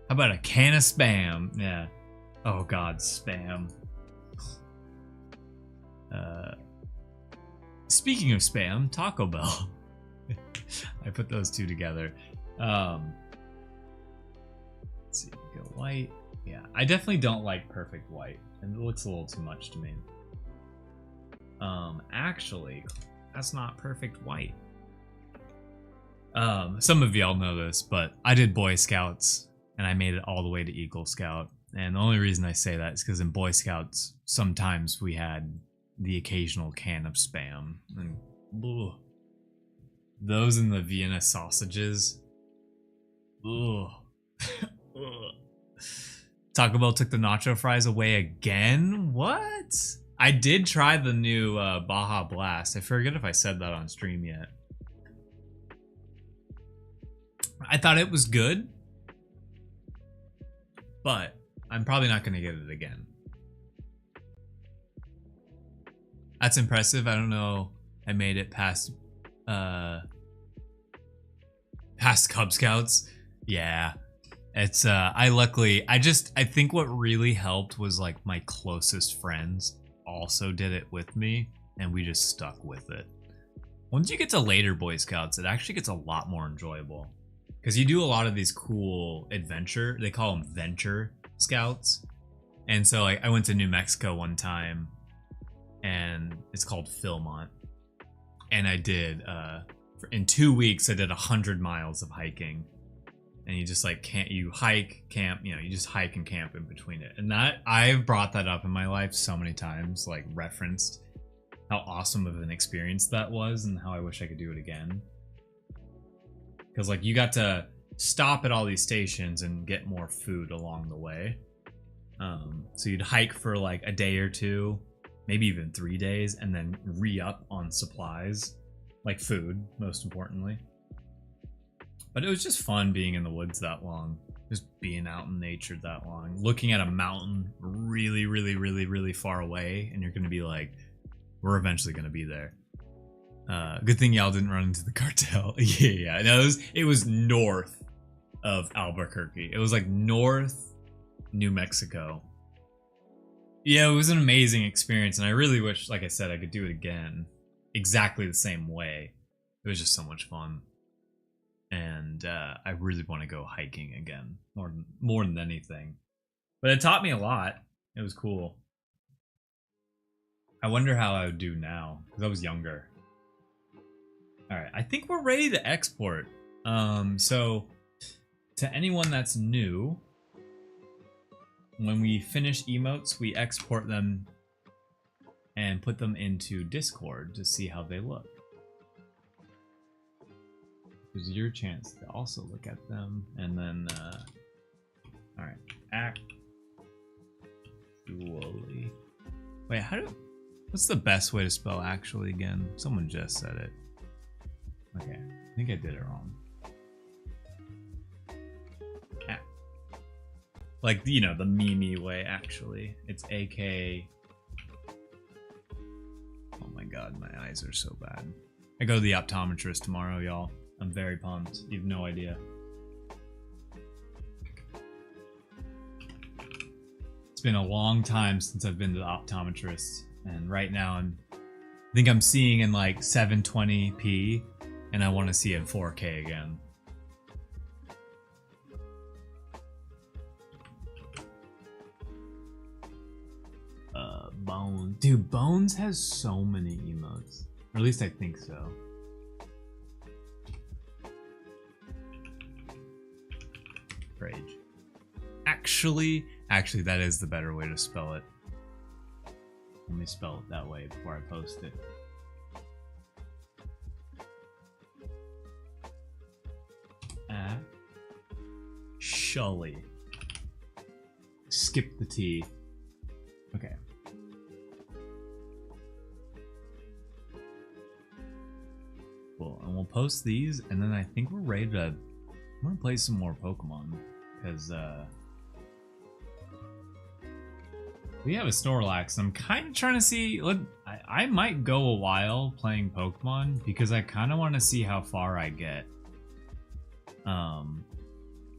How about a can of Spam? Yeah. Oh god, Spam. Speaking of Spam, Taco Bell. I put those two together. Let's see, go white. Yeah, I definitely don't like perfect white. It looks a little too much to me. Actually, that's not perfect white. Some of y'all know this, but I did Boy Scouts and I made it all the way to Eagle Scout. And the only reason I say that is because in Boy Scouts, sometimes we had the occasional can of Spam. And ugh, those and the Vienna sausages. Ugh. Taco Bell took the nacho fries away again? What? I did try the new Baja Blast. I forget if I said that on stream yet. I thought it was good, but I'm probably not going to get it again. That's impressive. I don't know. I made it past Cub Scouts. Yeah. It's I think what really helped was like my closest friends also did it with me and we just stuck with it. Once you get to later Boy Scouts, it actually gets a lot more enjoyable because you do a lot of these cool adventure, they call them venture scouts. And so like I went to New Mexico one time and it's called Philmont. And I did in 2 weeks I did 100 miles of hiking. And you just like you hike, camp, you know, you just hike and camp in between it. And that I've brought that up in my life so many times, like referenced how awesome of an experience that was and how I wish I could do it again. Because like you got to stop at all these stations and get more food along the way. So you'd hike for like a day or two, maybe even 3 days, and then re-up on supplies, like food, most importantly. But it was just fun being in the woods that long, just being out in nature that long, looking at a mountain really, really, really, really far away, and you're going to be like, we're eventually going to be there. Good thing y'all didn't run into the cartel. Yeah. No, it was north of Albuquerque. It was like north New Mexico. Yeah, it was an amazing experience, and I really wish, like I said, I could do it again exactly the same way. It was just so much fun. and I really want to go hiking again, more than anything. But it taught me a lot. It was cool. I wonder how I would do now, because I was younger. Alright, I think we're ready to export. So, to anyone that's new, when we finish emotes, we export them and put them into Discord to see how they look. There's your chance to also look at them, and then, alright, actually. Wait, what's the best way to spell actually again? Someone just said it. Okay, I think I did it wrong. Like, you know, the meme way, actually. It's AK. Oh my god, my eyes are so bad. I go to the optometrist tomorrow, y'all. I'm very pumped. You have no idea. It's been a long time since I've been to the optometrist. And right now I think I'm seeing in like 720p. And I want to see it in 4K again. Bones. Dude, Bones has so many emotes. Or at least I think so. Rage. Actually, that is the better way to spell it. Let me spell it that way before I post it. Shully. Skip the T. Okay. Cool. And we'll post these, and then I think we're ready to. I'm gonna play some more Pokemon because we have a Snorlax. I'm kind of trying to see. I might go a while playing Pokemon because I kind of want to see how far I get.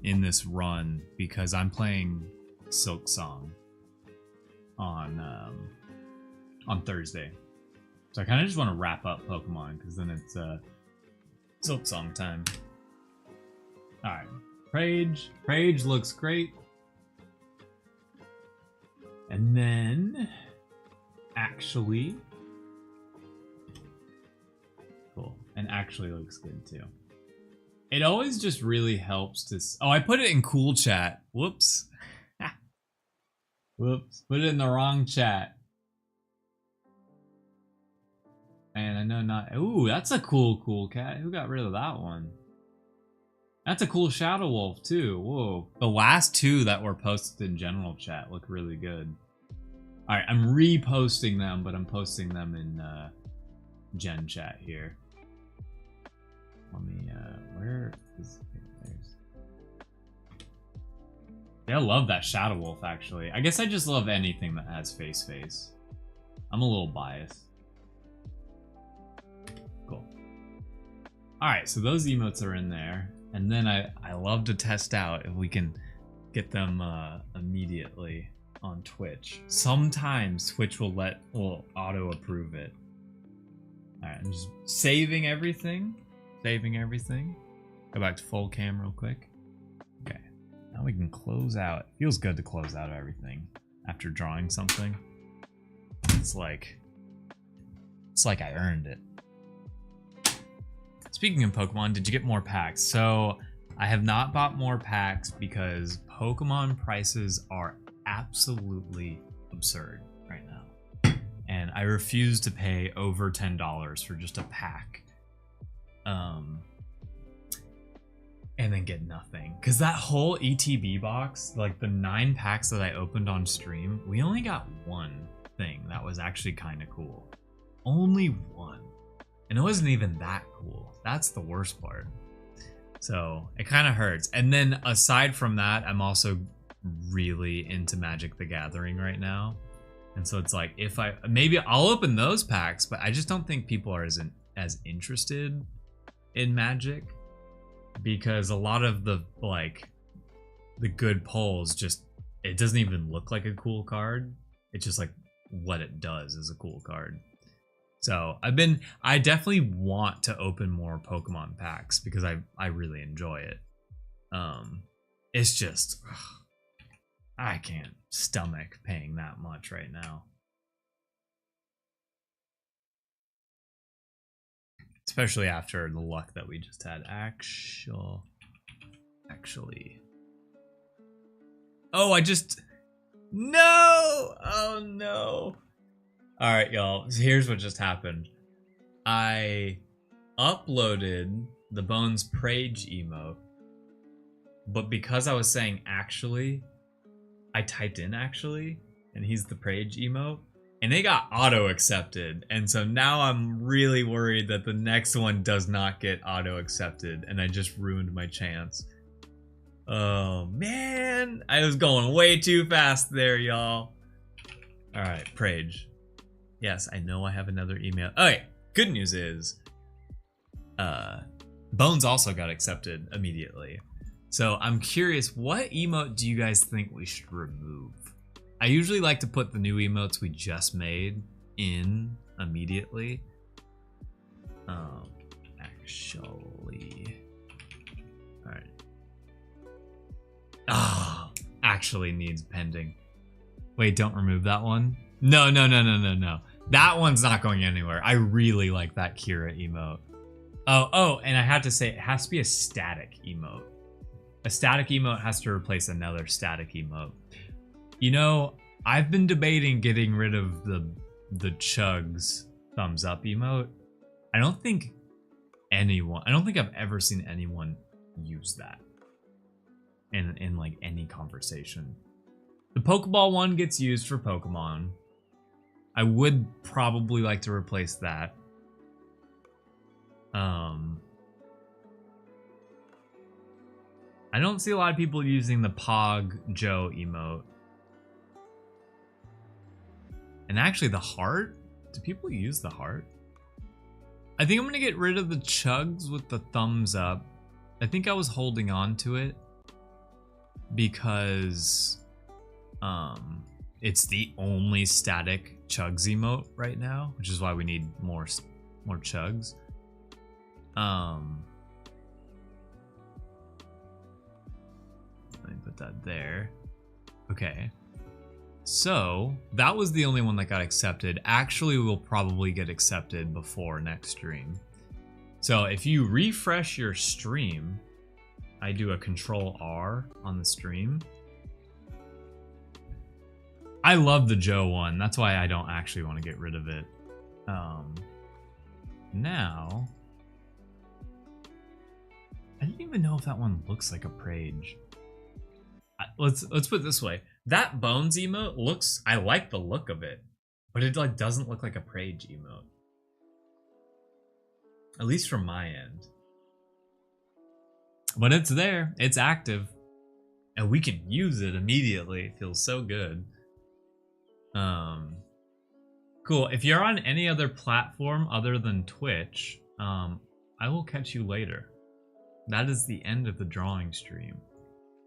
In this run, because I'm playing Silk Song on Thursday, so I kind of just want to wrap up Pokemon because then it's Silk Song time. All right, Prage looks great, and then actually, cool, and actually looks good too. It always just really helps to... Oh, I put it in cool chat. Whoops. Whoops. Put it in the wrong chat. And I know not... Ooh, that's a cool cat. Who got rid of that one? That's a cool Shadow Wolf, too. Whoa. The last two that were posted in general chat look really good. Alright, I'm reposting them, but I'm posting them in Gen chat here. Let me, where is there's... Yeah, I love that Shadow Wolf, actually. I guess I just love anything that has face. I'm a little biased. Cool. Alright, so those emotes are in there. And then I love to test out if we can get them immediately on Twitch. Sometimes Twitch will auto-approve it. Alright, I'm just saving everything. Go back to full cam real quick. Okay, now we can close out. Feels good to close out everything after drawing something. It's like I earned it. Speaking of Pokemon, did you get more packs? So I have not bought more packs because Pokemon prices are absolutely absurd right now. And I refuse to pay over $10 for just a pack. And then get nothing. Because that whole ETB box, like the 9 packs that I opened on stream, we only got one thing that was actually kind of cool. Only one. And it wasn't even that cool. That's the worst part. So it kind of hurts. And then aside from that, I'm also really into Magic the Gathering right now. And so it's like, if maybe I'll open those packs, but I just don't think people are as interested in Magic, because a lot of the good pulls it doesn't even look like a cool card. It's just like what it does is a cool card. So I definitely want to open more Pokemon packs because I really enjoy it. It's just, I can't stomach paying that much right now. Especially after the luck that we just had. Actually. Oh, no! Oh no. Alright, y'all. So here's what just happened. I uploaded the Bones Prage emote, but because I was saying actually, I typed in actually, and he's the Prage emote, and it got auto accepted. And so now I'm really worried that the next one does not get auto accepted, and I just ruined my chance. Oh man, I was going way too fast there, y'all. Alright, Prage. Yes, I know I have another email. Okay, good news is Bones also got accepted immediately. So I'm curious, what emote do you guys think we should remove? I usually like to put the new emotes we just made in immediately. Actually. Alright. Actually needs pending. Wait, don't remove that one. No. That one's not going anywhere. I really like that Kira emote. Oh, and I have to say, it has to be a static emote. A static emote has to replace another static emote. You know, I've been debating getting rid of the Chugs thumbs up emote. I don't think I've ever seen anyone use that in like any conversation. The Pokeball one gets used for Pokemon. I would probably like to replace that. I don't see a lot of people using the Pog Joe emote. And actually the heart? Do people use the heart? I think I'm gonna get rid of the Chugs with the thumbs up. I think I was holding on to it because it's the only static Chugs emote right now, which is why we need more Chugs. Let me put that there. Okay. So that was the only one that got accepted. Actually, will probably get accepted before next stream. So if you refresh your stream, I do a Control R on the stream. I love the Joe one. That's why I don't actually want to get rid of it. Now, I didn't even know if that one looks like a Prage. Let's put it this way. That Bones emote looks, I like the look of it, but it like doesn't look like a Prage emote. At least from my end. But it's there, it's active, and we can use it immediately. It feels so good. Cool. If you're on any other platform other than Twitch, I will catch you later. That is the end of the drawing stream.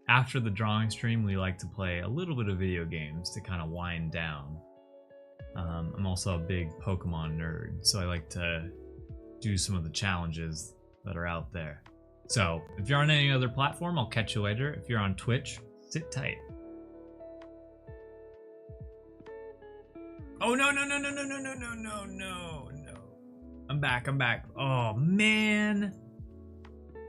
After the drawing stream, we like to play a little bit of video games to kind of wind down. I'm also a big Pokemon nerd, so I like to do some of the challenges that are out there. So, if you're on any other platform, I'll catch you later. If you're on Twitch, sit tight. Oh, no. I'm back. Oh, man.